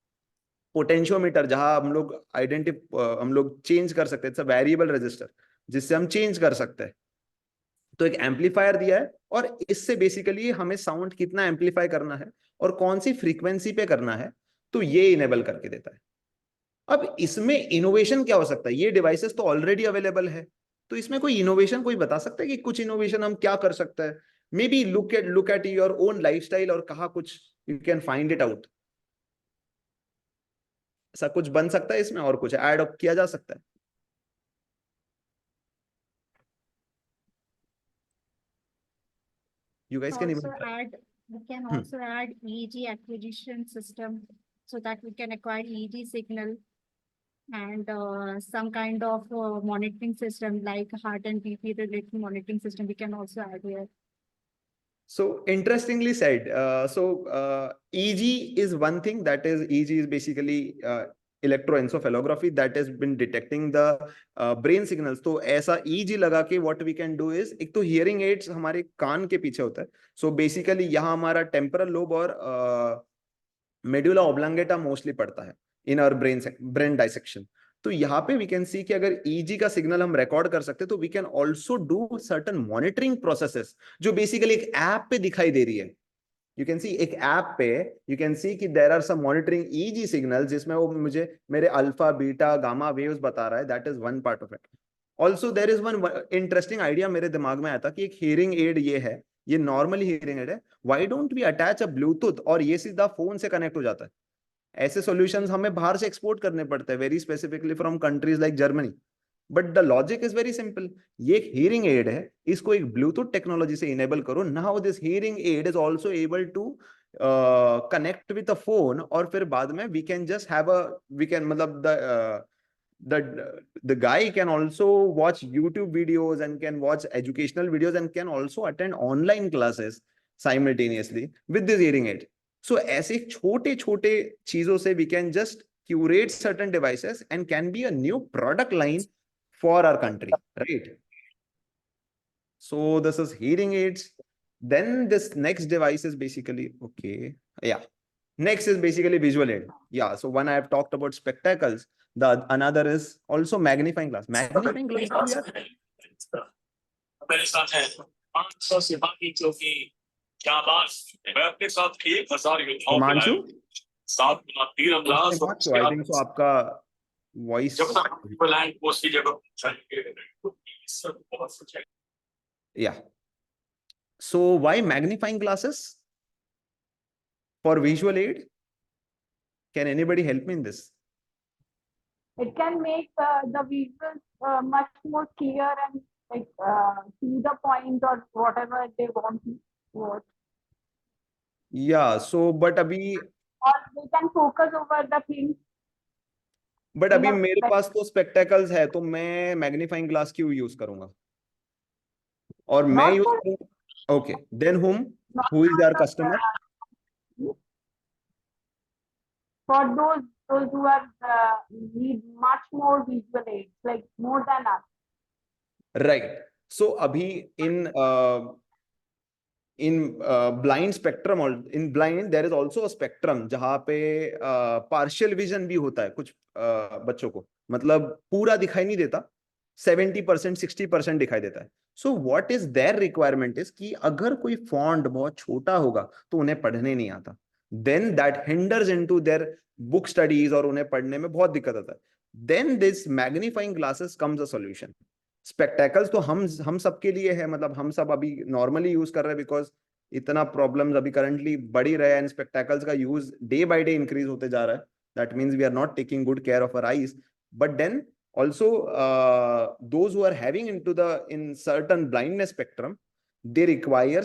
पोटेंशियोमीटर जहां हम लोग चेंज कर सकते हैं, इट्स अ वेरिएबल रजिस्टर जिससे हम चेंज कर सकते हैं। तो एक एम्पलीफायर दिया है और इससे बेसिकली हमें साउंड कितना एम्पलीफाई करना है और कौन सी फ्रीक्वेंसी पे करना है, तो ये इनेबल करके देता है। अब इसमें इनोवेशन क्या हो सकता है? ये डिवाइसेस तो ऑलरेडी अवेलेबल है, तो इसमें कोई इनोवेशन कोई बता सकता है कि कुछ इनोवेशन हम क्या कर सकते हैं? May be look at your own lifestyle और कहा कुछ you can find it out. ऐसा कुछ बन सकता है इसमें और कुछ ऐड किया जा सकता है? You guys can even try. We can also add EEG acquisition system so that we can acquire EEG signal and some kind of monitoring system like heart and BP related monitoring system we can also add here. So interestingly said. EEG is one thing, that is EEG is basically electroencephalography that has been detecting the brain signals. तो ऐसा EEG लगा के what we can do is, एक तो hearing aids हमारे कान के पीछे होता है, so basically यहाँ हमारा temporal lobe और medulla oblongata मोस्टली पड़ता है in our brain dissection. तो यहाँ पे वी कैन सी कि अगर ईजी का सिग्नल हम रिकॉर्ड कर सकते हैं तो we can also do certain monitoring processes जो बेसिकली एक ऐप पे दिखाई दे रही है। यू कैन सी एक ऐप पे यू कैन सी कि there are some monitoring EEG signal जिसमें वो मुझे मेरे अल्फा बीटा गामा वेव्स बता रहा है। That is one part of it. Also there is one interesting idea मेरे दिमाग में आया था कि एक हियरिंग एड ये है, ये नॉर्मली हियरिंग एड है, why don't we attach a Bluetooth और ये सीधा फोन से कनेक्ट हो जाता है। ऐसे सॉल्यूशंस हमें बाहर से एक्सपोर्ट करने पड़ते हैं, very specifically from countries like Germany. But the logic is very simple. ये एक हियरिंग एड है, इसको एक ब्लूटूथ टेक्नोलॉजी से इनेबल करो। Now this hearing aid is also able to connect with a phone, और फिर बाद में we can just have a we can मतलब the guy can also watch YouTube videos and can watch educational videos and can also attend online classes simultaneously with this hearing aid. So ऐसे छोटे छोटे चीजों से we can just curate certain devices and can be a new product line for our country, right? So this is hearing aids. Then this next device is basically, okay, yeah. Next is basically visual aid. Yeah, so one I have talked about spectacles. The another is also magnifying glass. Magnifying glass. मेरे साथ है 500 सिपाही जो कि क्या बात, मैं अपने साथ 1000 योद्धाओं को लाया, 7 गुना तीरंदाज। So I think so आपका voice. जब तक बुलाएं उसकी जगह चाहिए। Yeah. So why magnifying glasses for visual aid? Can anybody help me in this? It can make the visuals much more clear and like see the point or whatever they want to watch. Yeah. So but अभी or they can focus over the things. But अभी मेरे पास तो spectacles है, तो मैं magnifying glass क्यों use करूंगा? और मैं use करूंगा? Okay. Then whom? Who is our customer? For those who are need much more visual aids, like more than us. Right. So अभी in blind spectrum, or in blind there is also a spectrum जहाँ पे partial vision भी होता है कुछ बच्चों को, मतलब पूरा दिखाई नहीं देता, 70% 60% दिखाई देता है। So what is their requirement is कि अगर कोई font बहुत छोटा होगा तो उन्हें पढ़ने नहीं आता, then that hinders into their book studies और उन्हें पढ़ने में बहुत दिक्कत आता है। Then this magnifying glasses comes a solution. Spectacles तो हम सबके लिए है, मतलब हम सब अभी नॉर्मली यूज कर रहे हैं बिकॉज इतना प्रॉब्लम्स अभी करंटली बढ़ ही रहे हैं एंड स्पेक्टेकल्स का use day by day increase होते जा रहा है। That means we are not taking good care of our eyes, but then also those who are having into the in certain blindness spectrum, they require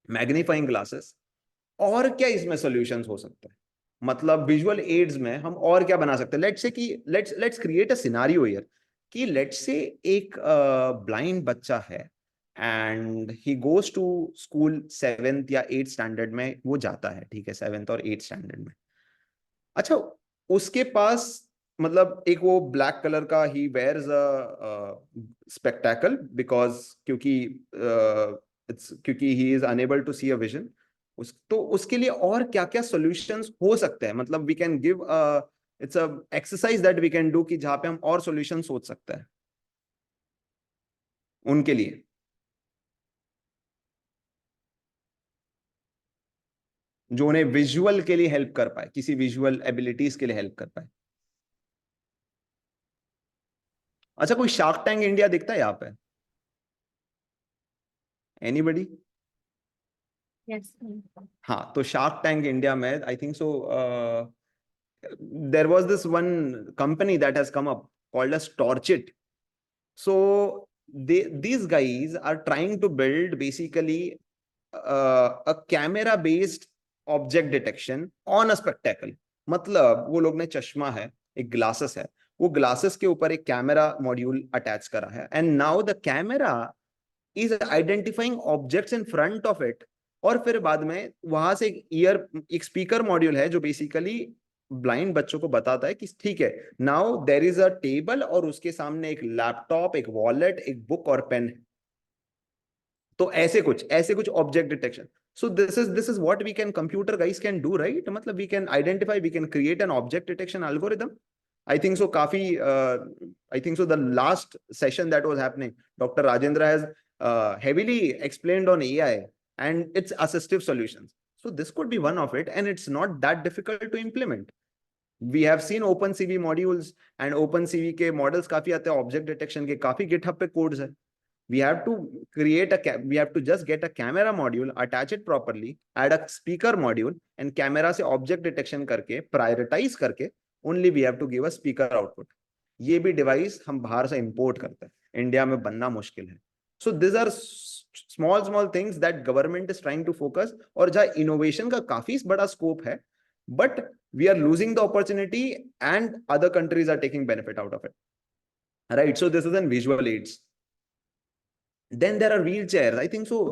magnifying glasses. और क्या इसमें solutions हो सकता है? मतलब विजुअल एड्स में हम और क्या बना सकते हैं? लेट्स से कि let's create a scenario here कि लेट्स से एक ब्लाइंड बच्चा है and he goes to school 7th या 8th स्टैंडर्ड में वो जाता है, ठीक है, 7th और 8th स्टैंडर्ड में। अच्छा, उसके पास मतलब एक वो ब्लैक कलर का ही वेयर्स स्पेक्टेकल बिकॉज क्योंकि he is unable to see a vision. तो उसके लिए और क्या क्या सॉल्यूशंस हो सकते हैं? मतलब we can give its a exercise that we can do कि जहां पे हम और सॉल्यूशन सोच सकते हैं उनके लिए। जो उन्हें विजुअल के लिए हेल्प कर पाए, किसी विजुअल एबिलिटीज के लिए हेल्प कर पाए। अच्छा, कोई शार्क टैंक इंडिया दिखता है यहाँ पे? एनीबडी? Yes. हाँ, तो शार्क टैंक इंडिया में आई think so there was this one company that has come up called as Torchit. So these guys are trying to build basically a camera based object detection on a spectacle. मतलब वो लोग ने चश्मा है, एक glasses है, वो glasses के ऊपर एक कैमरा मॉड्यूल अटैच करा है and now the camera is identifying objects in front of it. और फिर बाद में वहां से एक स्पीकर मॉड्यूल है जो बेसिकली ब्लाइंड बच्चों को बताता है कि ठीक है, now there is a table और उसके सामने एक लैपटॉप, एक वॉलेट, एक बुक और पेन। तो ऐसे कुछ object detection. So this is what we can computer guys can do, right? मतलब we can identify, we can create an object detection algorithm. I think so काफी I think so the last session that was happening, Dr. Rajendra has heavily explained on AI and its assistive solutions. So this could be one of it and it's not that difficult to implement. We have seen OpenCV modules and OpenCV के models काफी आते हैं object detection के, काफी GitHub पे codes है। We have to we have to just get a camera module, attach it properly, add a speaker module and camera से object detection करके prioritize करके only we have to give a speaker output. ये भी device हम बाहर से import करते हैं, इंडिया में बनना मुश्किल है। So this are small things that government is trying to focus, और जहां इनोवेशन का काफी बड़ा स्कोप है, but we are losing the opportunity and other countries are taking benefit out of it, right? So this is an visual aids. Then there are wheelchair. I think so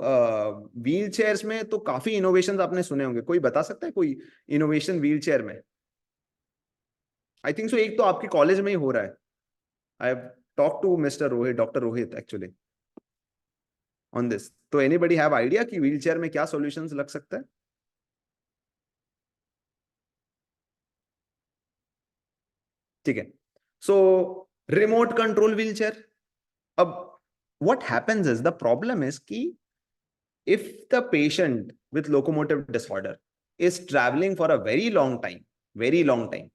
wheelchairs में तो काफी innovation आपने सुने होंगे, कोई बता सकता है कोई इनोवेशन व्हील चेयर में? आई थिंक सो एक तो आपके कॉलेज में ही हो रहा है। I have talk to mister Rohit, doctor Rohit actually on this. तो एनीबडी हैव आइडिया कि व्हील चेयर में क्या सॉल्यूशंस लग सकता है? ठीक है, so remote control wheelchair. अब what happens is, the problem is कि if the patient with locomotive disorder is traveling for a very long time,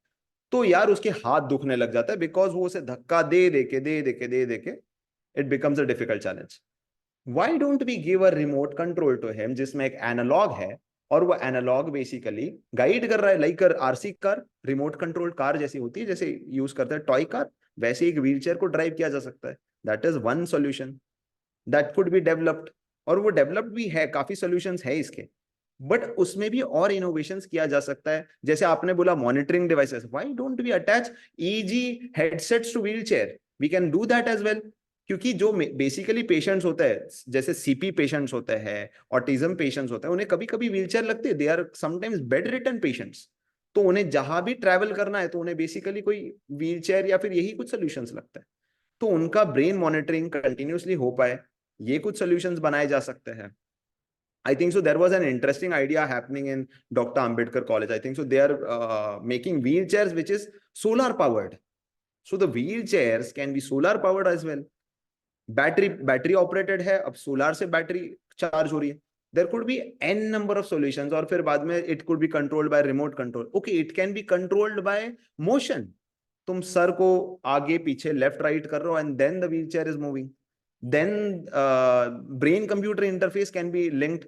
तो यार उसके हाथ दुखने लग जाता है बिकॉज वो उसे धक्का दे के it becomes a difficult challenge. Why don't we give a remote control to him जिसमें एक एनालॉग है और वो एनालॉग बेसिकली गाइड कर रहा है, like RC car, remote control car जैसी होती है, जैसे यूज करते हैं टॉय कार, वैसे एक व्हीलचेयर को ड्राइव किया जा सकता है। That is one solution that could be developed, और वो डेवलप्ड भी है, काफी सॉल्यूशंस है इसके, बट उसमें भी और इनोवेशंस किया जा सकता है। जैसे आपने बोला monitoring devices, why don't we attach EEG headsets to wheelchair? We can do that as well. क्योंकि जो बेसिकली पेशेंट्स होते हैं, जैसे सीपी पेशेंट्स होते हैं, ऑटिज्म पेशेंट्स होते हैं, उन्हें कभी कभी व्हीलचेयर लगती है, they are sometimes bedridden patients. तो उन्हें जहां भी ट्रैवल करना है तो उन्हें बेसिकली कोई व्हीलचेयर या फिर यही कुछ सोल्यूशंस लगता है, तो उनका ब्रेन मॉनिटरिंग कंटिन्यूसली हो पाए, ये कुछ सॉल्यूशंस बनाए जा सकते हैं। I think so there was an interesting idea happening in Dr. Ambedkar College. I think so they are making wheelchairs which is solar powered. So the wheelchairs can be solar powered as well. Battery operated है, अब solar से battery charge हो रही है। There could be n number of solutions, और फिर बाद में it could be controlled by remote control. Okay, it can be controlled by motion. तुम सर को आगे पीछे लेफ्ट राइट कर रहे हो and then the wheelchair is moving. Then brain computer interface can be linked.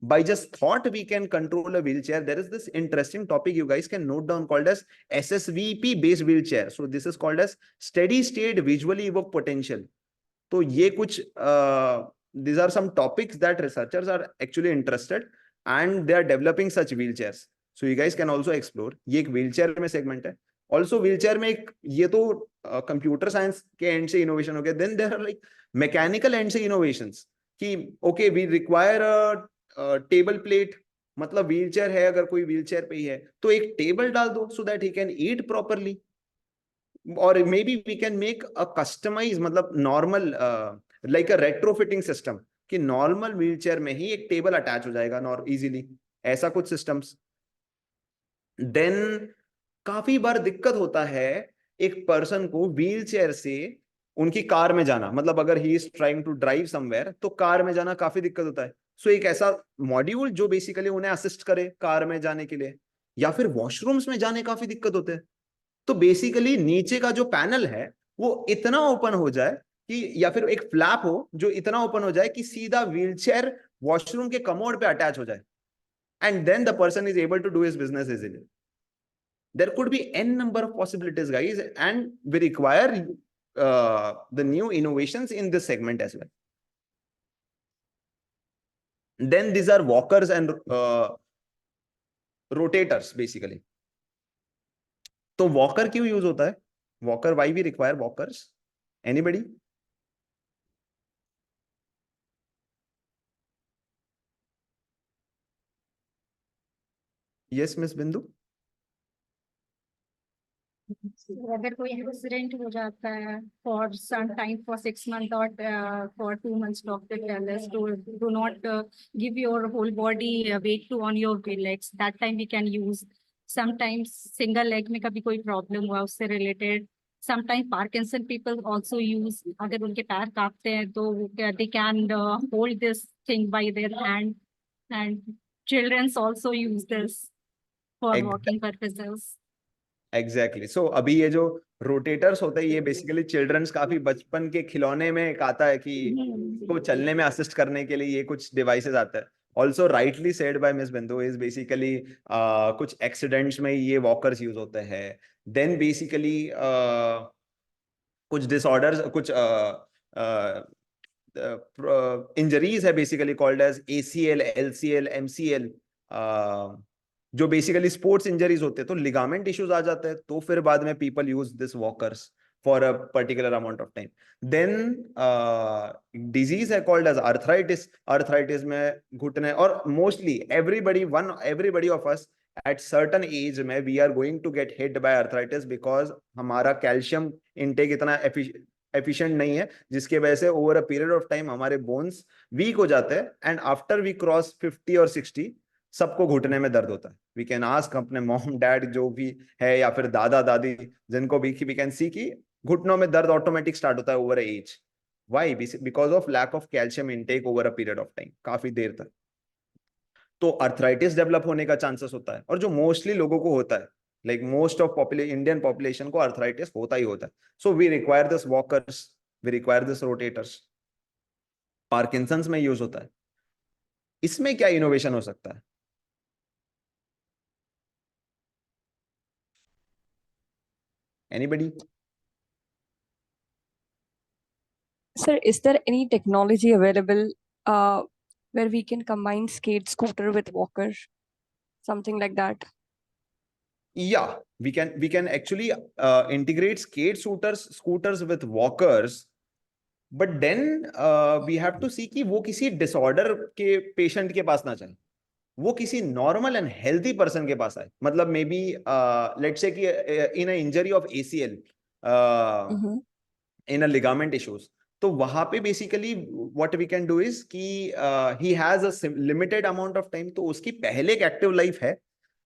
By just thought we can control a wheelchair. There is this interesting topic you guys can note down called as SSVP based wheelchair. So this is called as steady state visually evoked potential. तो ये कुछ these are some topics that researchers are actually interested and they are developing such wheelchairs. So you guys can also explore. ये एक wheelchair में segment है। Also wheelchair में एक, ये तो कंप्यूटर साइंस के एंड से इनोवेशन हो गया। Then there are like mechanical end से इनोवेशंस कि okay we require a table plate, मतलब व्हीलचेयर है, अगर कोई व्हीलचेयर पे ही है तो एक टेबल डाल दो so that he can eat properly. और may be we can make a customize, मतलब normal like a retrofitting system कि नॉर्मल व्हीलचेयर में ही एक टेबल अटैच हो जाएगा नॉर इजीली, ऐसा कुछ सिस्टम्स। देन काफी बार दिक्कत होता है एक पर्सन को व्हीलचेयर से उनकी कार में जाना, मतलब अगर he is trying to drive somewhere तो कार में जाना काफी दिक्कत होता है। सो एक ऐसा मॉड्यूल जो बेसिकली उन्हें असिस्ट करे कार में जाने के लिए, या फिर वॉशरूम्स में जाने काफी दिक्कत होते हैं। तो बेसिकली नीचे का जो पैनल है वो इतना ओपन हो जाए कि, या फिर एक फ्लैप हो जो इतना ओपन हो जाए कि सीधा व्हीलचेयर वॉशरूम के कमोड पे अटैच हो जाए, and then the person is able to do his business easily. There could be n number of possibilities, guys, and we require the new innovations in this segment as well. Then these are walkers and rotators basically. तो walker क्यों use होता है? Walker, why we require walkers? Anybody? Yes, Miss Bindu. अगर कोई accident हो जाता है for some time, for 6 months और for 2 months, doctor tell us to do not give your whole body weight to on your legs, that time we can use. Sometimes single leg में कभी कोई problem हुआ उससे related, sometime Parkinson people also use, अगर उनके पैर कांपते हैं तो they can hold this thing by their hand, and childrens also use this for walking purposes. Exactly. सो अभी ये जो रोटेटर्स होते हैं ये बेसिकली चिल्ड्रंस काफी बचपन के खिलौने में एक आता है कि को चलने में असिस्ट करने के लिए ये कुछ डिवाइसेस आते हैं। Also rightly said by miss Bindu, is basically कुछ एक्सीडेंट्स में ये वॉकर्स यूज होते हैं। देन बेसिकली कुछ डिसऑर्डर्स, कुछ इंजरीज है basically called as ACL, LCL, MCL, जो बेसिकली स्पोर्ट्स इंजरीज होते हैं, तो लिगामेंट इश्यूज आ जाते हैं, तो फिर बाद में people use this walkers for a particular amount of time. Then disease है कॉल्ड एज अर्थराइटिस। अर्थराइटिस में घुटने, और mostly everybody of us at certain age में we are going to get hit by arthritis because हमारा calcium intake इतना efficient नहीं है, जिसके वजह से over a period of time हमारे बोन्स वीक हो जाते हैं, एंड आफ्टर वी क्रॉस 50 और 60 सबको घुटने में दर्द होता है। वी कैन आस्क अपने मॉम डैड जो भी है या फिर दादा दादी जिनको भी, वी कैन सी कि घुटनों में दर्द ऑटोमेटिक स्टार्ट होता है over age. Why? Because of lack of calcium intake over a period of time, काफी देर तक। तो अर्थराइटिस डेवलप होने का चांसेस होता है, और जो मोस्टली लोगों को होता है, like most of Indian population को अर्थराइटिस होता ही होता है। So we require this walkers, we require this rotators. Parkinson's में यूज होता है। इसमें क्या इनोवेशन हो सकता है? Anybody? Sir, is there any technology available where we can combine skate scooter with walker, something like that? Yeah, we can actually integrate skate scooters with walkers, but then we have to see कि वो किसी disorder के patient के पास ना जाए, वो किसी normal and healthy person के पास आए। मतलब मे बी लेट्स से कि in a injury of ACL, in a ligament issues, तो वहां पे basically what we can do is कि he has a limited amount of time, तो उसकी पहले एक एक्टिव लाइफ है,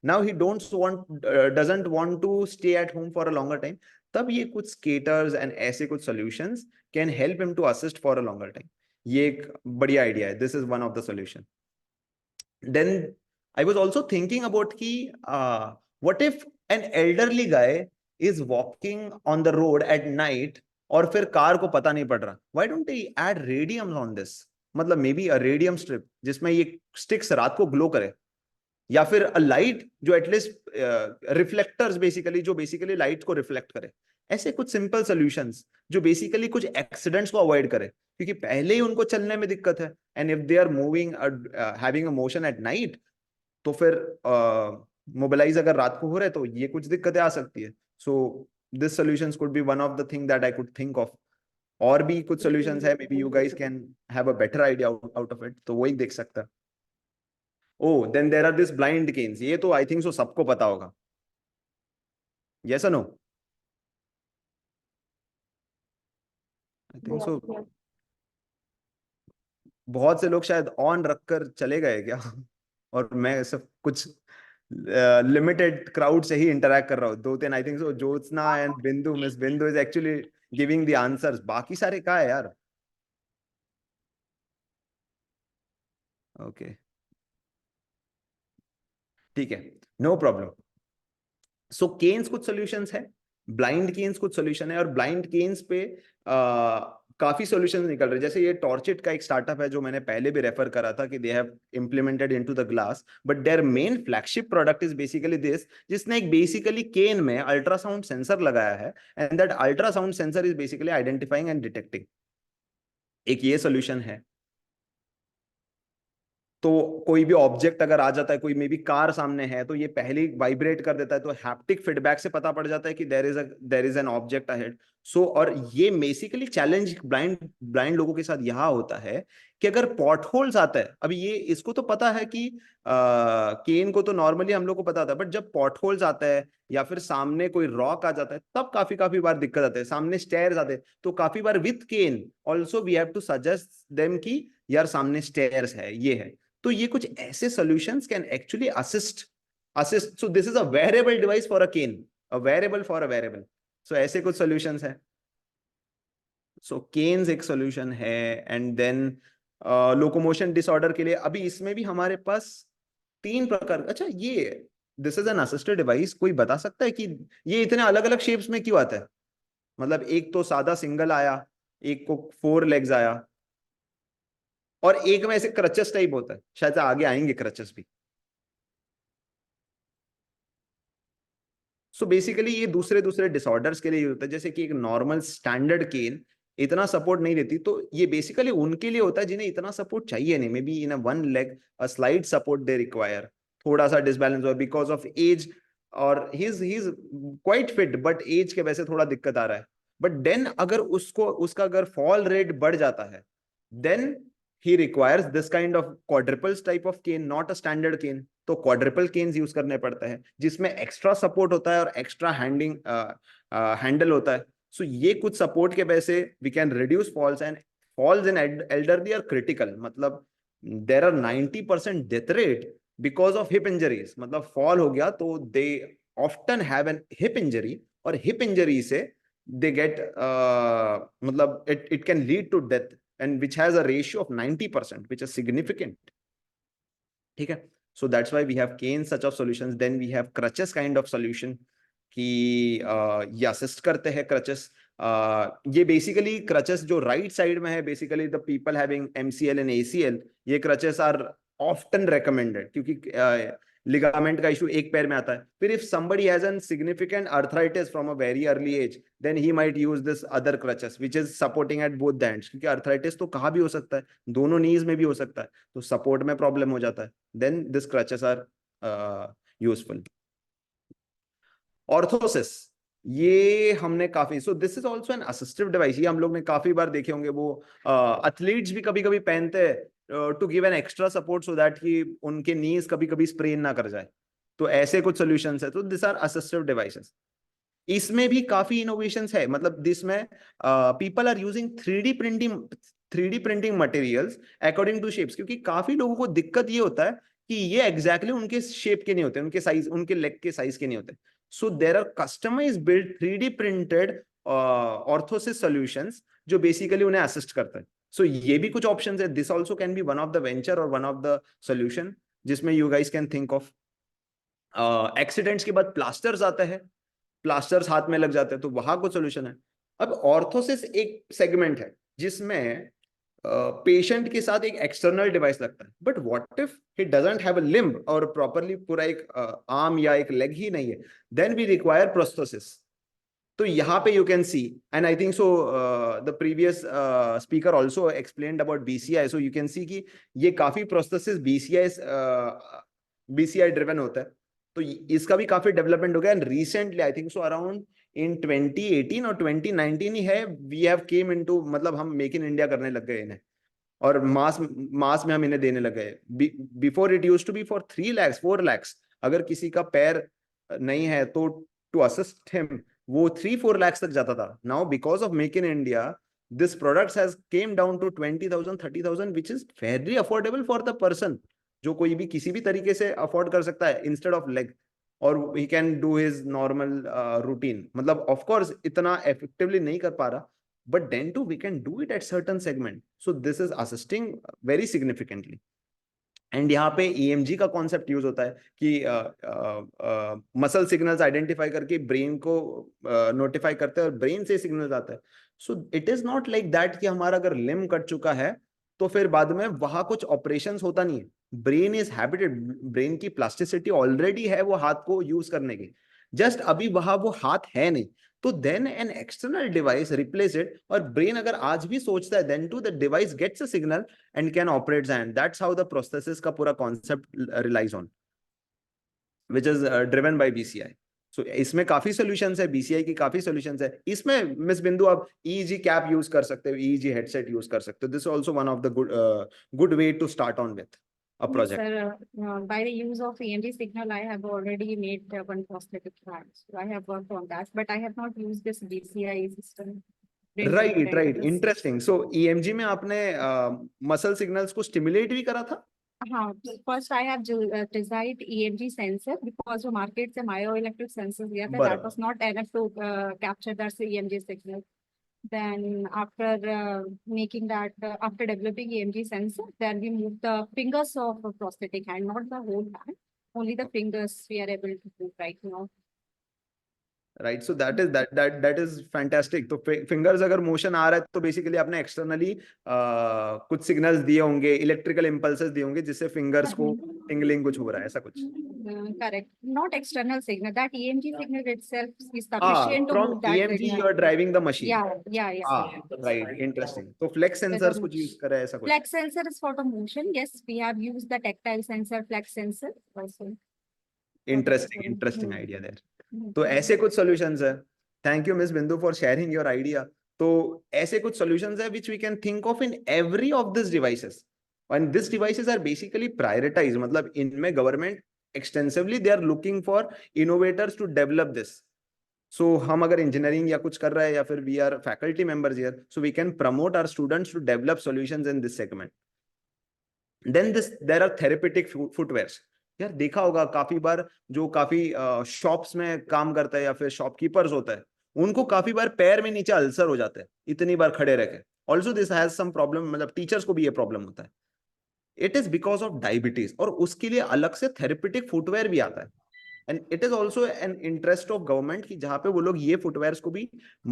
now he doesn't want to stay at home for a longer time, तब ये कुछ स्केटर्स एंड ऐसे कुछ solutions can help him to assist for a longer time. ये एक बढ़िया आइडिया है, this is one of the solution. Then I was also thinking about ki what if an elderly guy is walking on the road at night और फिर car को पता नहीं पड़ रहा, why don't they add radiums on this? मतलब मे be a radium strip जिसमें ये स्टिक्स रात को ग्लो करे, या फिर अ लाइट जो एटलीस्ट रिफ्लेक्टर्स बेसिकली, जो बेसिकली लाइट को रिफ्लेक्ट करे। ऐसे कुछ सिंपल सॉल्यूशंस जो बेसिकली कुछ एक्सीडेंट्स को अवॉइड करे, क्योंकि पहले ही उनको चलने में दिक्कत है, and if they are moving having a motion at night, तो फिर मोबिलाइज अगर रात को हो रहा है तो ये कुछ दिक्कतें आ सकती है. So this solutions could be one of the thing that I could think of. और भी कुछ सॉल्यूशंस है, may B you guys can have a better idea out of it, तो वही देख सकता है. Oh, then there are this blind canes. ये तो I think so सबको पता होगा. Yes or no? I think so. Yes, yes. बहुत से लोग शायद ऑन रखकर चले गए क्या? और मैं सब कुछ लिमिटेड क्राउड से ही इंटरैक्ट कर रहा हूँ. 2-3 आई थिंक सो ज्योत्सना एंड बिंदु, miss Bindu is actually giving the answers. बाकी सारे कहाँ है यार? ओके, ठीक है, नो प्रॉब्लम. सो केन्स कुछ सॉल्यूशंस है, ब्लाइंड केन्स कुछ सॉल्यूशन है, और ब्लाइंड केन्स पे काफी सॉल्यूशंस निकल रहे हैं. जैसे ये टॉर्चिट का एक स्टार्टअप है जो मैंने पहले भी रेफर करा था कि they have implemented into the glass, but their main flagship product is basically this, जिसने एक बेसिकली केन में अल्ट्रासाउंड सेंसर लगाया है, and that ultrasound sensor is basically identifying and detecting. एक ये सॉल्यूशन है. तो कोई भी ऑब्जेक्ट अगर आ जाता है, कोई मे बी कार सामने है, तो ये पहले ही वाइब्रेट कर देता है, तो हैप्टिक फीडबैक से पता पड़ जाता है कि there is an object ahead. So और ये बेसिकली चैलेंज ब्लाइंड लोगों के साथ यहाँ होता है कि अगर पॉट होल्स आता है, अभी ये इसको तो पता है कि केन को तो नॉर्मली हम लोग को पता होता है, बट जब पॉट होल्स आता है या फिर सामने कोई रॉक आ जाता है, तब काफी बार दिक्कत आती है. सामने स्टेयर्स आते हैं, तो काफी बार with cane also we have to suggest them कि यार सामने स्टेयर्स है, ये है. तो ये कुछ ऐसे solutions can actually assist. So this is a wearable device for a cane, a wearable for a wearable. So ऐसे कुछ solutions है. So canes एक solution है, and then locomotion disorder के लिए अभी इसमें भी हमारे पास 3 प्रकार. अच्छा, ये this is an assisted device. कोई बता सकता है कि ये इतने अलग अलग शेप्स में क्यों आता है? मतलब एक तो सादा सिंगल आया, एक को 4 लेग्स आया, और एक में ऐसे क्रचेस टाइप होता है. शायद से आगे आएंगे क्रचेस भी. सो बेसिकली ये दूसरे डिसऑर्डर्स के लिए होता है. जैसे कि एक नॉर्मल स्टैंडर्ड केन इतना सपोर्ट नहीं देती, तो ये बेसिकली उनके लिए होता है जिन्हें इतना सपोर्ट चाहिए नहीं. May be in a one leg a slide support they require, थोड़ा सा डिसबैलेंस, और बिकॉज ऑफ एज, और he is quite fit, but age के वजह से थोड़ा दिक्कत आ रहा है. बट देन अगर उसका अगर फॉल रेट बढ़ जाता है, then he requires this kind of quadruples type of cane, not a standard cane. तो quadruple canes यूज करने पड़ते हैं, जिसमें एक्स्ट्रा सपोर्ट होता है और एक्स्ट्रा हैंडल होता है. सो ये कुछ सपोर्ट के वजह से we can reduce falls, and falls in elderly are critical. मतलब there are 90% death rate because of hip injuries. मतलब फॉल हो गया तो they often have an hip injury, और हिप इंजरी से they get मतलब it can lead to death, and which has a ratio of 90%, which is significant. ठीक है. So that's why we have canes such of solutions. Then we have crutches kind of solution कि ये assist करते हैं crutches. ये basically crutches जो right side में है, basically the people having MCL and ACL, ये crutches are often recommended क्योंकि लिगामेंट का इशू एक पैर में आता है. फिर if somebody has a significant arthritis from a very early age, then he might use this other crutches which is supporting at both the ends, क्योंकि arthritis तो कहाँ भी हो सकता है, दोनों नीज में भी हो सकता है, तो सपोर्ट में प्रॉब्लम हो जाता है. then this crutches are useful. Orthosis, ये हमने काफी, सो this is also an assistive device. ये हम लोग ने काफी बार देखे होंगे. वो एथलीट्स भी कभी कभी पहनते हैं to give an extra support, so that कि उनके नीज कभी कभी स्प्रेन ना कर जाए. तो ऐसे कुछ सॉल्यूशंस है. तो दिस आर असिस्टिव डिवाइसेस. इसमें भी काफी इनोवेशंस है. मतलब जिसमें people are using 3D printing materials according to shapes, क्योंकि काफी लोगों को दिक्कत ये होता है कि ये एग्जैक्टली उनके शेप के नहीं होते, उनके साइज, उनके लेग के साइज के नहीं होते. So there are customized built 3D printed orthosis solutions जो basically उन्हें assist करता है. So ये भी कुछ options है. This also can be one of the venture or one of the solution जिसमें you guys can think of. Accidents के बाद plasters आते हैं, plasters हाथ में लग जाते हैं, तो वहां कुछ solution है. अब orthosis एक segment है जिसमें पेशेंट के साथ एक एक्सटर्नल डिवाइस लगता है. But what if he doesn't have a limb और प्रॉपरली पूरा एक आर्म या एक लेग ही नहीं है, देन वी रिक्वायर प्रोस्थेसिस. तो यहाँ पे you can C, and I think so the previous speaker also explained about BCI. So you can see कि ये काफी प्रोस्थेसिस बीसीआई ड्रिवन होता है. तो इसका भी काफी डेवलपमेंट हो गया and recently I think so around in 2018 और 2019 ही है वी हैव केम इनटू, मतलब हम मेक इन इंडिया करने लग गए इन्हें और मास में हम इन्हें देने लग गए। Before it used to be for 3 lakhs 4 lakhs, अगर किसी का पैर नहीं है तो टू असिस्ट हिम वो 3-4 lakhs तक जाता था। Now because of make in India this products has came down to 20,000 30,000 which is very affordable for the person, जो कोई भी किसी भी तरीके से अफोर्ड कर सकता है इंस्टेड ऑफ लेग, और he can do his normal routine. मतलब ऑफ कोर्स इतना इफेक्टिवली नहीं कर पा रहा, but then too we can do it at certain segment, so this is assisting very significantly। And यहाँ पे EMG का कॉन्सेप्ट यूज होता है कि मसल सिग्नल्स आइडेंटिफाई करके ब्रेन को नोटिफाई करते हैं और ब्रेन से सिग्नल्स आता है। So it is not like that कि हमारा अगर लिम्ब कट चुका है तो फिर बाद में वहां कुछ ऑपरेशंस होता नहीं है। ब्रेन इज हैबिटेड, ब्रेन की प्लास्टिसिटी ऑलरेडी है वो हाथ को यूज करने की, जस्ट अभी वहां वो हाथ है नहीं, तो then an external device replace it, और ब्रेन अगर आज भी सोचता है then to the device gets a signal and can operate and that's how the prosthesis का पूरा concept relies on, which is driven by BCI। so इसमें काफी solutions है, BCI की काफी solutions है। इसमें मिस बिंदु आप EEG कैप यूज कर सकते हो, EEG हेडसेट यूज कर सकते हो। this is also one of the good way to start on with a project। Yes, sir. By the use of EMG signal, I have already made one prosthetic hand. So I have worked on that, but I have not used this BCI system. right interesting। so EMG में आपने muscle signals को stimulate भी करा था? हाँ, first I have designed EMG sensor because जो market से myoelectric sensors लिया था, that was not enough to capture that EMG signal। Then after making that, after developing EMG sensor, then we moved the fingers of a prosthetic hand, not the whole hand, only the fingers we are able to move right now। Right, so that is fantastic. तो fingers अगर motion आ रहा है तो basically आपने externally कुछ signals दिए होंगे, electrical impulses दिए होंगे जिससे फिंगर्स को टिंगलिंग कुछ हो रहा है, ऐसा कुछ? Correct, not external signal, that EMG signal itself is sufficient to from move that EMG signal। you are driving the machine। yeah right, interesting। तो flex sensors कुछ यूज करा है ऐसा कुछ? flex sensor is for the motion, yes, we have used the tactile sensor, flex sensor also। interesting idea there। तो ऐसे कुछ solutions है। Thank you miss Bindu for sharing your idea. तो ऐसे कुछ सॉल्यूशंस है which we can think of in every of this devices, and this devices are basically prioritize, मतलब इनमें government extensively they are looking for innovators to develop this. So हम अगर engineering या कुछ कर रहे हैं या फिर we are faculty members here, so we can promote our students to develop solutions in this segment. Then there are therapeutic footwears. यार देखा होगा काफी बार जो काफी शॉप्स में काम करता है या फिर शॉपकीपर्स होता है, उनको काफी बार पैर में नीचे अल्सर हो जाता है इतनी बार खड़े रह के। Also this has some problem, मतलब टीचर्स को भी ये प्रॉब्लम होता है। It is because of diabetes, और उसके लिए अलग से थेरेपेटिक फुटवेयर भी आता है। And it is also an interest of government कि जहां पे वो लोग ये फुटवेयर्स को भी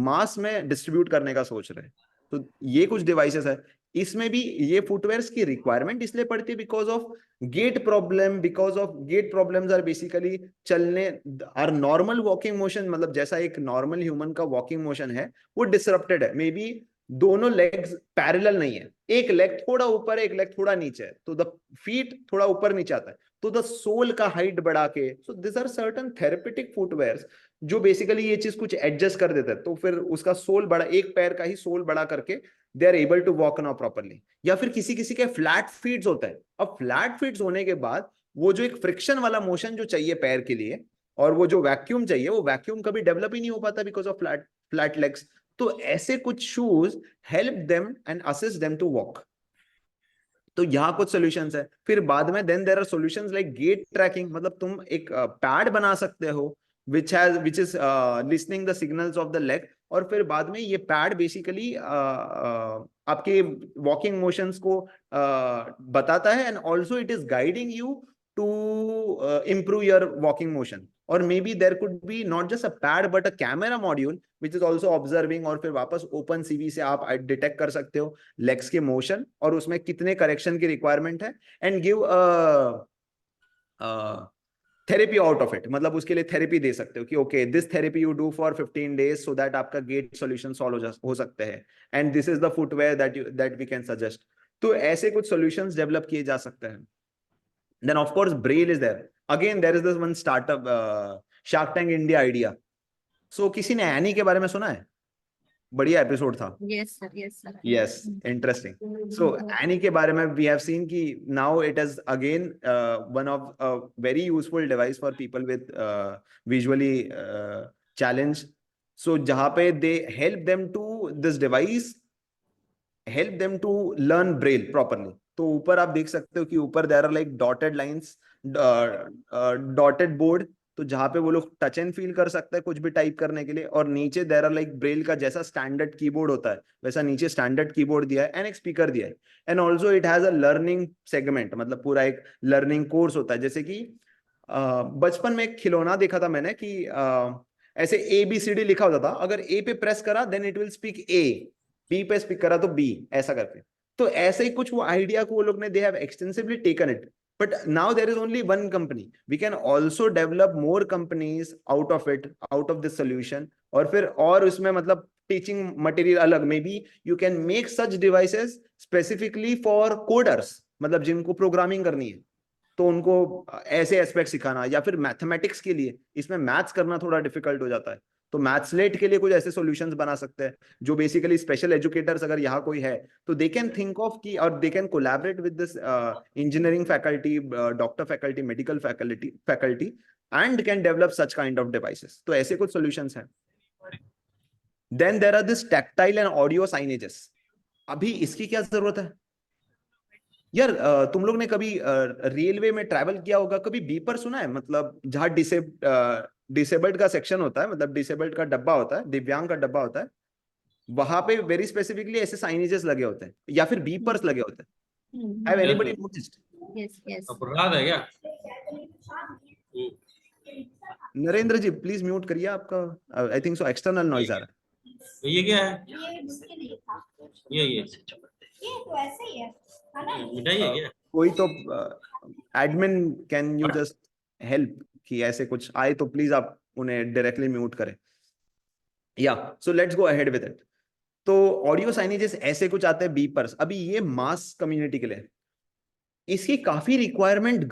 मास में डिस्ट्रीब्यूट करने का सोच रहे हैं। तो ये कुछ डिवाइसेस है, इसमें भी ये फुटवेयर्स की रिक्वायरमेंट इसलिए पड़ती है because of gait problem. Because of gait problems are basically चलने, आर नॉर्मल वॉकिंग मोशन, मतलब जैसा एक नॉर्मल ह्यूमन का वॉकिंग मोशन है वो डिसरप्टेड है। मे बी दोनों लेग्स पैरेलल नहीं है, एक लेग थोड़ा ऊपर है, एक लेग थोड़ा नीचे है, तो द फीट थोड़ा ऊपर नीचे आता है, तो द सोल का हाइट बढ़ा के। So this are certain therapeutic footwears जो बेसिकली ये चीज कुछ एडजस्ट कर देता है, तो फिर उसका सोल बड़ा, एक पैर का ही सोल बड़ा करके they are able to walk now properly. या फिर किसी किसी के फ्लैट फीट्स होता है। अब फ्लैट फीट्स होने के बाद वो जो एक फ्रिक्शन वाला मोशन जो चाहिए पैर के लिए, और वो जो वैक्यूम चाहिए, वो वैक्यूम कभी डेवलप ही नहीं हो पाता बिकॉज ऑफ फ्लैट लेग्स। तो ऐसे कुछ shoes help them and assist them to walk. तो यहाँ कुछ सॉल्यूशंस है। फिर बाद में then there are solutions like gait tracking, मतलब तुम एक पैड बना सकते हो which is listening the signals of the leg, और फिर बाद में ये पैड बेसिकली आपके वॉकिंग मोशंस को बताता है, and also it is guiding you to improve your walking motion। और may be there could be not just a pad but a camera module which is also observing, और फिर वापस open CV से आप detect कर सकते हो legs के मोशन और उसमें कितने करेक्शन की रिक्वायरमेंट है, and give therapy out of it. मतलब उसके लिए थेरेपी दे सकते हो कि okay this therapy you do for 15 days so that आपका गेट सॉल्यूशन सॉल्व हो सकते हैं, and this is the footwear that we can suggest. तो ऐसे कुछ सॉल्यूशंस डेवलप किए जा सकते हैं। Then of course braille is there. Again there is this one startup shark tank India idea. सो किसी ने एनी के बारे में सुना है? बढ़िया एपिसोड था. Yes, sir. Yes, sir. Yes, interesting. So Annie के बारे में we have seen कि now it is again one of a very useful device for people with visually challenged. So जहाँ पे they help them to this device help them to learn braille properly. तो ऊपर आप देख सकते हो कि ऊपर there are like dotted lines, dotted board. तो जहाँ पे वो लोग टच एंड फील कर सकते हैं कुछ भी टाइप करने के लिए, और नीचे देयर आर लाइक ब्रेल का जैसा स्टैंडर्ड कीबोर्ड होता है वैसा नीचे स्टैंडर्ड कीबोर्ड दिया है एंड एक स्पीकर दिया है. And also it has a learning segment, मतलब पूरा एक लर्निंग कोर्स होता है. जैसे कि बचपन में एक खिलौना देखा था मैंने कि ऐसे ABCD लिखा होता था, अगर A पे प्रेस करा then it will speak A, B पे स्पीक करा तो B, ऐसा करके. तो ऐसे ही कुछ वो आइडिया को वो लोग ने they have extensively taken it. But now there is only one company. We can also develop more companies out of it, out of this solution. और फिर और उसमें मतलब teaching material अलग. Maybe you can make such devices specifically for coders. मतलब जिनको programming करनी है तो उनको ऐसे एस्पेक्ट सिखाना, या फिर मैथमेटिक्स के लिए इसमें मैथ्स करना थोड़ा डिफिकल्ट हो जाता है तो मैथ्सलेट के लिए कुछ ऐसे सॉल्यूशंस बना सकते हैं जो बेसिकली स्पेशल एजुकेटर्स अगर यहाँ कोई है तो they can think of key, और they can collaborate with this engineering faculty, doctor faculty, medical faculty and can develop such kind of devices. तो ऐसे कुछ सॉल्यूशंस हैं. Then there are this tactile and audio signages. अभी इसकी क्या जरूरत है यार? तुम लोग ने कभी रेलवे में ट्रैवल किया होगा, कभी बीपर सुना है? मतलब जहां डिसेबल्ड का सेक्शन होता है, मतलब डिसेबल्ड का डब्बा होता है, दिव्यांग का डब्बा होता है, वहां पे वेरी स्पेसिफिकली ऐसे साइनेजेस लगे होते हैं या फिर बीपर्स लगे होते हैं. Have anybody noticed? Yes, yes. अपराध है क्या? नरेंद्र जी प्लीज म्यूट करिए आपका. I think so external noise आ रहा है. ये क्या है? ये तो ऐसे ही है ना? मिठाई है क्या? कोई तो admin can you just help कि ऐसे कुछ आए तो प्लीज आप उन्हें डायरेक्टली म्यूट करें. या so let's go ahead with it. तो ऑडियो साइनेजेस ऐसे कुछ आते हैं, बीपर्स. अभी ये मास कम्युनिटी के लिए इसकी काफी रिक्वायरमेंट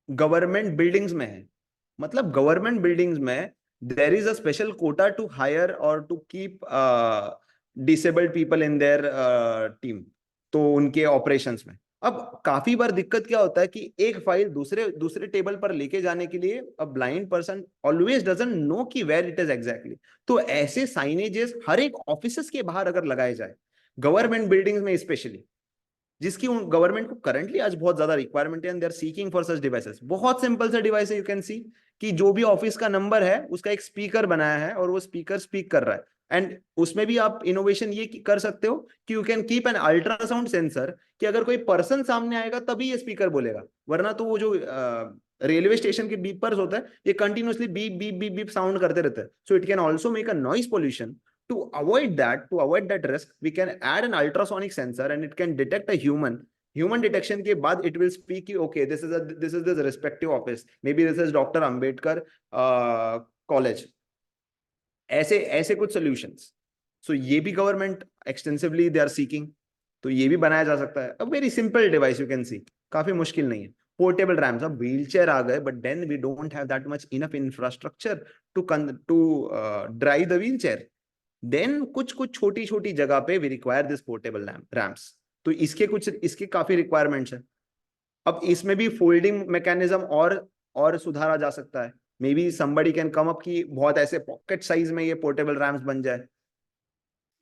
गवर्नमेंट बिल्डिंग्स में है. मतलब गवर्नमेंट बिल्डिंग्स में there is a special quota to hire और to keep disabled people in their team, तो उनके ऑपरेशंस में. अब काफी बार दिक्कत क्या होता है कि एक फाइल दूसरे टेबल पर लेके जाने के लिए a blind person always doesn't know कि वेयर इट इज एग्जैक्टली. तो ऐसे साइनेजेस हर एक ऑफिसेस के बाहर अगर लगाए जाए, गवर्नमेंट बिल्डिंग्स में स्पेशली, जिसकी गवर्नमेंट को करंटली आज बहुत ज्यादा रिक्वायरमेंट है and they are seeking for such devices. बहुत सिंपल सा डिवाइस है. यू कैन सी कि जो भी ऑफिस का नंबर है उसका एक स्पीकर बनाया है और वो स्पीकर स्पीक कर रहा है. एंड उसमें भी आप इनोवेशन ये कर सकते हो कि you can keep an ultrasound sensor, कि अगर कोई पर्सन सामने आएगा तभी ये स्पीकर बोलेगा, वरना तो वो जो रेलवे स्टेशन के बीपर्स होता है ये continuously beep beep beep beep sound करते रहते हैं. So it can also make a noise pollution. To avoid that risk, we can add an ultrasonic sensor and it can detect a human detection के बाद it will speak कि okay, this is this respective office, maybe this is Dr. Ambedkar college. ऐसे कुछ solutions. So ये भी government extensively they are seeking. तो ये भी बनाया जा सकता है. A very simple device you can see. काफी मुश्किल नहीं है. Portable ramps. अब wheelchair आ गए, but then we don't have that much enough infrastructure to drive the wheelchair. Then कुछ छोटी जगह पे we require this portable ramps. तो इसके काफी रिक्वायरमेंट्स है. अब इसमें भी फोल्डिंग मैकेनिज्म और सुधारा जा सकता है. May be somebody can come up की बहुत ऐसे पॉकेट साइज में ये पोर्टेबल रैम्प्स बन जाए.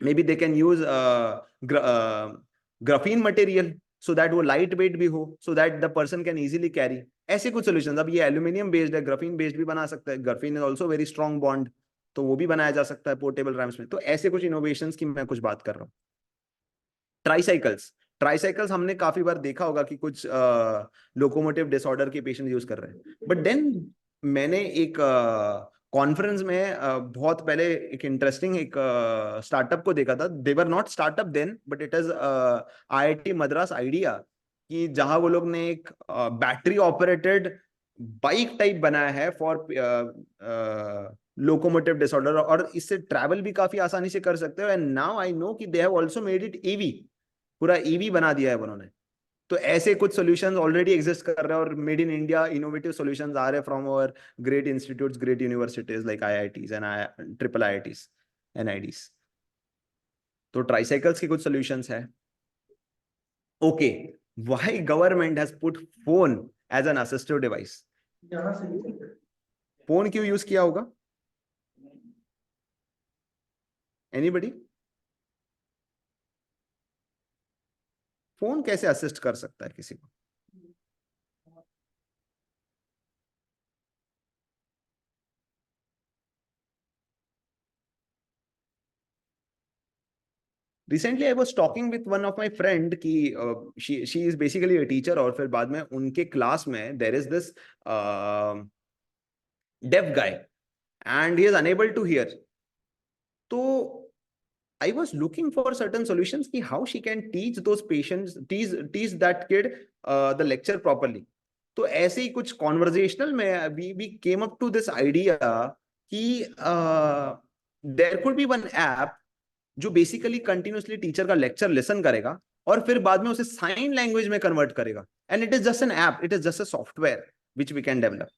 May be they can use graphene material so that वो लाइट वेट भी हो, so that the person can easily carry. ऐसे कुछ सोल्यूशन. अब ये एल्यूमिनियम बेस्ड है, ग्राफीन बेस्ड भी बना सकता है. Graphene is also very strong bond, तो वो भी बनाया जा सकता है पोर्टेबल रैम्स में. तो ऐसे कुछ इनोवेशंस की मैं कुछ बात कर रहा हूँ. ट्राईसाइकल्स हमने काफी बार देखा होगा कि कुछ लोकोमोटिव डिसऑर्डर के पेशेंट यूज कर रहे हैं. बट देन मैंने एक कॉन्फ्रेंस में बहुत पहले एक इंटरेस्टिंग एक स्टार्टअप को देखा था. They were not startup then but it is IIT Madras idea, कि जहां वो लोग ने एक बैटरी ऑपरेटेड बाइक टाइप बनाया है फॉर लोकोमोटिव डिसऑर्डर, और इससे ट्रैवल भी काफी आसानी से कर सकते हो. एंड नाउ आई नो कि they have also made it EV, पूरा EV बना दिया है उन्होंने. तो ऐसे कुछ सॉल्यूशंस ऑलरेडी एग्जिस्ट कर रहे हैं और made in India innovative solutions आ रहे हैं from our great institutes, great universities like IITs and triple IITs, NIDs. तो ट्राइसाइकल्स के कुछ सॉल्यूशंस है. Okay, why government has put phone as an assistive device? Phone क्यों यूज किया होगा? एनीबडी? फोन कैसे असिस्ट कर सकता है किसी को? Recently I was talking with one of my friend कि she is basically a teacher और फिर बाद में उनके क्लास में there is this deaf guy and he is unable to hear. तो I was looking for certain solutions कि how she can teach those patients, teach that kid the lecture properly. तो ऐसे ही कुछ conversational में we came up to this idea कि there could be one app जो basically continuously teacher का lecture listen करेगा और फिर बाद में उसे साइन लैंग्वेज में कन्वर्ट करेगा. And it is just an app, it is just a software which we can develop.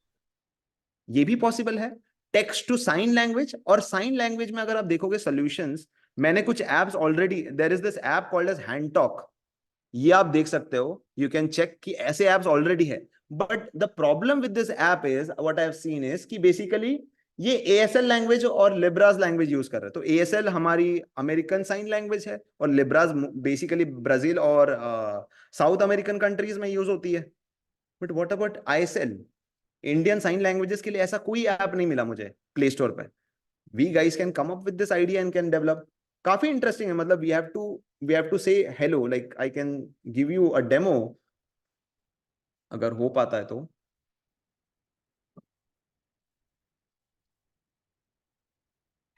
ये भी पॉसिबल है. टेक्स्ट टू साइन लैंग्वेज, और साइन लैंग्वेज में अगर आप देखोगे सॉल्यूशंस, मैंने कुछ apps already, there is this app called as hand talk. ये आप देख सकते हो, यू कैन चेक कि ऐसे एप्स ऑलरेडी है. But the problem with this app is what I have seen is कि बेसिकली ये ASL लैंग्वेज और लिब्रास लैंग्वेज यूज कर रहे हैं. तो ASL हमारी अमेरिकन साइन लैंग्वेज है और लिब्रास बेसिकली ब्राजील और साउथ अमेरिकन कंट्रीज में यूज होती है. But what about ISL, Indian sign languages के लिए ऐसा कोई ऐप नहीं मिला मुझे प्ले स्टोर पे. We guys can come up with this idea and can develop. काफी इंटरेस्टिंग है. मतलब we have to say hello, like I can give you a demo अगर हो पाता है तो.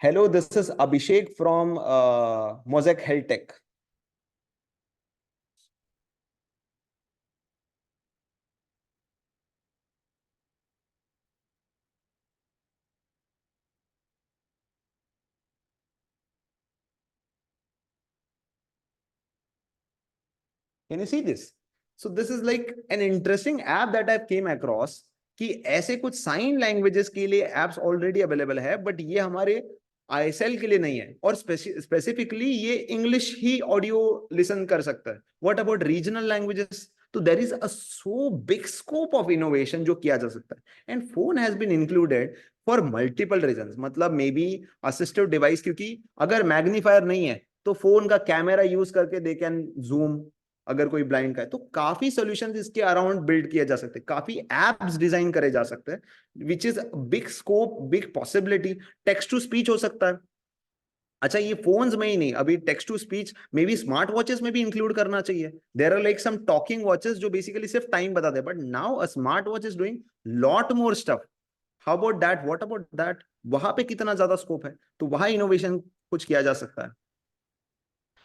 Hello, this is Abhishek from Mosaic Health Tech. Can you see this? So this is like an interesting app that I came across कि ऐसे कुछ sign languages के लिए एप्स ऑलरेडी अवेलेबल है, बट ये हमारे ISL के लिए नहीं है. और स्पेसिफिकली ये इंग्लिश ही ऑडियो लिसन कर सकता है. What about regional languages? तो there is a so big scope of innovation जो किया जा सकता है. And phone has been included for multiple reasons. मतलब मे बी असिस्टिव डिवाइस, क्योंकि अगर मैग्नीफायर नहीं है तो फोन का कैमरा यूज करके दे कैन जूम, अगर कोई ब्लाइंड का है. तो काफी सॉल्यूशंस इसके अराउंड बिल्ड किए जा सकते हैं, काफी एप्स डिजाइन करे जा सकते हैं, which is big scope, big possibility. Text to speech हो सकता है. अच्छा, ये फोन्स में ही नहीं, अभी text to speech may be smart watches में भी इंक्लूड करना चाहिए. There are like some talking watches जो बेसिकली सिर्फ टाइम बताते हैं, but now a smart watch is doing lot more stuff. How about that? What about that? वहां पे कितना ज्यादा स्कोप है, तो वहां इनोवेशन कुछ किया जा सकता है.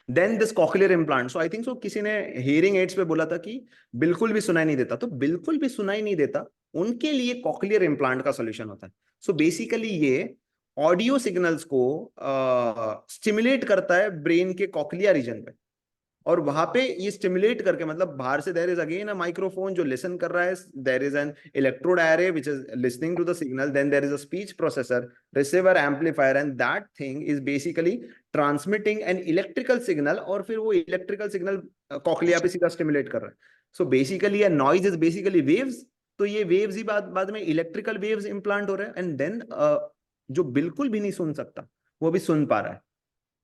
Then this cochlear implant. So I think so किसी ने हियरिंग एड्स पे बोला था कि बिल्कुल भी सुनाई नहीं देता, तो बिल्कुल भी सुनाई नहीं देता उनके लिए कॉक्लियर इम्प्लांट का सोल्यूशन होता है. सो बेसिकली ये ऑडियो सिग्नल्स को स्टिमुलेट करता है ब्रेन के कॉक्लिया रीजन पे, और वहां पे ये स्टिमुलेट करके, मतलब बाहर से there is again a microphone जो लिसन कर रहा है, there is an electrode array which is listening to the signal, then there is a speech processor, receiver, amplifier, and that thing is basically transmitting an electrical signal, और फिर वो electrical signal cochlea पे सीधा stimulate कर रहा है. So basically a noise is basically waves. तो ये वेव्स ही बाद में इलेक्ट्रिकल वेव्स इम्प्लांट हो रहे हैं, एंड देन जो बिल्कुल भी नहीं सुन सकता वो भी सुन पा रहा है.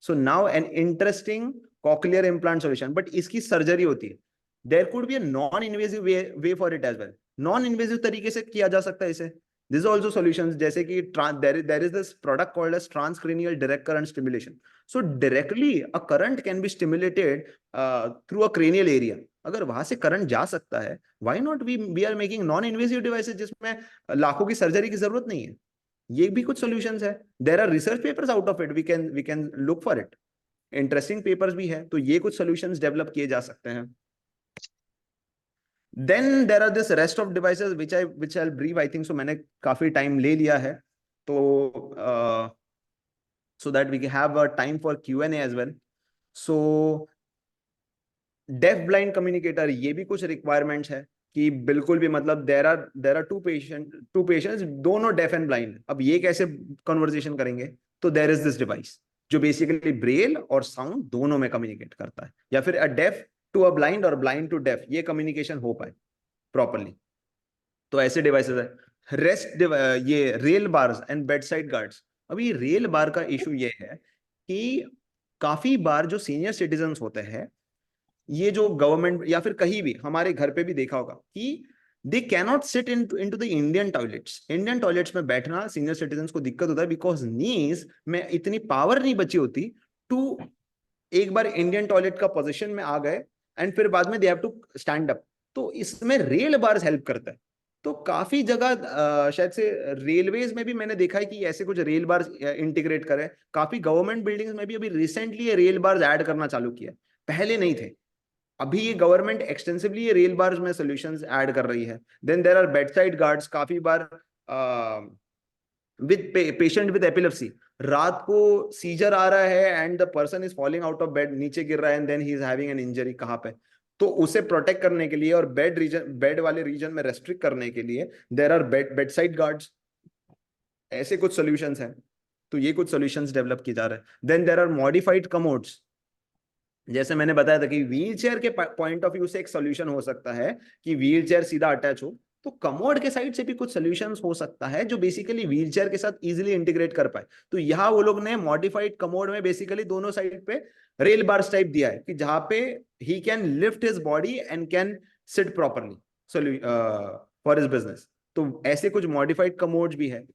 So now an interesting cochlear implant solution, but इसकी सर्जरी होती है. There could be a non invasive way for it as well. Non invasive तरीके से किया जा सकता है इसे. दिस इज आल्सो सॉल्यूशंस, जैसे कि there is this product called as transcranial direct current stimulation. So directly a current can be stimulated through a cranial area. अगर वहां से करंट जा सकता है, why not we are making non invasive devices जिसमें लाखों की सर्जरी की जरूरत नहीं है. ये भी कुछ सॉल्यूशंस है. There are research papers out of it, we can look for it. Interesting papers भी है. तो ये कुछ सॉल्यूशंस डेवलप किए जा सकते हैं. Then there are this rest of devices which I'll brief. I think so मैंने काफी टाइम ले लिया है, तो so that we can have a time for Q&A as well. So deaf blind communicator, ये भी कुछ रिक्वायरमेंट्स है कि बिल्कुल भी मतलब देर आर टू पेशेंट्स दोनों डेफ एंड ब्लाइंड, अब ये कैसे कन्वर्सेशन करेंगे? तो देर इज दिस डिवाइस जो बेसिकली ब्रेल और साउंड दोनों में कम्युनिकेट करता है, या फिर a deaf to a blind और ब्लाइंड टू डेफ, ये कम्युनिकेशन हो पाए प्रॉपरली। तो ऐसे डिवाइसेस है। ये rail bars and bed side guards. अभी रेल बार का इशू ये है कि काफी बार जो सीनियर सिटीजन होते हैं, ये जो गवर्नमेंट या फिर कहीं भी हमारे घर पे भी देखा होगा कि they cannot sit into the Indian toilets में बैठना सीनियर सिटीजन को दिक्कत होता है, बिकॉज नीज में इतनी पावर नहीं बची होती टू एक बार इंडियन टॉयलेट का पोजीशन में आ गए एंड फिर बाद में they have to stand up. तो इसमें रेल बार्स हेल्प करता है। तो काफी जगह शायद से रेलवेज में भी मैंने देखा है कि ऐसे कुछ रेल बार्स इंटीग्रेट करें। काफी गवर्नमेंट बिल्डिंग्स में भी अभी रिसेंटली ये रेल बार्स ऐड करना चालू किया, पहले नहीं थे। अभी ये गवर्नमेंट एक्सटेंसिवली ये रेल बार्स में सॉल्यूशंस ऐड कर रही है। Then there are bed side guards, काफी बार विद पेशेंट विद एपिलेप्सी, रात को सीजर आ रहा है and the person is falling out of bed, नीचे गिर रहा है and then he is having an injury, कहाँ पे? तो उसे प्रोटेक्ट करने के लिए और बेड वाले रीजन में रेस्ट्रिक्ट करने के लिए there are bed side guards. ऐसे कुछ सॉल्यूशंस हैं। तो ये कुछ सॉल्यूशंस डेवलप किए जा रहे हैं। Then there are modified commodes, जैसे मैंने बताया था कि व्हील चेयर के पॉइंट ऑफ व्यू से एक सोल्यूशन हो सकता है कि व्हील चेयर सीधा अटैच हो, तो कमोड के साइड से भी कुछ सॉल्यूशंस हो सकता है जो बेसिकली व्हील चेयर के साथ इजीली इंटीग्रेट कर पाए। तो यहाँ वो लोग ने मॉडिफाइड कमोड में बेसिकली दोनों साइड पे रेल बार्स टाइप दिया है कि जहां पे he can lift his body and can sit properly for his business. तो ऐसे कुछ मॉडिफाइड कमोड्स भी है।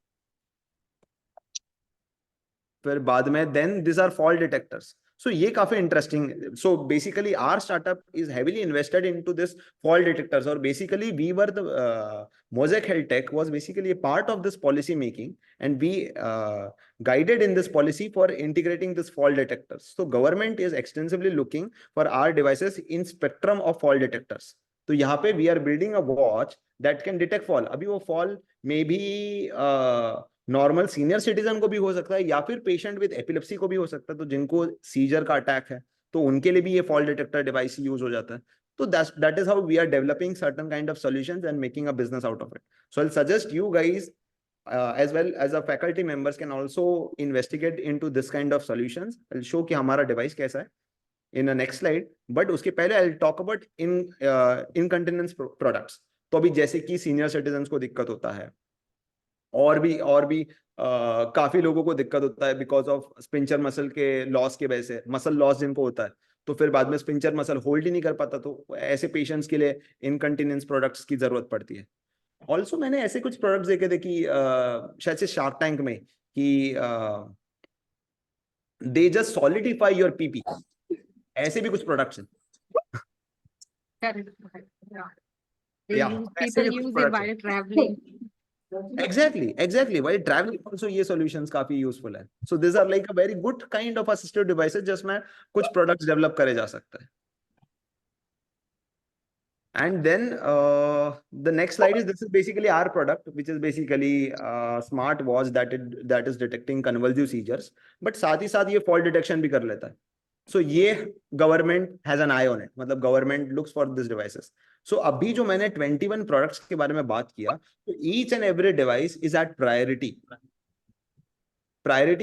फिर बाद में then this are fall detectors. So ये काफी interesting. So basically our startup is heavily invested into this fall detectors, और basically we were the Mosaic Health Tech was basically a part of this policy making, and we guided in this policy for integrating this fall detectors. So government is extensively looking for our devices in spectrum of fall detectors. तो यहाँ पे we are building a watch that can detect fall. अभी वो fall may be normal senior citizen को भी हो सकता है या फिर पेशेंट विद एपिलेप्सी को भी हो सकता है, तो जिनको सीजर का अटैक है तो उनके लिए भी ये फॉल डिटेक्टर डिवाइस यूज हो जाता है। तो that is how we are developing certain kind of solutions and making a business out of it. So I'll suggest you guys as well as a faculty members can also investigate into this kind of solutions. I'll show कि हमारा device कैसा है in the next slide, but उसके पहले I'll talk about incontinence products. तो अभी जैसे कि सीनियर सिटीजन को दिक्कत होता है, और भी काफी लोगों को दिक्कत होता है बिकॉज ऑफ स्पिंचर मसल के लॉस की वजह से, मसल लॉस जिनको होता है तो फिर बाद में स्पिंचर मसल होल्ड ही नहीं कर पाता, तो ऐसे पेशेंट्स के लिए इनकंटिनेंस प्रोडक्ट्स की जरूरत पड़ती है। ऑल्सो मैंने ऐसे कुछ प्रोडक्ट्स देखे थे कि शायद से शार्क टैंक में कि they just solidify your PP, ऐसे भी कुछ प्रोडक्ट्स हैं। People use it while traveling. Exactly. While traveling also ये solutions काफी useful है. So these are like a very good kind of assistive devices जिसमें कुछ products develop करे जा सकते हैं. And then the next slide is, this is basically our product, which is basically smart watch that is detecting convulsive seizures, but साथ ही साथ ये fall detection भी कर लेता है. So ये government has an eye on it, मतलब government looks for these devices. So अभी जो मैंने 21 products के बारे में बात किया, तो each and every device is at priority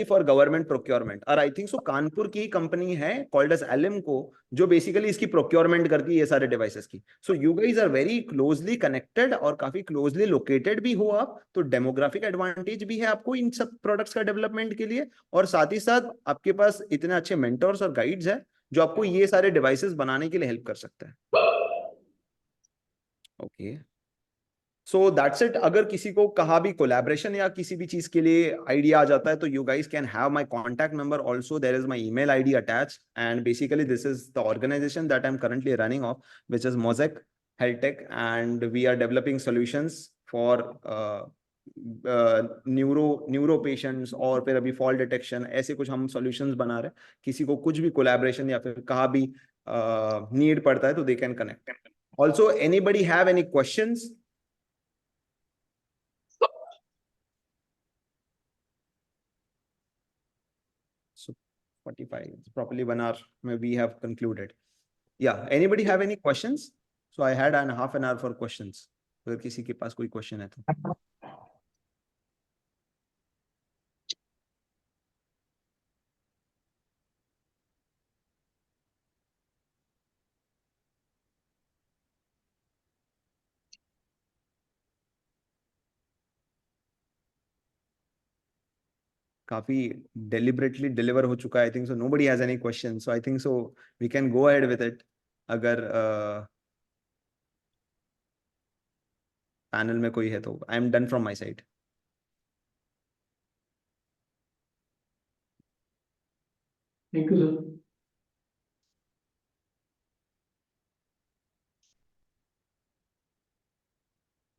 for government procurement, और आई थिंक सो कानपुर की कंपनी है कॉल्ड एज एलिमको जो बेसिकली इसकी प्रोक्योरमेंट करती है ये सारे डिवाइसेस की. So you guys are very closely connected और काफी क्लोजली लोकेटेड भी हो आप, तो डेमोग्राफिक एडवांटेज भी है आपको इन सब प्रोडक्ट्स का डेवलपमेंट के लिए, और साथ ही साथ आपके पास इतने अच्छे मेंटर्स और गाइड्स हैं जो आपको ये सारे डिवाइसेस बनाने के लिए हेल्प कर सकते हैं. Okay, so that's it. अगर किसी को कहा भी कोलैबोरेशन या किसी भी चीज के लिए आइडिया आ जाता है तो you guys can have my contact number also, there is my email ID attached, and basically this is the organisation that I am currently running of, which is Mosaic Health Tech, and we are developing solutions for neuro patients, और फिर अभी fall detection, ऐसे कुछ हम solutions बना रहे हैं. किसी को कुछ भी कोलैबोरेशन या फिर कहा भी नीड पड़ता है तो they can connect. Also anybody have any questions? So 45, properly 1 hour we have concluded. Yeah, anybody have any questions? So I had an half an hour for questions. अगर किसी के पास कोई question है तो. काफी deliberately deliver हो चुका है. I think so. Nobody has any questions. So I think so. We can go ahead with it. अगर panel में कोई है तो I am done from my side. Thank you, sir.